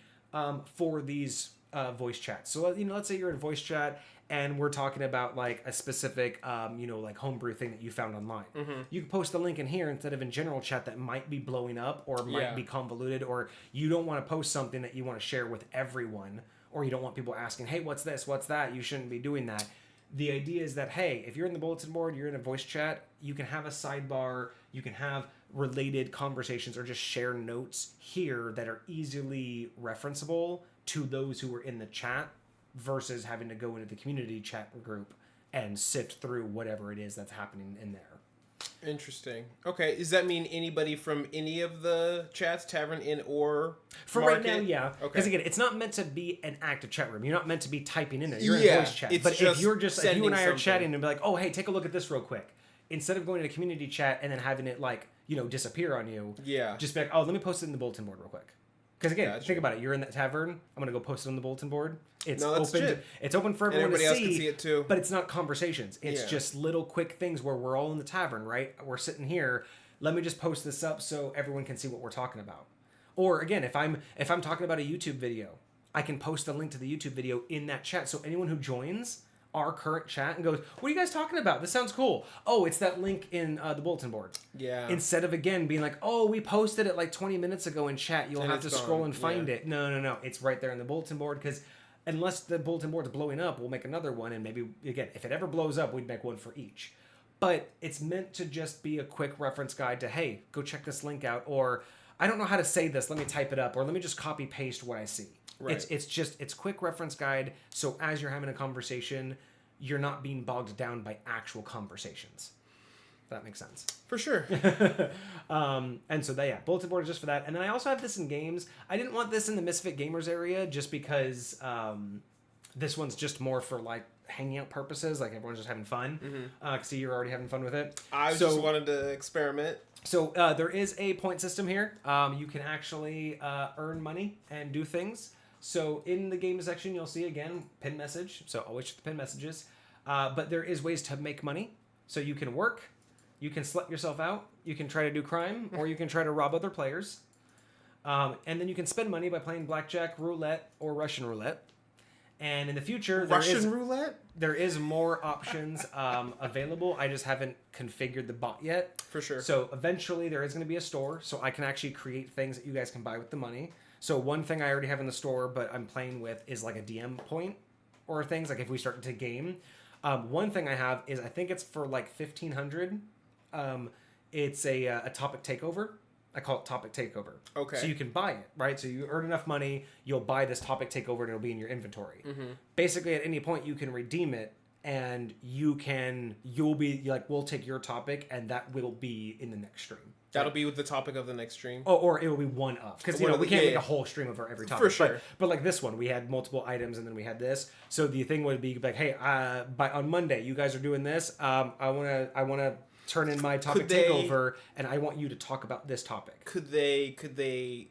for these voice chats. So, let's say you're in voice chat and we're talking about like a specific, like homebrew thing that you found online. You can post the link in here instead of in general chat that might be blowing up or might be convoluted, or you don't want to post something that you want to share with everyone, or you don't want people asking, hey, what's this? What's that? You shouldn't be doing that. The idea is that, hey, if you're in the bulletin board, you're in a voice chat, you can have a sidebar, you can have related conversations or just share notes here that are easily referenceable to those who are in the chat versus having to go into the community chat group and sift through whatever it is that's happening in there. Interesting. Okay, does that mean anybody from any of the chats, tavern, inn, or for market? right now, yeah. Okay. Because again, it's not meant to be an active chat room. You're not meant to be typing in there. You're in voice chat. But if you're just, if you and I are chatting and be like, oh, hey, take a look at this real quick, instead of going to community chat and then having it like, disappear on you, just be like, oh, let me post it in the bulletin board real quick. Because again, Gotcha. think about it. You're in that tavern. I'm gonna go post it on the bulletin board. It's No, that's open. legit. It's open for And everyone everybody to else can see it too. But it's not conversations. It's Yeah. just little quick things where we're all in the tavern, right? We're sitting here. Let me just post this up so everyone can see what we're talking about. Or again, if I'm talking about a YouTube video, I can post a link to the YouTube video in that chat. So anyone who joins our current chat and goes, "What are you guys talking about? This sounds cool." Oh, it's that link in the bulletin board. Yeah. Instead of again being like, "Oh, we posted it like 20 minutes ago in chat. You'll And have to it's scroll gone. and find Yeah. it." No. It's right there in the bulletin board because unless the bulletin board's blowing up, we'll make another one. And maybe, again, if it ever blows up, we'd make one for each. But it's meant to just be a quick reference guide to, hey, go check this link out. Or, I don't know how to say this. Let me type it up. Or let me just copy paste what I see. Right. It's quick reference guide. So as you're having a conversation, you're not being bogged down by actual conversations. If that makes sense. For sure. And so bulletin board is just for that. And then I also have this in games. I didn't want this in the Misfit Gamers area just because this one's just more for like hanging out purposes. Like everyone's just having fun. See, you're already having fun with it. I just wanted to experiment. So there is a point system here. You can actually earn money and do things. So in the game section, you'll see again pin message. So always check the pin messages. But there is ways to make money. So you can work, you can slut yourself out, you can try to do crime, or you can try to rob other players. And then you can spend money by playing blackjack, roulette, or Russian roulette. And in the future, Roulette? there is more options available. I just haven't configured the bot yet. For sure. So eventually there is going to be a store, so I can actually create things that you guys can buy with the money. So one thing I already have in the store, but I'm playing with, is like a DM point or things, like if we start to game. One thing I have is, I think it's for like 1,500. It's a topic takeover. I call it topic takeover. Okay. So you can buy it, right? So you earn enough money, you'll buy this topic takeover and it'll be in your inventory. Basically at any point you can redeem it, and you'll be like, we'll take your topic and that will be in the next stream. That'll be with the topic of the next stream. Oh, or it will be one of, because we can't make a whole stream of every topic. For sure. But like this one, we had multiple items and then we had this. So the thing would be like, hey, on Monday you guys are doing this. I wanna turn in my topic takeover, and I want you to talk about this topic. Could they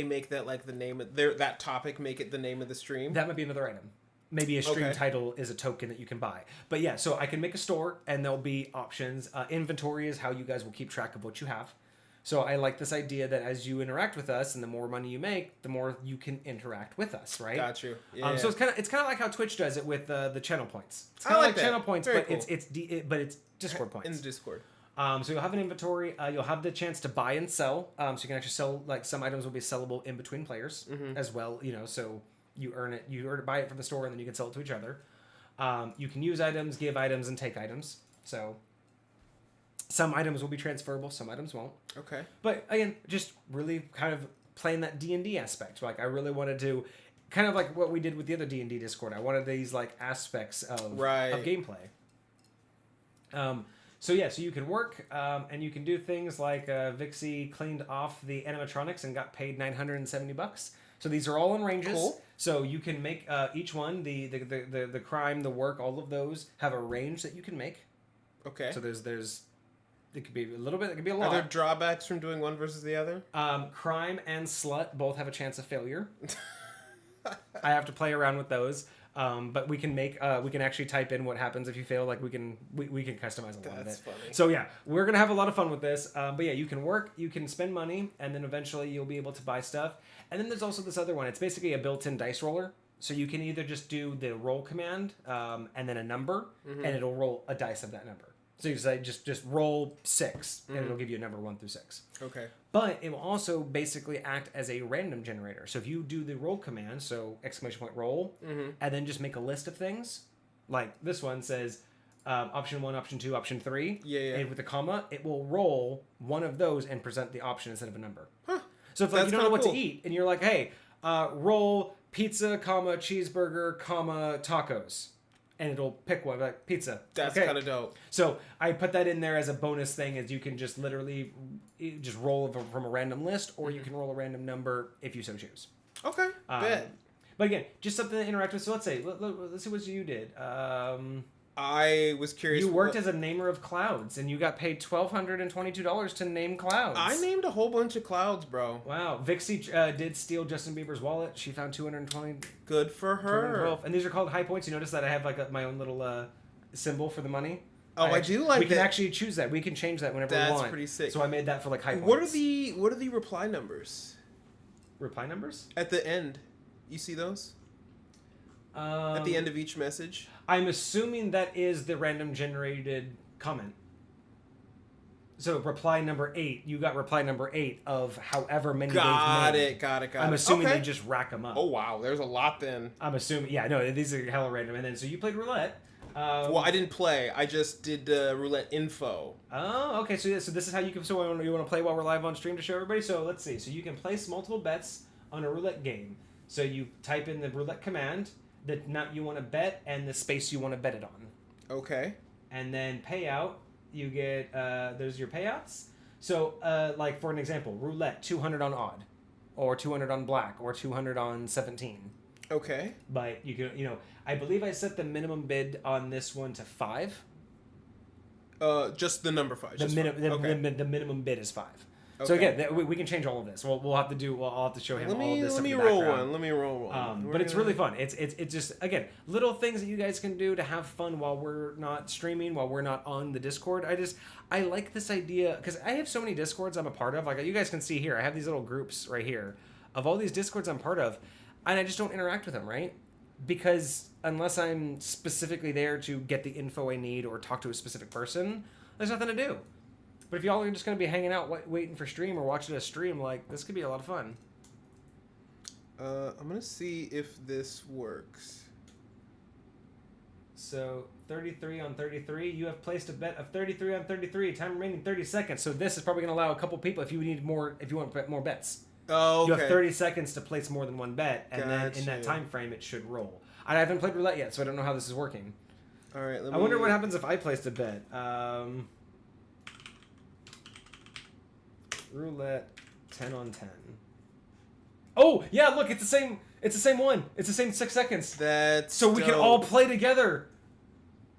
make that like the name of that topic? Make it the name of the stream. That might be another item. Maybe a stream title is a token that you can buy. But yeah, so I can make a store and there'll be options. Inventory is how you guys will keep track of what you have. So I like this idea that as you interact with us and the more money you make, the more you can interact with us, right? Got you. Yeah. So it's kind of like how Twitch does it with the channel points. It's I kind of like like that. channel points, Very but cool. it's Discord points. In the Discord. So you'll have an inventory. You'll have the chance to buy and sell. So you can actually sell, like some items will be sellable in between players as well. So you earn it, buy it from the store, and then you can sell it to each other. You can use items, give items, and take items. So some items will be transferable, some items won't. Okay. But again, just really kind of playing that D&D aspect. Like I really wanted to, kind of like what we did with the other D&D Discord. I wanted these like aspects of gameplay. So you can work, and you can do things like Vixie cleaned off the animatronics and got paid $970. So these are all in ranges. Cool. So you can make each one, the crime, the work, all of those have a range that you can make. Okay. So there's it could be a little bit, it could be a lot. Are there drawbacks from doing one versus the other? Crime and slut both have a chance of failure. I have to play around with those. But we can actually type in what happens if you fail. Like we can customize a lot of it. That's funny. So yeah, we're gonna have a lot of fun with this. But yeah, you can work, you can spend money, and then eventually you'll be able to buy stuff. And then there's also this other one. It's basically a built-in dice roller. So you can either just do the roll command, and then a number, and it'll roll a dice of that number. So you say just roll 6, and it'll give you a number 1 through 6. Okay. But it will also basically act as a random generator. So if you do the roll command, so ! roll, and then just make a list of things, like this one says option 1, option 2, option 3, and with a comma, it will roll one of those and present the option instead of a number. Huh. So if you don't know what to eat, and you're like, hey, roll pizza, comma, cheeseburger, comma, tacos. And it'll pick one, like pizza. That's kind of dope. So I put that in there as a bonus thing, as you can just literally just roll from a random list, or you can roll a random number if you so choose. Okay, bet. But again, just something to interact with. So let's see what you did. I was curious. You worked as a namer of clouds, and you got paid $1,222 to name clouds. I named a whole bunch of clouds, bro. Wow. Vixie did steal Justin Bieber's wallet. She found 220. Good for her. 212. And these are called high points. You notice that I have like my own little symbol for the money? Oh, I do like We can that. actually choose that. We can change that whenever we want. That's pretty sick. So I made that for like high points. What are the reply numbers reply numbers? at the end? You see those at the end of each message? I'm assuming that is the random generated comment. So reply number 8, you got reply number 8 of however many Got they've made. it. Got it. I'm assuming Okay. they just rack them up. Oh wow, there's a lot then. I'm assuming, yeah, no, these are hella random. And then so you played roulette. Well, I didn't play. I just did roulette info. Oh, okay. So this is how you can. So you want to play while we're live on stream to show everybody. So let's see. So you can place multiple bets on a roulette game. So you type in the roulette command, the amount you want to bet, and the space you want to bet it on. Okay. And then payout, you get there's your payouts. So like for an example, roulette 200 on odd, or 200 on black, or 200 on 17. Okay. But you can I believe I set the minimum bid on this one to 5. Just the number 5. The just minimum 5. Okay. the minimum bid is 5. Okay. So again, we can change all of this. We'll have to do. I'll have to show him all of this. Let stuff me in the roll background. one. Let me roll one. But it's really fun. It's just again little things that you guys can do to have fun while we're not streaming, while we're not on the Discord. I like this idea because I have so many Discords I'm a part of. Like you guys can see here, I have these little groups right here of all these Discords I'm part of, and I just don't interact with them, right? Because unless I'm specifically there to get the info I need or talk to a specific person, there's nothing to do. But if y'all are just going to be hanging out waiting for stream or watching a stream, like, this could be a lot of fun. I'm going to see if this works. So, 33 on 33. You have placed a bet of 33 on 33. Time remaining 30 seconds. So this is probably going to allow a couple people if you want to bet more bets. Oh, okay. You have 30 seconds to place more than one bet, and then in that Gotcha. time frame, it should roll. I haven't played roulette yet, so I don't know how this is working. All right. I wonder what happens if I placed a bet. Roulette 10 on 10. Oh, yeah, look, it's the same one. It's the same 6 seconds. That's So we can dope. all play together.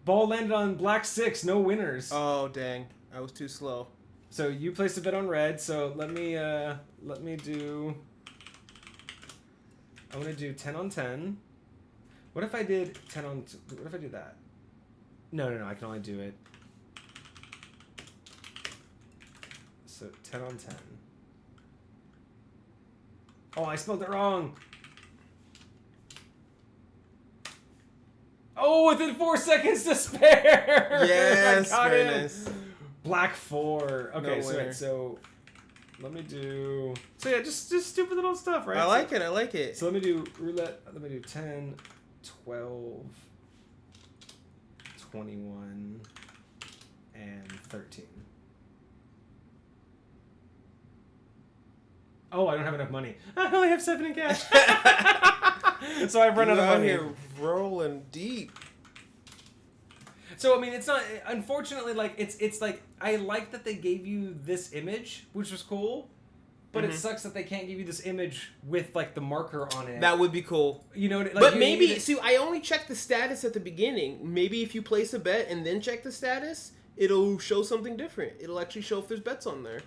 Ball landed on black 6, no winners. Oh, dang. I was too slow. So you placed a bet on red, so let me do I want to do 10 on 10. What if I did 10 on what if I do that? No, I can only do it. So 10 on 10. Oh, I spelled it wrong. Oh, within 4 seconds to spare. Yes, I got very him. nice. Black 4. Okay, No winner. so let me do. So yeah, just stupid little stuff, right? I like it. So let me do roulette. Let me do 10, 12, 21, and 13. Oh, I don't have enough money. I only have 7 in cash. So I've run out of out money. here rolling deep. So I mean, it's not. Unfortunately, like it's like I like that they gave you this image, which was cool, but it sucks that they can't give you this image with like the marker on it. That would be cool. You know, like, But you maybe, need it- see, I only check the status at the beginning. Maybe if you place a bet and then check the status, it'll show something different. It'll actually show if there's bets on there.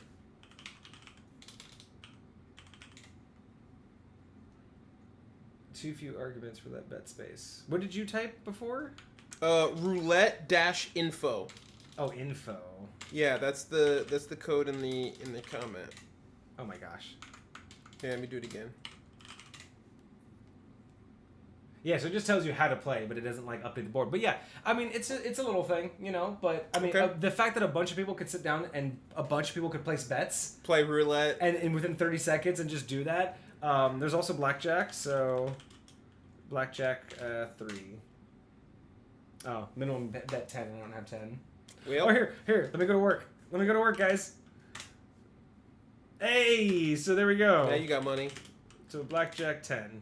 Too few arguments for that bet space. What did you type before? Roulette-info. Oh, info. Yeah, that's the code in the comment. Oh my gosh. Yeah, let me do it again. Yeah, so it just tells you how to play, but it doesn't like update the board. But yeah, I mean, it's a little thing, you know. But I mean, Okay. the fact that a bunch of people could sit down and a bunch of people could place bets Play roulette. and within 30 seconds and just do that. There's also blackjack, so blackjack 3. Oh, minimum bet 10. I don't have 10. Well, Oh, here. Let me go to work. Let me go to work, guys. Hey, so there we go. now you got money. So blackjack 10.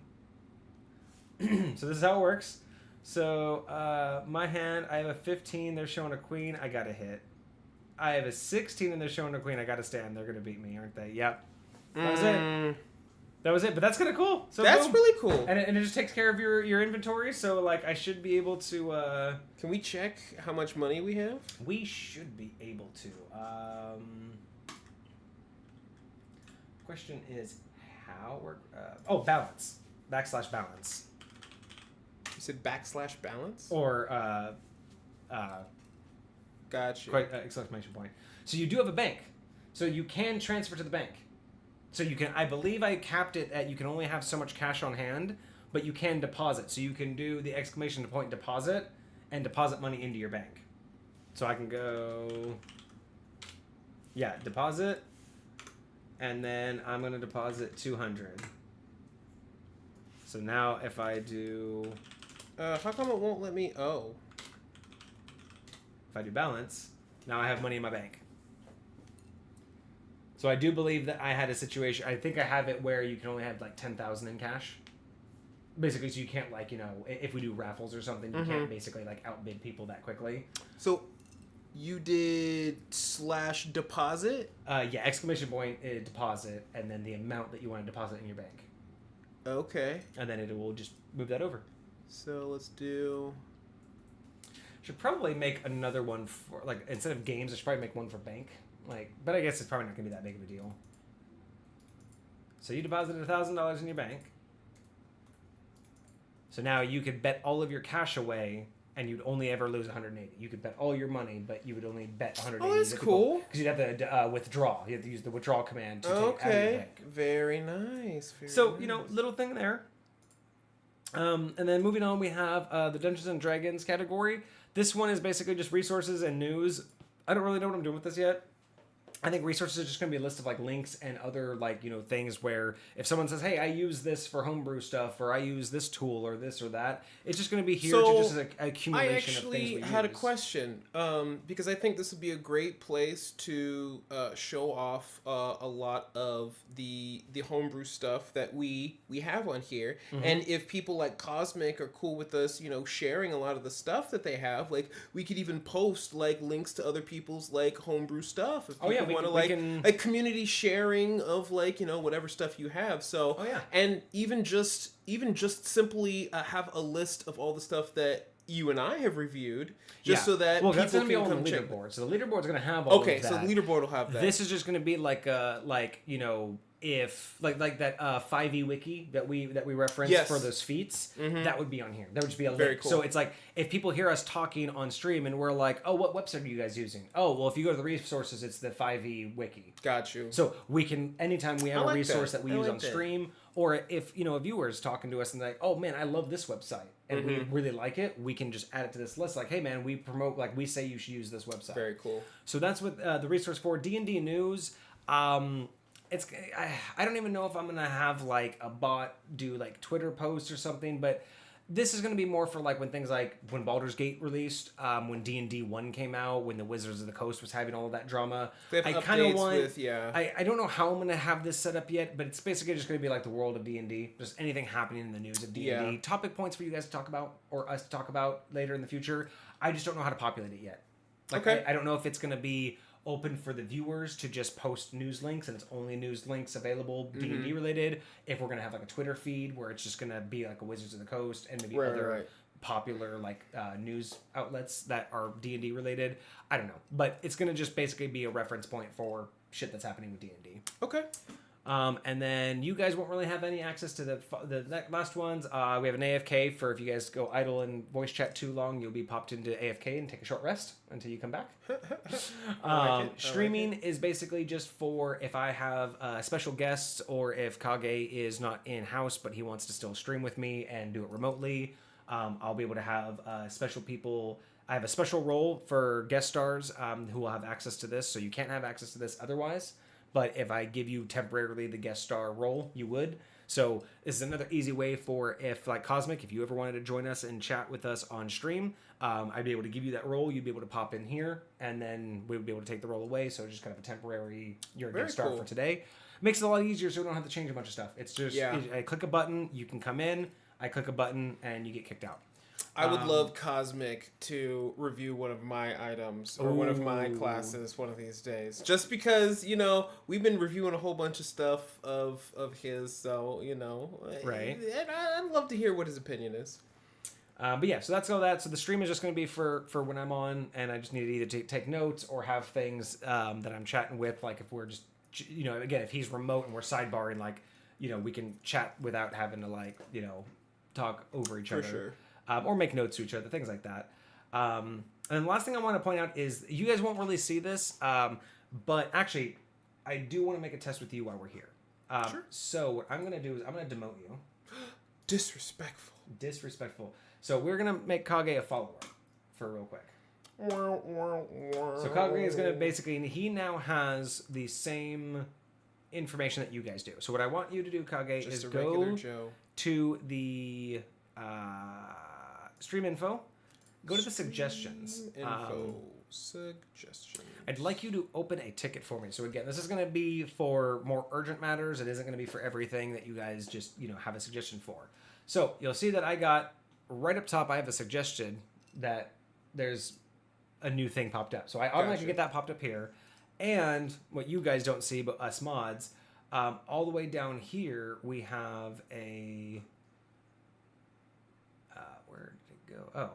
So this is how it works. So my hand, I have a 15. They're showing a queen. I got to hit. I have a 16 and they're showing a queen. I got to stand. They're gonna beat me, aren't they? Yep. That was it. That was it, but that's kind of cool. So That's boom. really cool. And it just takes care of your inventory, so like I should be able to. Can we check how much money we have? We should be able to. Question is how we're. Balance. \balance. You said \balance? Or Gotcha. exclamation point. So you do have a bank, so you can transfer to the bank. So you can. I believe I capped it at you can only have so much cash on hand, but you can deposit. So you can do the exclamation point deposit and deposit money into your bank. So I can go. Yeah, deposit. And then I'm going to deposit 200. So now if I do... how come it won't let me... Oh. If I do balance, now I have money in my bank. So I do believe that I had a situation... I think I have it where you can only have like 10,000 in cash. Basically, so you can't like, if we do raffles or something, you can't basically like outbid people that quickly. So... You did /deposit? Yeah, exclamation point, deposit, and then the amount that you want to deposit in your bank. Okay. And then it will just move that over. So let's do... Should probably make another one for, like, instead of games, I should probably make one for bank. Like, but I guess it's probably not going to be that big of a deal. So you deposited $1,000 in your bank. So now you could bet all of your cash away and you'd only ever lose 180. You could bet all your money, but you would only bet 180. Oh, that's cool. Because you'd have to withdraw. You have to use the withdrawal command to take out of your bank. Very nice. So, little thing there. And then moving on, we have the Dungeons and Dragons category. This one is basically just resources and news. I don't really know what I'm doing with this yet. I think resources is just going to be a list of like links and other like, things where if someone says, hey, I use this for homebrew stuff or I use this tool or this or that, it's just going to be here to just an accumulation of things we use. I actually had a question because I think this would be a great place to show off a lot of the homebrew stuff that we have on here. Mm-hmm. And if people like Cosmic are cool with us, sharing a lot of the stuff that they have, like we could even post like links to other people's like homebrew stuff. If people want to like community sharing of like whatever stuff you have. So and even just simply have a list of all the stuff that you and I have reviewed, just so that people that's gonna can be on come the check. leaderboard. So the leaderboard's gonna have all of that. Okay, so the leaderboard will have that. This is just gonna be like if like that 5e wiki that we referenced for those feats, that would be on here. That would just be a link. Very cool. So it's like if people hear us talking on stream and we're like, oh, what website are you guys using? Oh, well, if you go to the resources, it's the 5e wiki. Got you. So we can anytime we have a resource that we use on that. stream, or if a viewer's talking to us and they're like, oh man, I love this website and we really like it, we can just add it to this list. Like, hey man, we promote, like we say you should use this website. Very cool. So that's what the resource for D&D news. I don't even know if I'm gonna have like a bot do like Twitter posts or something, but this is gonna be more for like when things like when Baldur's Gate released, when D&D 1 came out, when the Wizards of the Coast was having all of that drama. I kind of want. I don't know how I'm gonna have this set up yet, but it's basically just gonna be like the world of D&D, just anything happening in the news of D&D. Yeah. Topic points for you guys to talk about or us to talk about later in the future. I just don't know how to populate it yet. Like, okay. I don't know if it's gonna be open for the viewers to just post news links and it's only news links available D&D related, if we're gonna have like a Twitter feed where it's just gonna be like a Wizards of the Coast and maybe other popular like news outlets that are D&D related. I don't know, but it's gonna just basically be a reference point for shit that's happening with D&D. Okay. And then you guys won't really have any access to the last ones. We have an AFK for if you guys go idle and voice chat too long, you'll be popped into AFK and take a short rest until you come back. Streaming is basically just for if I have special guests or if Kage is not in-house but he wants to still stream with me and do it remotely. I'll be able to have special people. I have a special role for guest stars who will have access to this, so you can't have access to this otherwise. But if I give you temporarily the guest star role, you would. So this is another easy way for if, like Cosmic, if you ever wanted to join us and chat with us on stream, I'd be able to give you that role. You'd be able to pop in here, and then we would be able to take the role away. So just kind of a temporary, you're a guest star for today. Makes it a lot easier so we don't have to change a bunch of stuff. It's just, I click a button, you can come in. I click a button, and you get kicked out. I would love Cosmic to review one of my items or one of my classes one of these days. Just because, we've been reviewing a whole bunch of stuff of his, so, Right. And I'd love to hear what his opinion is. But yeah, so that's all that. So the stream is just going to be for when I'm on, and I just need to either take notes or have things that I'm chatting with. Like if we're just, again, if he's remote and we're sidebarring, like, we can chat without having to talk over each other. For sure. Or make notes to each other, things like that. And the last thing I want to point out is you guys won't really see this, but actually, I do want to make a test with you while we're here. Sure. So what I'm going to do is I'm going to demote you. Disrespectful. So we're going to make Kage a follower for real quick. So Kage is going to basically, he now has the same information that you guys do. So what I want you to do, Kage, Just is a go regular Joe. to the stream info. Go to the suggestions. Suggestions. I'd like you to open a ticket for me. So again, this is going to be for more urgent matters. It isn't going to be for everything that you guys just, have a suggestion for. So you'll see that I got right up top, I have a suggestion that there's a new thing popped up. So I automatically get that popped up here. And what you guys don't see, but us mods, all the way down here, we have a... where did it go?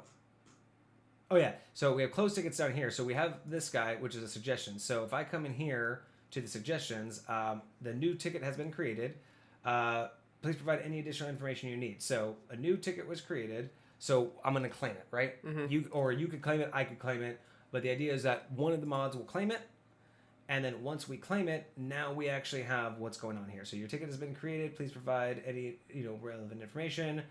Oh, yeah. So we have closed tickets down here. So we have this guy, which is a suggestion. So if I come in here to the suggestions, the new ticket has been created. Please provide any additional information you need. So a new ticket was created. So I'm going to claim it, right? Mm-hmm. You could claim it, I could claim it. But the idea is that one of the mods will claim it. And then once we claim it, now we actually have what's going on here. So your ticket has been created. Please provide any relevant information.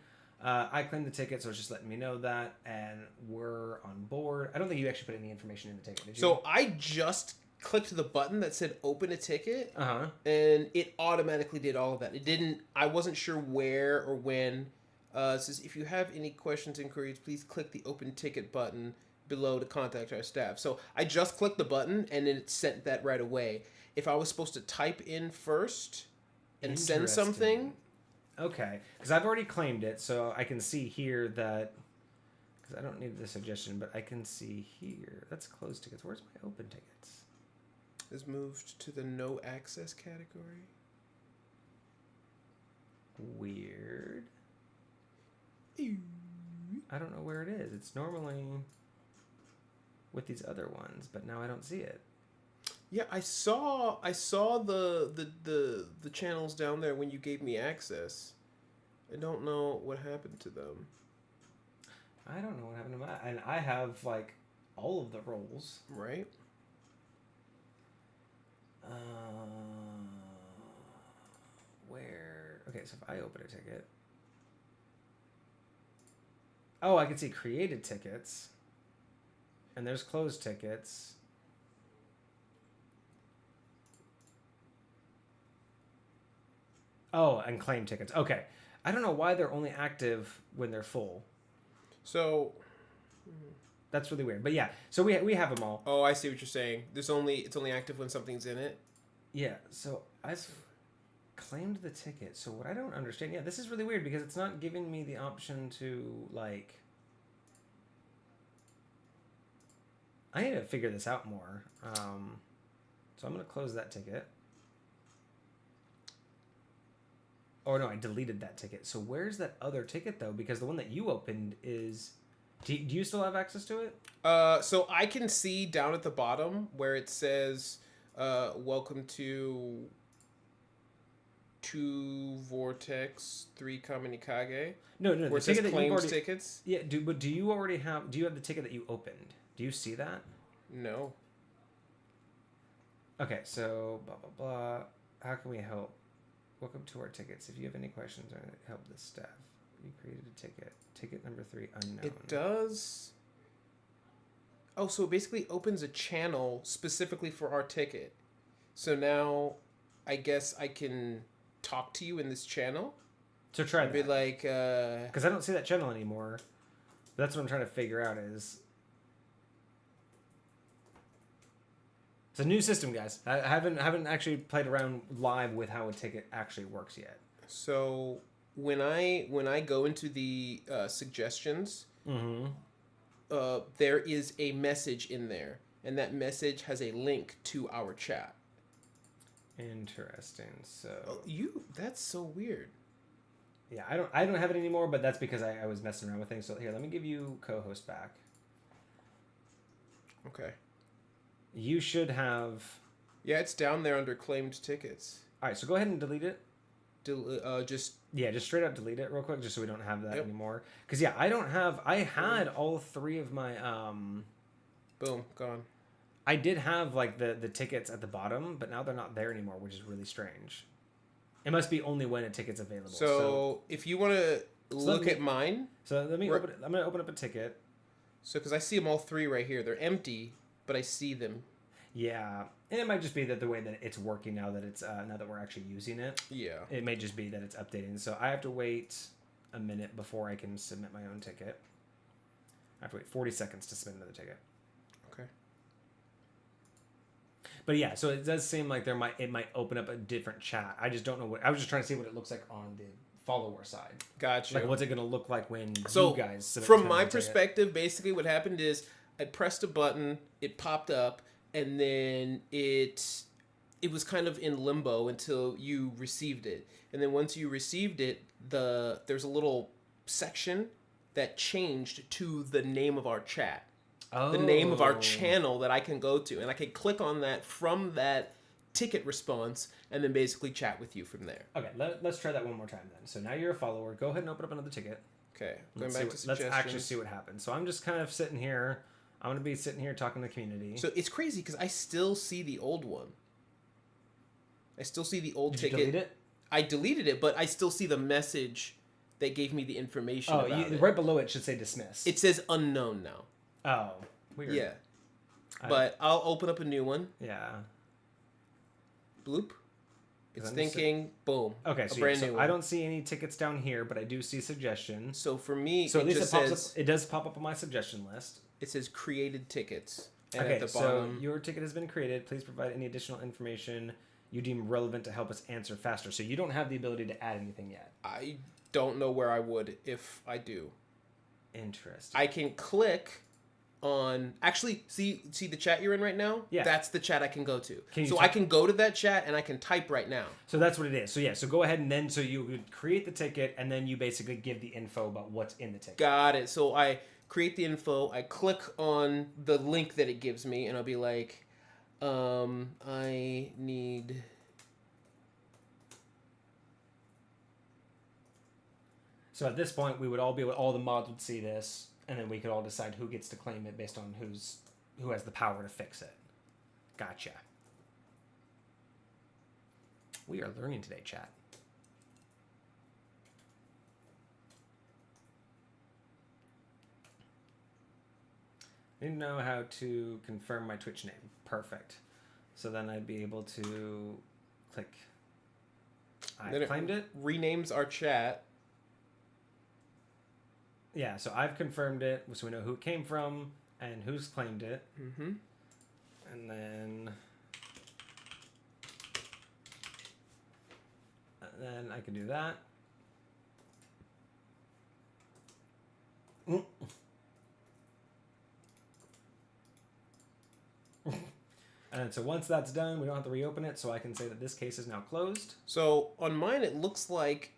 I claimed the ticket, so it's just letting me know that, and we're on board. I don't think you actually put any information in the ticket, did you? So I just clicked the button that said open a ticket, Uh-huh. and it automatically did all of that. It didn't, I wasn't sure where or when. It says, if you have any questions, inquiries, please click the open ticket button below to contact our staff. So I just clicked the button, and then it sent that right away. If I was supposed to type in first and send something... Okay, because I've already claimed it, so I can see here that... Because I don't need the suggestion, but I can see here... That's closed tickets. Where's my open tickets? Is moved to the no access category. Weird. I don't know where it is. It's normally with these other ones, but now I don't see it. Yeah, I saw the channels down there when you gave me access. I don't know what happened to them. I don't know what happened to my... And I have, like, all of the roles. Right? Where... Okay, so if I open a ticket... Oh, I can see created tickets. And there's closed tickets. Oh, and claim tickets. Okay. I don't know why they're only active when they're full. So... That's really weird. But yeah, so we have them all. Oh, I see what you're saying. It's only active when something's in it. Yeah, so I've claimed the ticket. So what I don't understand... Yeah, this is really weird because it's not giving me the option to, like... I need to figure this out more. So I'm going to close that ticket. Oh, no, I deleted that ticket. So where's that other ticket, though? Because the one that you opened is... Do you still have access to it? So I can see down at the bottom where it says, welcome to 2 Vortex 3 Kaminikage. No, where the it says ticket that you've claims already... tickets. Yeah, but do you already have... Do you have the ticket that you opened? Do you see that? No. Okay, so blah, blah, blah. How can we help? Welcome to our tickets. If you have any questions or help the staff, you created a ticket. Ticket number 3, unknown. It does. Oh, so it basically opens a channel specifically for our ticket. So now, I guess I can talk to you in this channel. So try that. Be like, because I don't see that channel anymore. That's what I'm trying to figure out is. It's a new system, guys. I haven't actually played around live with how a ticket actually works yet. So when I go into the suggestions, Mm-hmm. There is a message in there, and that message has a link to our chat. Interesting. So That's so weird. yeah, I don't have it anymore, but that's because I was messing around with things. So here, let me give you co-host back. Okay. You should have. Yeah, it's down there under claimed tickets. All right, so go ahead and delete it. Just Just straight up delete it real quick, just so we don't have that Yep. anymore. Because yeah, I don't have. I had all three of my. boom, gone. I did have like the tickets at the bottom, but now they're not there anymore, which is really strange. It must be only when a ticket's available. So if you want to look me- at mine, So let me open. I'm gonna open up a ticket. so because I see them all three right here, they're empty, but I see them. Yeah, and it might just be that the way that it's working now that it's now that we're actually using it. Yeah. It may just be that it's updating. So I have to wait a minute before I can submit my own ticket. I have to wait 40 seconds to submit another ticket. Okay. But yeah, so it does seem like it might open up a different chat. I just don't know what. I was just trying to see what it looks like on the follower side. Gotcha. Like, what's it going to look like when So, you guys submit from to my the ticket? perspective, basically what happened is I pressed a button, it popped up, and then it was kind of in limbo until you received it. And then once you received it, there's a little section that changed to the name of our chat. The name of our channel that I can go to, and I can click on that from that ticket response and then basically chat with you from there. Okay, let's try that one more time then. So now you're a follower. Go ahead and open up another ticket. Okay, Let's actually see what happens. So I'm just kind of sitting here. I'm going to be sitting here talking to the community. So it's crazy because I still see the old one. I still see the old Did ticket. you delete it? I deleted it, but I still see the message that gave me the information about it. Right below it should say dismiss. It says unknown now. Oh, weird. Yeah. But I'll open up a new one. Yeah. Bloop. It's I'm thinking, boom. Okay, a so, brand new one. I don't see any tickets down here, but I do see suggestions. So for me, So at least just it pops says, up. It does pop up on my suggestion list. it says created tickets. And Okay, at the so bottom, your ticket has been created. Please provide any additional information you deem relevant to help us answer faster. So you don't have the ability to add anything yet. I don't know where I would if I do. Interesting. I can click on actually see the chat you're in right now. Yeah. That's the chat I can go to. Can you So type- I can go to that chat and I can type right now. So that's what it is. So yeah, so go ahead and then so you would create the ticket and then you basically give the info about what's in the ticket. Got it. So I create the info. I click on the link that it gives me, and I'll be like, I need. So at this point, we would all be able, all the mods would see this, and then we could all decide who gets to claim it based on who has the power to fix it. Gotcha. We are learning today, chat. I need to know how to confirm my Twitch name. Perfect. So then I'd be able to click. I Then claimed it. Renames our chat. Yeah, so I've confirmed it, so we know who it came from and who's claimed it. Mm-hmm. And then I can do that. And so once that's done, we don't have to reopen it, so I can say that this case is now closed. So on mine, it looks like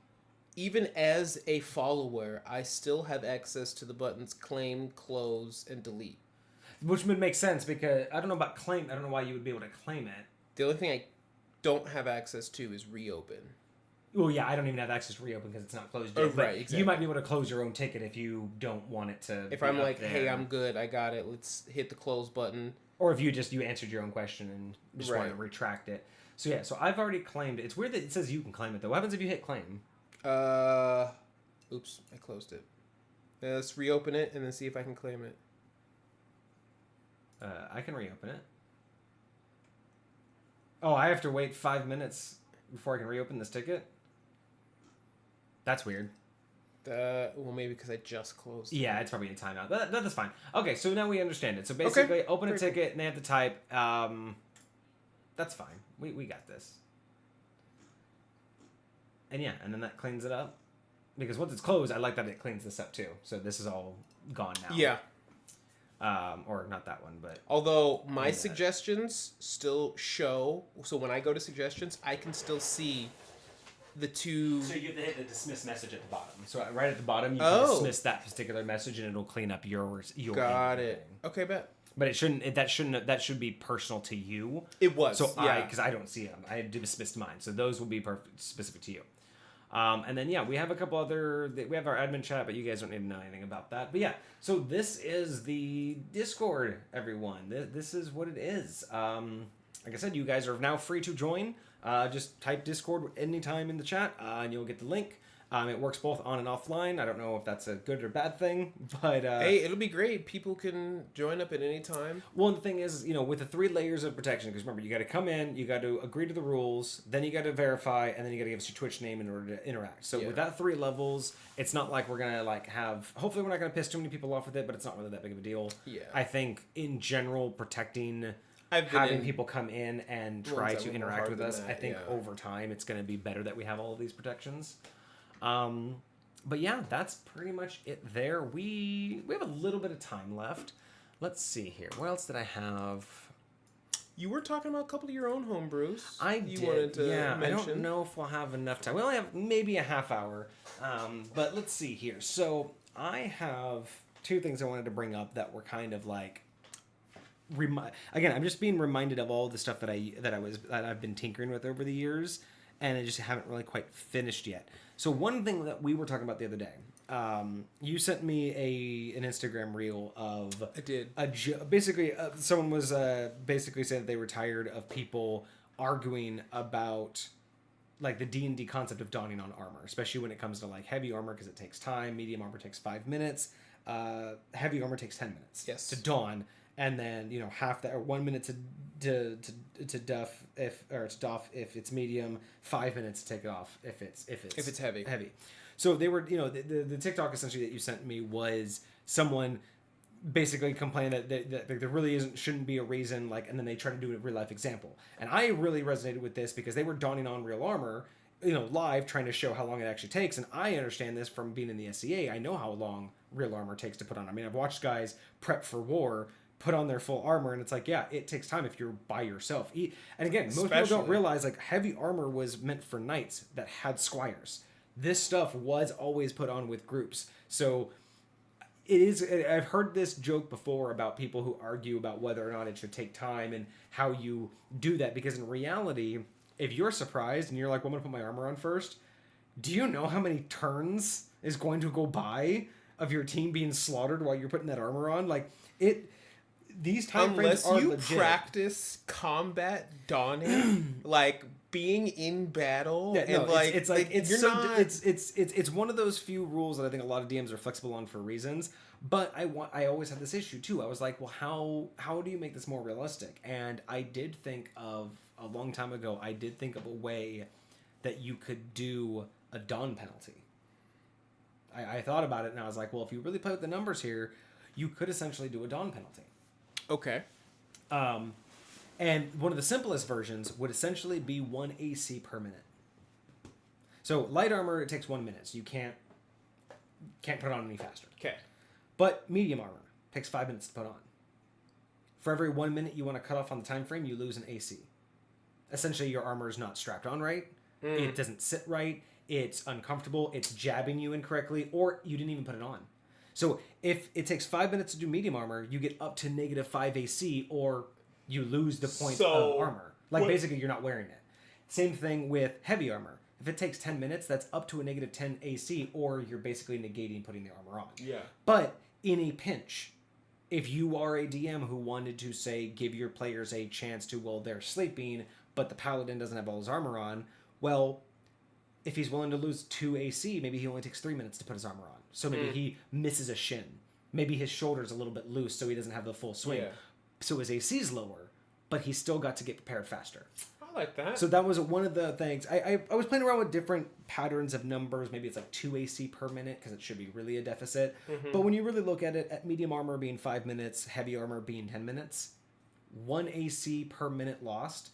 even as a follower, I still have access to the buttons claim, close, and delete. Which would make sense because I don't know about claim. I don't know why you would be able to claim it. The only thing I don't have access to is reopen. Well, yeah, I don't even have access to reopen because it's not closed yet. Oh, but right, exactly. You might be able to close your own ticket if you don't want it to. If be I'm up like, there. hey, I'm good, I got it, let's hit the close button. Or if you answered your own question and just want to Right. retract it. So yeah, so I've already claimed it. It's weird that it says you can claim it though. What happens if you hit claim? Oops, I closed it. Let's reopen it and then see if I can claim it. I can reopen it. Oh, I have to wait 5 minutes before I can reopen this ticket? That's weird. Well, maybe because I just closed it. Yeah, it's probably a timeout. That's fine. Okay, so now we understand it. So basically, open a Very ticket and they have to type. That's fine. We got this. And yeah, and then that cleans it up. because once it's closed, I like that it cleans this up too. So this is all gone now. Yeah. Or not that one, but Although my suggestions still show, so when I go to suggestions, I can still see the two. so you have to hit the dismiss message at the bottom. So right at the bottom, you can Oh. dismiss that particular message, and it'll clean up your Got email it. thing. Okay, bet. But it shouldn't. That should be personal to you. It was. So yeah. because I don't see them, I dismissed mine. So those will be perfect specific to you. And then we have a couple other. We have our admin chat, but you guys don't need to know anything about that. But yeah, so this is the Discord, everyone. This is what it is. Like I said, you guys are now free to join. Just type Discord anytime in the chat, and you'll get the link. It works both on and offline. I don't know if that's a good or bad thing, but Hey, it'll be great. People can join up at any time. well, the thing is, with the 3 layers of protection, because remember, you got to come in, you got to agree to the rules, then you got to verify, and then you got to give us your Twitch name in order to interact. So Yeah. with that 3 levels, it's not like we're gonna have. Hopefully, we're not gonna piss too many people off with it, but it's not really that big of a deal. Yeah. I think in general, protecting. I've been Having in people come in and ones try that to were more interact hard with than us, that, I think yeah. over time it's going to be better that we have all of these protections. But yeah, that's pretty much it there. We have a little bit of time left. Let's see here. What else did I have? You were talking about a couple of your own homebrews. You did. Wanted to yeah, mention. I don't know if we'll have enough time. We only have maybe a half hour. But let's see here. So I have 2 things I wanted to bring up that were kind of like again, I'm just being reminded of all the stuff that I've been tinkering with over the years, and I just haven't really quite finished yet. So one thing that we were talking about the other day, you sent me an Instagram reel of I did. basically someone was basically saying that they were tired of people arguing about like the D&D concept of donning on armor, especially when it comes to like heavy armor because it takes time, medium armor takes 5 minutes, heavy armor takes 10 minutes Yes. to don. And then half that or 1 minute to doff if it's medium, 5 minutes to take it off if it's heavy. So they were the TikTok essentially that you sent me was someone basically complaining that there really shouldn't be a reason and then they try to do a real life example, and I really resonated with this because they were donning on real armor live trying to show how long it actually takes. And I understand this from being in the SCA. I know how long real armor takes to put on. I mean, I've watched guys prep for war, put on their full armor, and it's like, yeah, it takes time if you're by yourself. And again, most people don't realize heavy armor was meant for knights that had squires. This stuff was always put on with groups. So it is. I've heard this joke before about people who argue about whether or not it should take time and how you do that, because in reality, if you're surprised and you're like, well, I'm gonna put my armor on first, do you know how many turns is going to go by of your team being slaughtered while you're putting that armor on? These time frames are Unless you legit. practice combat donning, being in battle, Yeah, no, and it's one of those few rules that I think a lot of DMs are flexible on for reasons. But I always had this issue too. I was like, well, how do you make this more realistic? And I did think of a long time ago. I did think of a way that you could do a don penalty. I thought about it and I was like, well, if you really play with the numbers here, you could essentially do a don penalty. Okay. And one of the simplest versions would essentially be 1 AC per minute. So light armor, it takes 1 minute, so you can't put it on any faster. Okay. But medium armor takes 5 minutes to put on. For every 1 minute you want to cut off on the time frame, you lose an AC. Essentially, your armor is not strapped on right. It doesn't sit right. It's uncomfortable. It's jabbing you incorrectly, or you didn't even put it on. So if it takes 5 minutes to do medium armor, you get up to -5 AC, or you lose the point of armor. Basically, you're not wearing it. Same thing with heavy armor. If it takes 10 minutes, that's up to a -10 AC, or you're basically negating putting the armor on. Yeah. But in a pinch, if you are a DM who wanted to, say, give your players a chance to, well, they're sleeping, but the paladin doesn't have all his armor on, well, if he's willing to lose 2 AC, maybe he only takes 3 minutes to put his armor on. So maybe he misses a shin. Maybe his shoulder's a little bit loose, so he doesn't have the full swing. Yeah. So his AC's lower, but he still got to get prepared faster. I like that. So that was one of the things. I was playing around with different patterns of numbers. Maybe it's 2 AC per minute, because it should be really a deficit. But when you really look at it, at medium armor being 5 minutes, heavy armor being 10 minutes, 1 AC per minute lost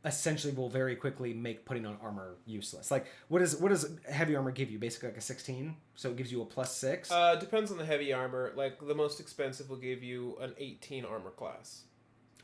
essentially will very quickly make putting on armor useless. Like, what does heavy armor give you? Basically, like a 16, so it gives you a +6. Depends on the heavy armor. Like the most expensive will give you an 18 armor class.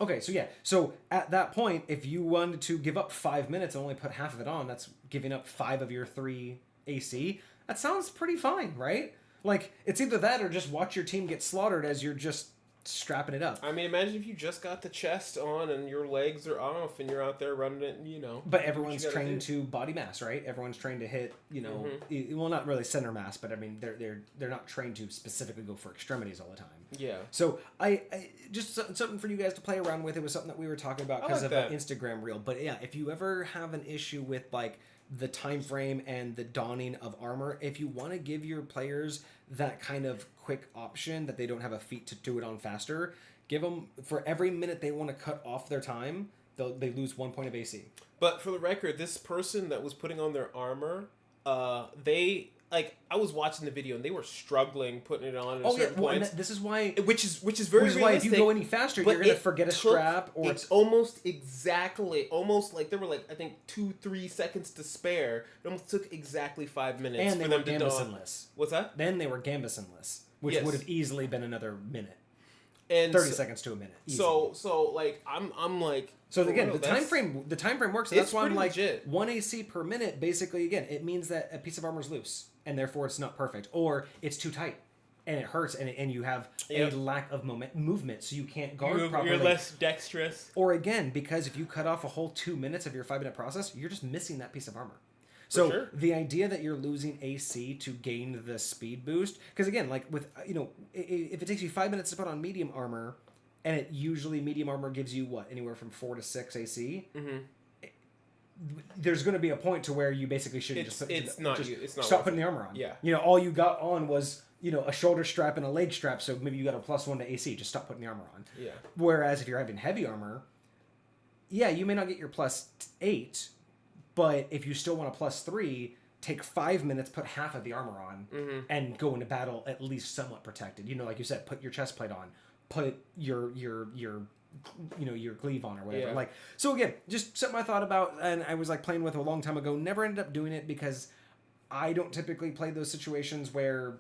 Okay, so yeah, so at that point, if you wanted to give up 5 minutes and only put half of it on, that's giving up 5 of your 3 AC. That sounds pretty fine, right? Like, it's either that or just watch your team get slaughtered as you're just strapping it up. I mean, imagine if you just got the chest on and your legs are off and you're out there running it, and, you know. But everyone's trained to body mass, right? Everyone's trained to hit, you know, well, not really center mass, but I mean, they're not trained to specifically go for extremities all the time. Yeah. So I just something for you guys to play around with. It was something that we were talking about because of an Instagram reel. But yeah, if you ever have an issue with like the time frame and the dawning of armor, if you want to give your players that kind of quick option that they don't have a feat to do it on faster, give them, for every minute they want to cut off their time, they lose 1 point of AC. But for the record, this person that was putting on their armor, they, like, I was watching the video and they were struggling putting it on at certain points. This is why, which is very realistic. Why if you go any faster, you're gonna forget a strap, or it's almost like there were like, I think 2-3 seconds to spare. It almost took exactly 5 minutes and for they them were to Gambeson-less. What's that? Then they were Gambeson-less, which would have easily been another minute. And 30 seconds to a minute. Easy. So like I'm like. So again, the time frame works. So that's why I'm like legit. 1 AC per minute. Basically, again, it means that a piece of armor is loose, and therefore it's not perfect, or it's too tight, and it hurts, and you have a lack of movement, so you can't guard properly. You're less dexterous. Or again, because if you cut off a whole 2 minutes of your 5 minute process, you're just missing that piece of armor. So the idea that you're losing AC to gain the speed boost, because again, like with, you know, if it takes you 5 minutes to put on medium armor, and it usually medium armor gives you what, anywhere from 4 to 6 AC. Mm-hmm. There's going to be a point to where you basically shouldn't stop putting the armor on. Yeah, you know, all you got on was, you know, a shoulder strap and a leg strap, so maybe you got a +1 to AC. Just stop putting the armor on. Yeah. Whereas if you're having heavy armor, yeah, you may not get your +8. But if you still want a +3, take 5 minutes, put half of the armor on, and go into battle at least somewhat protected. You know, like you said, put your chest plate on, put your glaive on or whatever. Yeah. Like, so again, just something I thought about, and I was like playing with a long time ago. Never ended up doing it because I don't typically play those situations where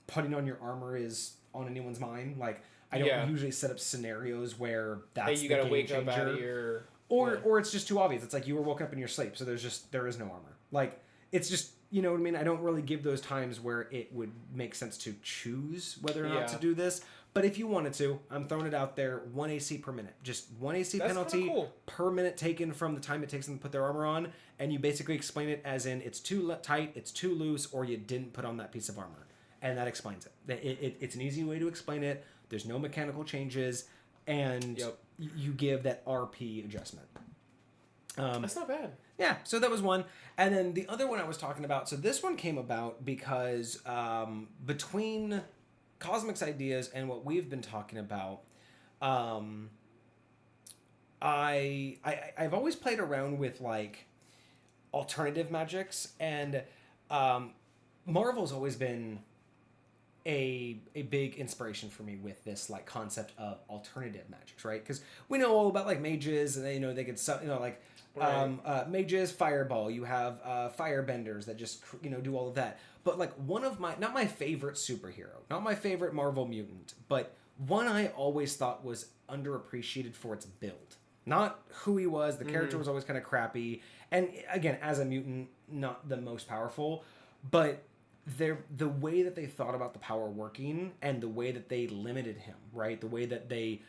putting on your armor is on anyone's mind. Like, I don't usually set up scenarios where that's you the gotta game wake changer. up out of your. Or it's just too obvious. It's like you were woken up in your sleep, so there is no armor. Like, it's just, you know what I mean? I don't really give those times where it would make sense to choose whether or not to do this. But if you wanted to, I'm throwing it out there, 1 AC per minute. Just 1 AC penalty per minute taken from the time it takes them to put their armor on, and you basically explain it as in it's too tight, it's too loose, or you didn't put on that piece of armor. And that explains it. It's an easy way to explain it. There's no mechanical changes, and you give that RP adjustment. That's not bad. Yeah, so that was one. And then the other one I was talking about, so this one came about because between Cosmic's ideas and what we've been talking about, I've always played around with like alternative magics, and Marvel's always been a big inspiration for me with this like concept of alternative magics, right? Because we know all about like mages, and they, you know, they could, you know, like mages, fireball. You have firebenders that just, you know, do all of that. But like one of my, not my favorite superhero, not my favorite Marvel mutant, but one I always thought was underappreciated for its build. Not who he was. The character was always kind of crappy, and again, as a mutant, not the most powerful, but the way that they thought about the power working and the way that they limited him, right? The way that they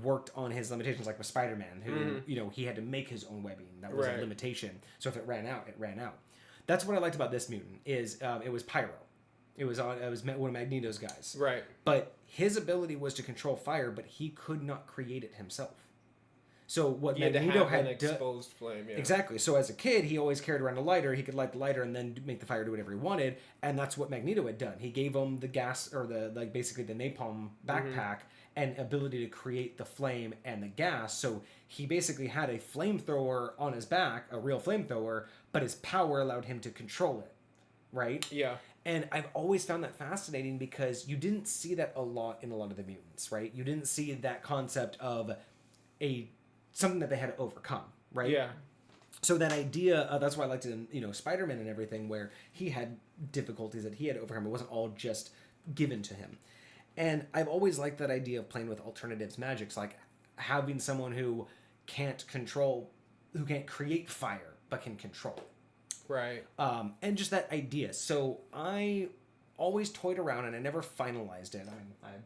worked on his limitations, like with Spider-Man, who, you know, he had to make his own webbing. That was a limitation. So if it ran out, it ran out. That's what I liked about this mutant, is it was Pyro. It was one of Magneto's guys. Right. But his ability was to control fire, but he could not create it himself. So what Magneto had an exposed flame, Exactly. So as a kid, he always carried around a lighter. He could light the lighter and then make the fire do whatever he wanted, and that's what Magneto had done. He gave him the gas, or basically the napalm backpack, and ability to create the flame and the gas. So he basically had a flamethrower on his back, a real flamethrower, but his power allowed him to control it, right? Yeah. And I've always found that fascinating because you didn't see that a lot in a lot of the mutants, right? You didn't see that concept of something that they had to overcome, right? Yeah. So that idea, that's why I liked it in, Spider-Man and everything, where he had difficulties that he had to overcome. It wasn't all just given to him. And I've always liked that idea of playing with alternatives magics, like having someone who can't create fire, but can control. Right. And just that idea. So I always toyed around, and I never finalized it. I mean, I had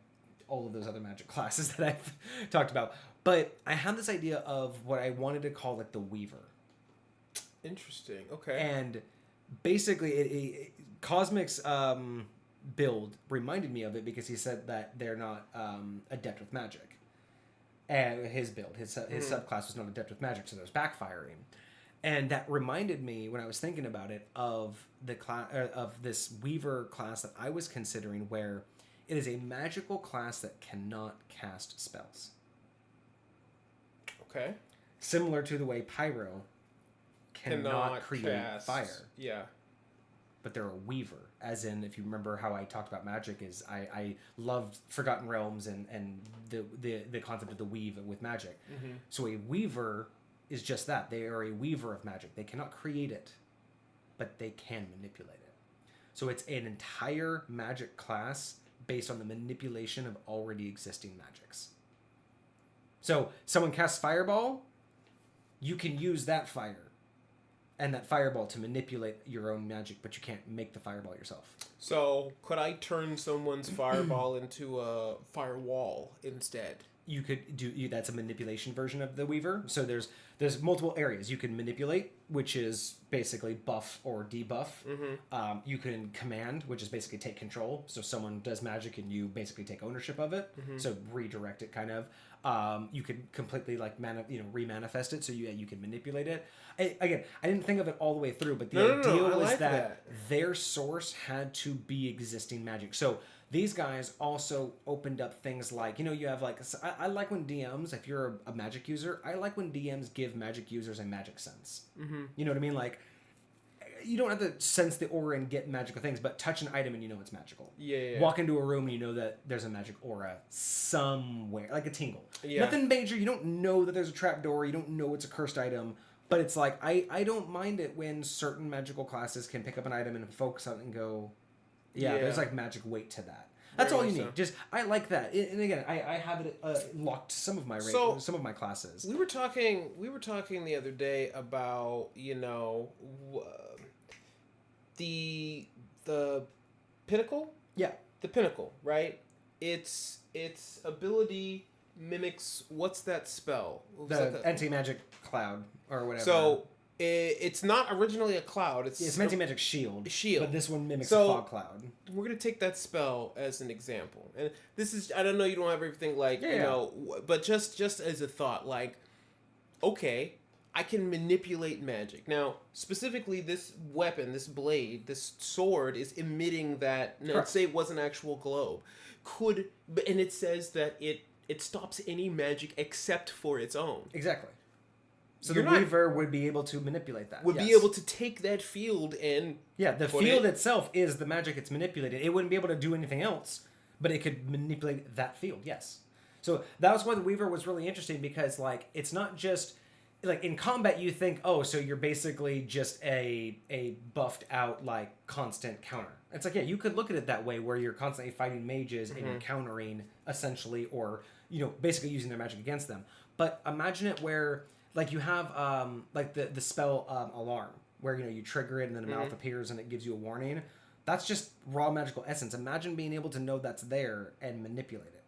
all of those other magic classes that I've talked about. But I had this idea of what I wanted to call like the Weaver. Interesting. Okay. And basically, Cosmic's build reminded me of it because he said that they're not adept with magic. And his build, his subclass was not adept with magic, so there's backfiring. And that reminded me, when I was thinking about it, of of this Weaver class that I was considering, where it is a magical class that cannot cast spells. Okay. Similar to the way Pyro cannot create fire. Yeah. But they're a weaver. As in, if you remember how I talked about magic, is I loved Forgotten Realms and the concept of the weave with magic. Mm-hmm. So a weaver is just that. They are a weaver of magic. They cannot create it, but they can manipulate it. So it's an entire magic class based on the manipulation of already existing magics. So someone casts Fireball, you can use that fire and that Fireball to manipulate your own magic, but you can't make the Fireball yourself. So could I turn someone's Fireball into a Firewall instead? You could do that's a manipulation version of the Weaver. So there's multiple areas you can manipulate, which is basically buff or debuff. Mm-hmm. You can command, which is basically take control. So someone does magic and you basically take ownership of it. Mm-hmm. So redirect it, kind of. You could completely like remanifest it, so you can manipulate it. I didn't think of it all the way through, but the idea was like that their source had to be existing magic. So these guys also opened up things like, you have like, I like when DMs, if you're a magic user, I like when DMs give magic users a magic sense. Mm-hmm. You know what I mean? Like, you don't have to sense the aura and get magical things, but touch an item and you know it's magical. Yeah. Walk into a room and you know that there's a magic aura somewhere, like a tingle. Yeah. Nothing major. You don't know that there's a trapdoor. You don't know it's a cursed item. But it's like, I don't mind it when certain magical classes can pick up an item and focus on it and go, yeah, there's like magic weight to that. That's all you need. Just, I like that. And again, I have it locked to some of my some of my classes. We were talking the other day about, the Pinnacle? Yeah. The Pinnacle, right? Its ability mimics, what's that spell? The anti-magic cloud or whatever. So it's not originally a cloud. It's anti-magic shield. But this one mimics a fog cloud. We're going to take that spell as an example. And this is, I don't know, you don't have everything like, but just as a thought, like, okay, I can manipulate magic. Now, specifically this weapon, this blade, this sword is emitting that, let's say it was an actual globe. And it says that it stops any magic except for its own. Exactly. So the Weaver would be able to manipulate that. Be able to take that field and... Yeah, the field itself is the magic it's manipulated. It wouldn't be able to do anything else, but it could manipulate that field, yes. So that was why the Weaver was really interesting, because, like, it's not just... Like, in combat, you think, oh, so you're basically just a buffed out, like, constant counter. It's like, yeah, you could look at it that way, where you're constantly fighting mages and you're countering, essentially, or, basically using their magic against them. But imagine it where... Like, you have, like, the spell Alarm, where, you trigger it and then a mouth appears and it gives you a warning. That's just raw magical essence. Imagine being able to know that's there and manipulate it.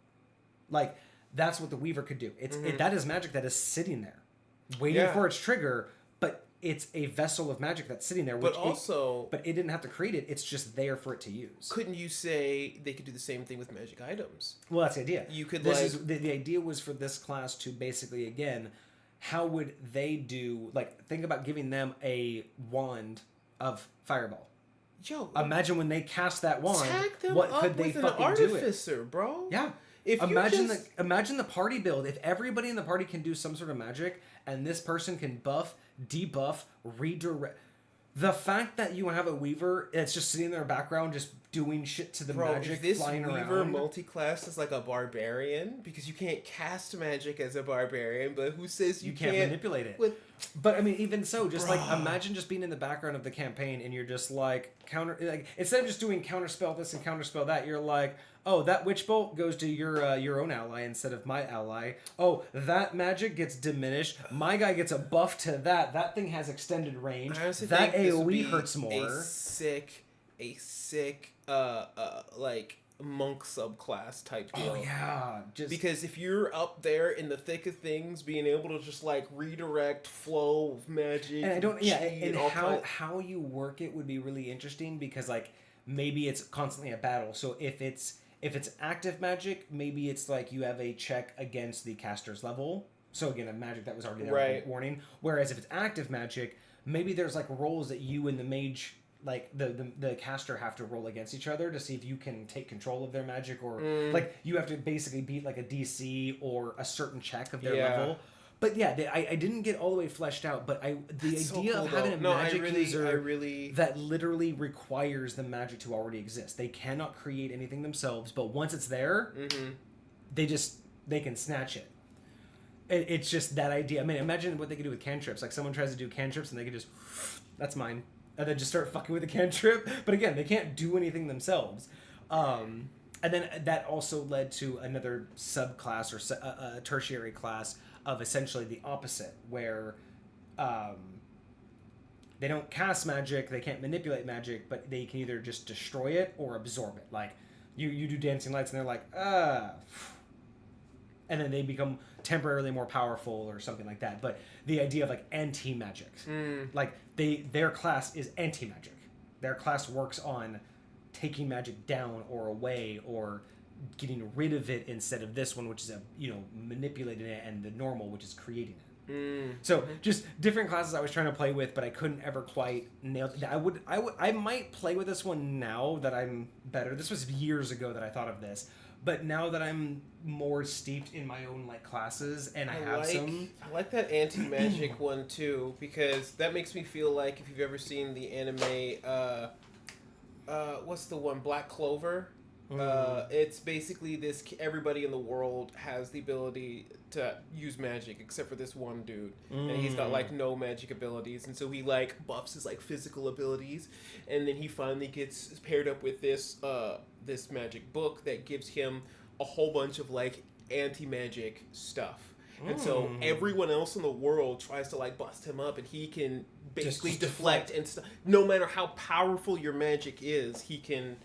Like, that's what the Weaver could do. That is magic that is sitting there, waiting for its trigger, but it's a vessel of magic that's sitting there. But it didn't have to create it. It's just there for it to use. Couldn't you say they could do the same thing with magic items? Well, that's the idea. You could, the idea was for this class to basically, again... How would they do, like, think about giving them a wand of Fireball. Imagine when they cast that wand, what could they fucking do it? Bro. Yeah. Imagine the party build. If everybody in the party can do some sort of magic, and this person can buff, debuff, redirect... The fact that you have a Weaver that's just sitting in their background, just doing shit to the magic, flying around. This Weaver multi-class is like a barbarian, because you can't cast magic as a barbarian, but who says you can't manipulate it? But I mean, even so, just like Bruh. imagine just being in the background of the campaign and you're just like instead of just doing counterspell this and counterspell that, you're like, oh, that witch bolt goes to your own ally instead of my ally. Oh, that magic gets diminished. My guy gets a buff to that. That thing has extended range. I honestly That think this would AOE be hurts more. a sick like monk subclass type deal. Oh yeah, just Because if you're up there in the thick of things, being able to just like redirect flow of magic, and I don't chi and all how kind- how you work it would be really interesting because like maybe it's constantly a battle. So if it's active magic, maybe it's like you have a check against the caster's level. So again, a magic that was already there, Right. warning. Whereas if it's active magic, maybe there's like rolls that you and the mage, like the caster, have to roll against each other to see if you can take control of their magic, or like you have to basically beat like a DC or a certain check of their Yeah. level. But yeah, I didn't get all the way fleshed out. But the That's so idea cool, of having a though. No, magic user I really that literally requires the magic to already exist. They cannot create anything themselves, but once it's there, they can snatch it. It's just that idea. I mean, imagine what they could do with cantrips. Like someone tries to do cantrips and they could just, that's mine, and then just start fucking with the cantrip. But again, they can't do anything themselves. And then that also led to another subclass or a tertiary class of essentially the opposite, where they don't cast magic, they can't manipulate magic, but they can either just destroy it or absorb it. Like you do dancing lights and they're like, and then they become temporarily more powerful or something like that. But the idea of like anti-magic, like their class is anti-magic. Their class works on taking magic down or away or getting rid of it instead of this one, which is manipulating it, and the normal, which is creating it. So just different classes I was trying to play with, but I couldn't ever quite nail it. I might play with this one now that I'm better. This was years ago that I thought of this, but now that I'm more steeped in my own like classes and I have some. I like that anti-magic one too, because that makes me feel like if you've ever seen the anime what's the one, Black Clover? It's basically this, everybody in the world has the ability to use magic except for this one dude, and he's got like no magic abilities, and so he like buffs his like physical abilities, and then he finally gets paired up with this this magic book that gives him a whole bunch of like anti-magic stuff. And so everyone else in the world tries to like bust him up, and he can basically Just deflect and stuff. No matter how powerful your magic is, he can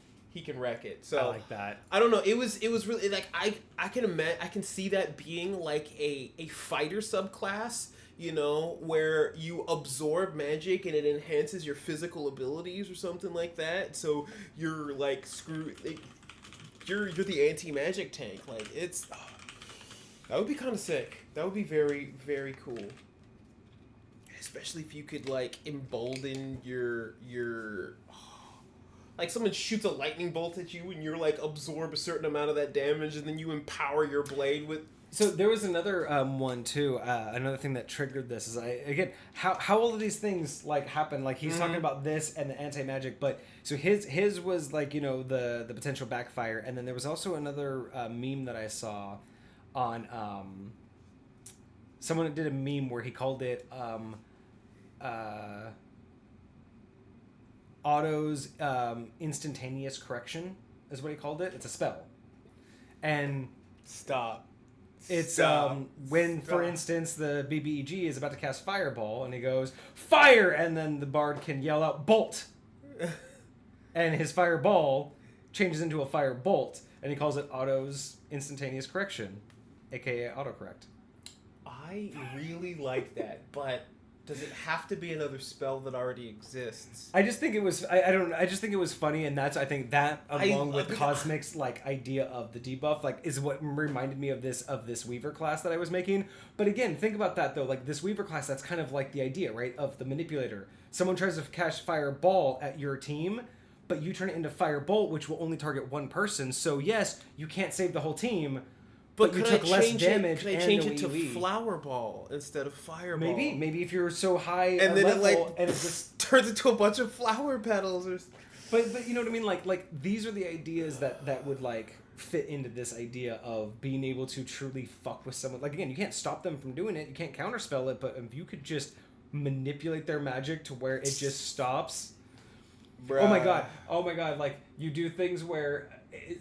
wreck it. So I like that. I don't know. It was really like I can imagine, I can see that being like a fighter subclass, where you absorb magic and it enhances your physical abilities or something like that. So you're like you're the anti-magic tank. Like it's that would be kind of sick. That would be very, very cool. Especially if you could like embolden your like someone shoots a lightning bolt at you and you're like absorb a certain amount of that damage, and then you empower your blade with. So there was another one too. Another thing that triggered this is how all of these things like happen. Like he's talking about this and the anti-magic, but so his was like the potential backfire, and then there was also another meme that I saw on someone did a meme where he called it Otto's instantaneous correction is what he called it. It's a spell, and Stop. it's when, for instance, the BBEG is about to cast Fireball, and he goes fire, and then the bard can yell out bolt, and his Fireball changes into a Firebolt, and he calls it Otto's instantaneous correction, aka autocorrect. I really like that, but does it have to be another spell that already exists? I just think it was I just think it was funny, and that's I think that along with Cosmic's like idea of the debuff like is what reminded me of this Weaver class that I was making. But again, think about that though, like this Weaver class, that's kind of like the idea, right, of the manipulator. Someone tries to cast Fireball at your team, but you turn it into Firebolt, which will only target one person. So yes, you can't save the whole team. But you took less damage. Can I change it to Flower Ball instead of Fireball? Maybe if you're so high and then level, it like and it just turns into a bunch of flower petals. But you know what I mean? Like these are the ideas that would like fit into this idea of being able to truly fuck with someone. Like, again, you can't stop them from doing it, you can't counterspell it, but if you could just manipulate their magic to where it just stops. Bruh. Oh my god, like you do things where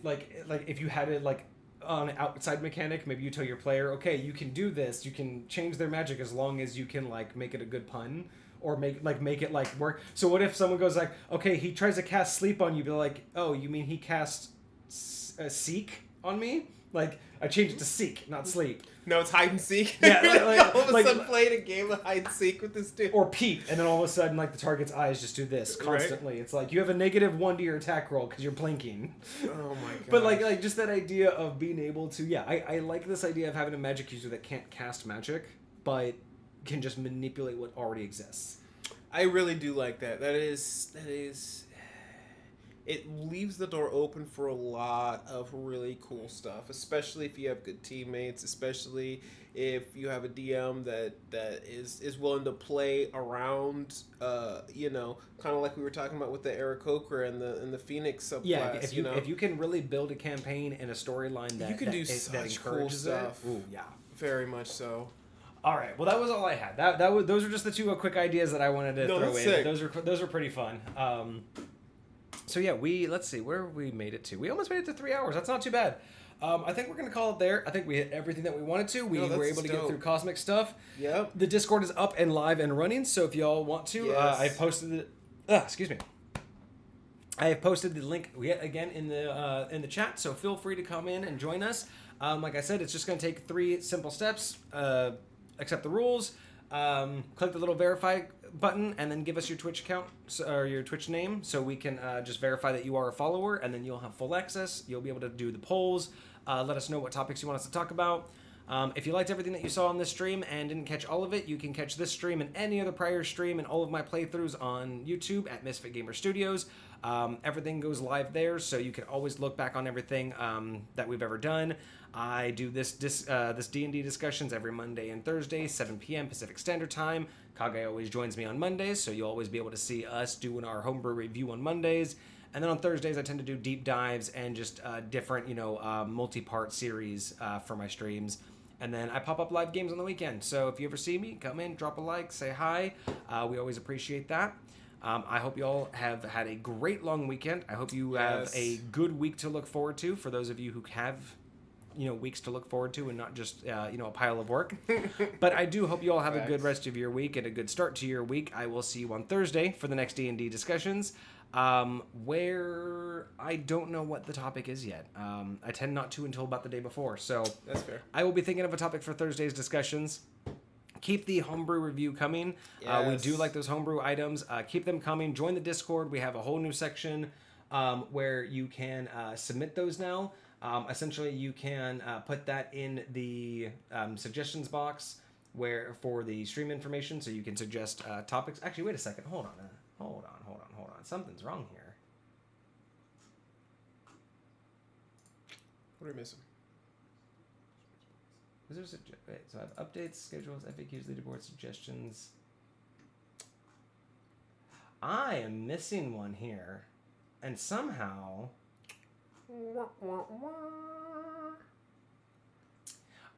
like if you had it like on an outside mechanic, maybe you tell your player, okay, you can do this, you can change their magic as long as you can like make it a good pun or make it like work. So what if someone goes like, okay, he tries to cast sleep on you, be like, oh, you mean he cast seek on me? Like I changed it to seek, not sleep. No, it's hide and seek. Yeah, all of a sudden playing a game of hide and seek with this dude. Or peep, and then all of a sudden, like the target's eyes just do this constantly. Right? It's like you have a -1 to your attack roll because you're blinking. Oh my god! But like just that idea of being able to, I like this idea of having a magic user that can't cast magic, but can just manipulate what already exists. I really do like that. That is. It leaves the door open for a lot of really cool stuff, especially if you have good teammates, especially if you have a DM that is willing to play around, kind of like we were talking about with the Aarakocra and the Phoenix subclass. Yeah, if you can really build a campaign and a storyline that you can do such cool stuff. Ooh, yeah, very much so. All right, well that was all I had. Those were just the two quick ideas that I wanted to throw in. Sick. Those were pretty fun. So yeah, let's see where we made it to. We almost made it to 3 hours. That's not too bad. I think we're gonna call it there. I think we hit everything that we wanted to. We were able to get through cosmic stuff. Yep. The Discord is up and live and running. So if y'all want to, yes. I posted it. Excuse me. I have posted the link yet again in the chat. So feel free to come in and join us. Like I said, it's just gonna take 3 simple steps. Accept the rules. Click the little verify button and then give us your Twitch account or your Twitch name so we can just verify that you are a follower, and then you'll have full access. You'll be able to do the polls. Let us know what topics you want us to talk about. If you liked everything that you saw on this stream and didn't catch all of it, you can catch this stream and any other prior stream and all of my playthroughs on YouTube at Misfit Gamer Studios. Everything goes live there, so you can always look back on everything that we've ever done. I do this D&D discussions every Monday and Thursday, 7 p.m. Pacific Standard Time. Kage always joins me on Mondays, so you'll always be able to see us doing our homebrew review on Mondays. And then on Thursdays, I tend to do deep dives and just different, multi-part series for my streams. And then I pop up live games on the weekend. So if you ever see me, come in, drop a like, say hi. We always appreciate that. I hope you all have had a great long weekend. I hope you have a good week to look forward to for those of you who have weeks to look forward to and not just a pile of work. But I do hope you all have a good rest of your week and a good start to your week. I will see you on Thursday for the next D&D discussions, where I don't know what the topic is yet. I tend not to until about the day before, so that's fair. I will be thinking of a topic for Thursday's discussions. Keep the homebrew review coming. Yes. We do like those homebrew items. Keep them coming. Join the Discord. We have a whole new section where you can submit those now. Essentially, you can put that in the suggestions box for the stream information, so you can suggest topics. Actually, wait a second. Hold on. Something's wrong here. What are we missing? So I have updates, schedules, FAQs, leaderboard suggestions. I am missing one here, and somehow.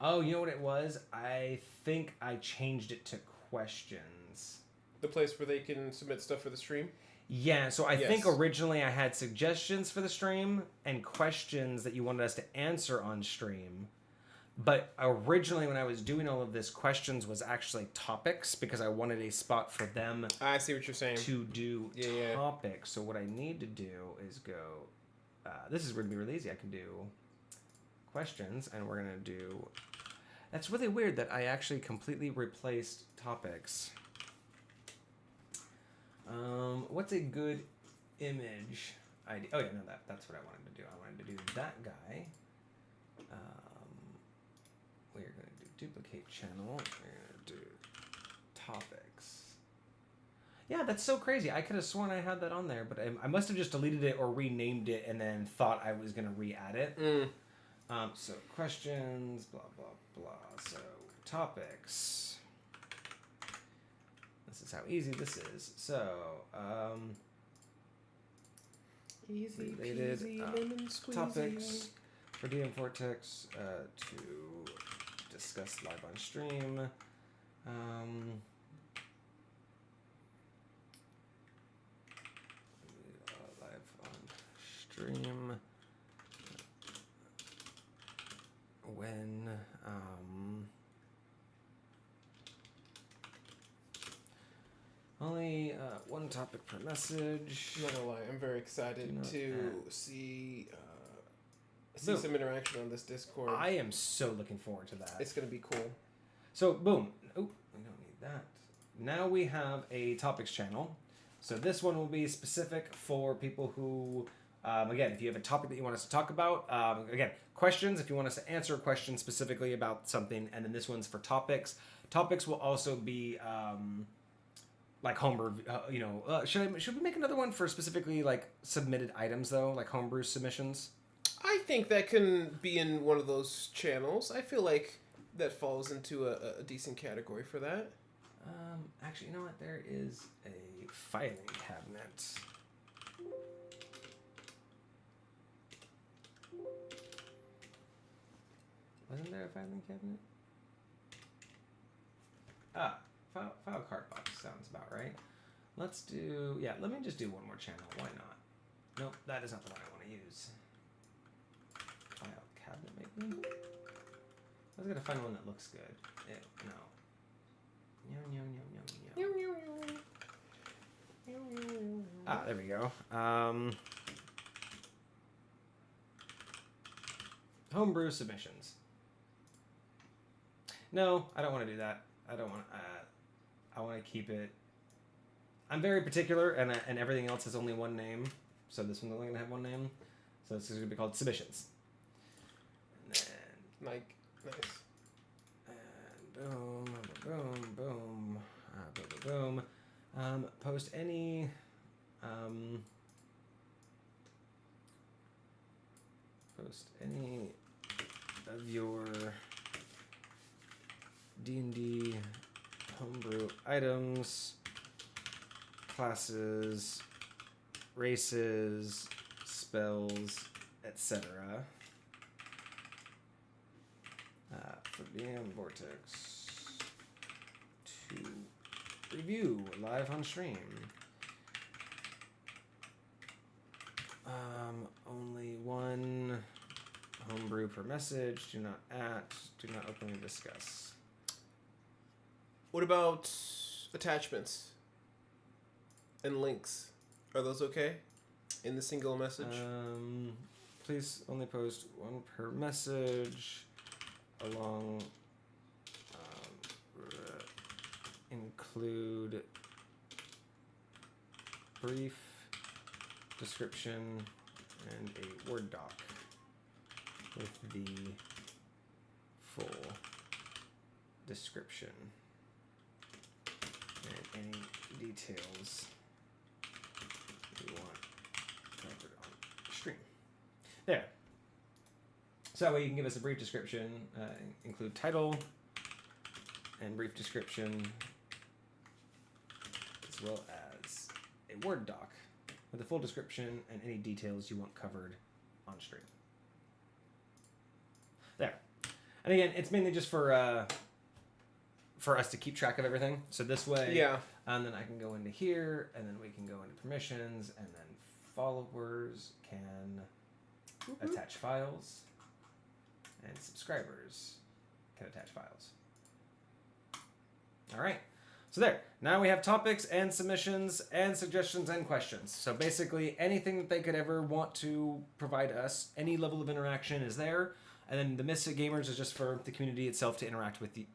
Oh, you know what it was? I think I changed it to questions. The place where they can submit stuff for the stream? Yeah, so I think originally I had suggestions for the stream and questions that you wanted us to answer on stream. But originally when I was doing all of this, questions was actually topics because I wanted a spot for them. I see what you're saying. To do topics. So what I need to do is go... this is going to be really easy. I can do questions, and we're going to do... That's really weird that I actually completely replaced topics. What's a good image idea? Oh, yeah, no, that's what I wanted to do. I wanted to do that guy. We're going to do duplicate channel. We're going to do topics. Yeah, that's so crazy. I could have sworn I had that on there, but I must have just deleted it or renamed it and then thought I was going to re-add it. So questions, blah, blah, blah. So topics. This is how easy this is. So, easy related peasy, lemon squeezy. topics. for DM Vortex to discuss live on stream. Live on stream when only one topic per message. I'm not gonna lie, I'm very excited to see Boom. some interaction on this Discord. I am so looking forward to that. It's gonna be cool. So, boom. Oh, we don't need that. Now we have a topics channel. So this one will be specific for people who, again, if you have a topic that you want us to talk about, again, questions, if you want us to answer a question specifically about something, and then this one's for topics. Topics will also be like homebrew, should we make another one for specifically like submitted items though, like homebrew submissions? I think that can be in one of those channels. I feel like that falls into a decent category for that. Actually, you know what? There is a filing cabinet. Wasn't there a filing cabinet? File card box sounds about right. Let's do, let me just do one more channel. Why not? Nope, that is not the one I want to use. File cabinet, maybe? I was gonna find one that looks good. Ew, no. There we go. Homebrew submissions. No, I don't want to do that. I don't want. I want to keep it. I'm very particular, and everything else has only one name. So this one's only gonna have one name. So this is gonna be called submissions. And then Like, nice. and boom, boom, boom, boom, boom. Post any. Post any of your D&D homebrew items, classes, races, spells, etc. For DM Vortex to review live on stream. Only one homebrew per message. Do not openly discuss. What about attachments and links? Are those okay in the single message? Please only post one per message. Along, include brief description and a Word doc with the full description and any details you want covered on stream. There. So that way you can give us a brief description, include title and brief description, as well as a Word doc with a full description and any details you want covered on stream. There. And again, it's mainly just for us to keep track of everything. So this way, and then I can go into here, and then we can go into permissions, and then followers can attach files. And subscribers can attach files. All right. So there. Now we have topics and submissions and suggestions and questions. So basically anything that they could ever want to provide us, any level of interaction is there. And then the Misfit Gamers is just for the community itself to interact with the,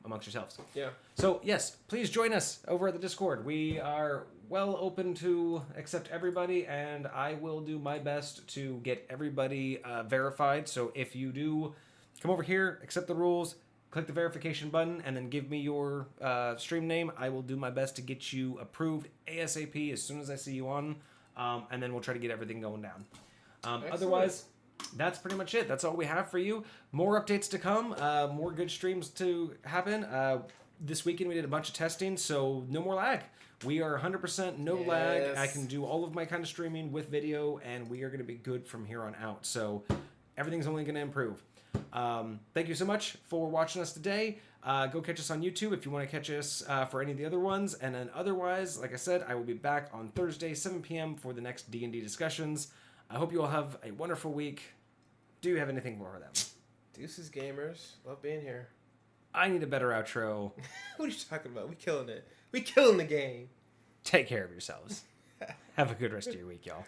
amongst yourselves. Yeah. So yes, please join us over at the Discord. We are well open to accept everybody, and I will do my best to get everybody verified. So if you do come over here, accept the rules, click the verification button, and then give me your stream name, I will do my best to get you approved ASAP as soon as I see you on, and then we'll try to get everything going down. Otherwise, that's pretty much it. That's all we have for you. More updates to come, more good streams to happen. This weekend we did a bunch of testing, so no more lag. We are 100% no lag. I can do all of my kind of streaming with video, and we are going to be good from here on out. So everything's only going to improve. Thank you so much for watching us today. Go catch us on YouTube if you want to catch us for any of the other ones. And then otherwise, like I said, I will be back on Thursday, 7 p.m. for the next D&D discussions. I hope you all have a wonderful week. Do you have anything for them? Deuces, gamers. Love being here. I need a better outro. What are you talking about? We killing it. We killing the game. Take care of yourselves. Have a good rest of your week, y'all.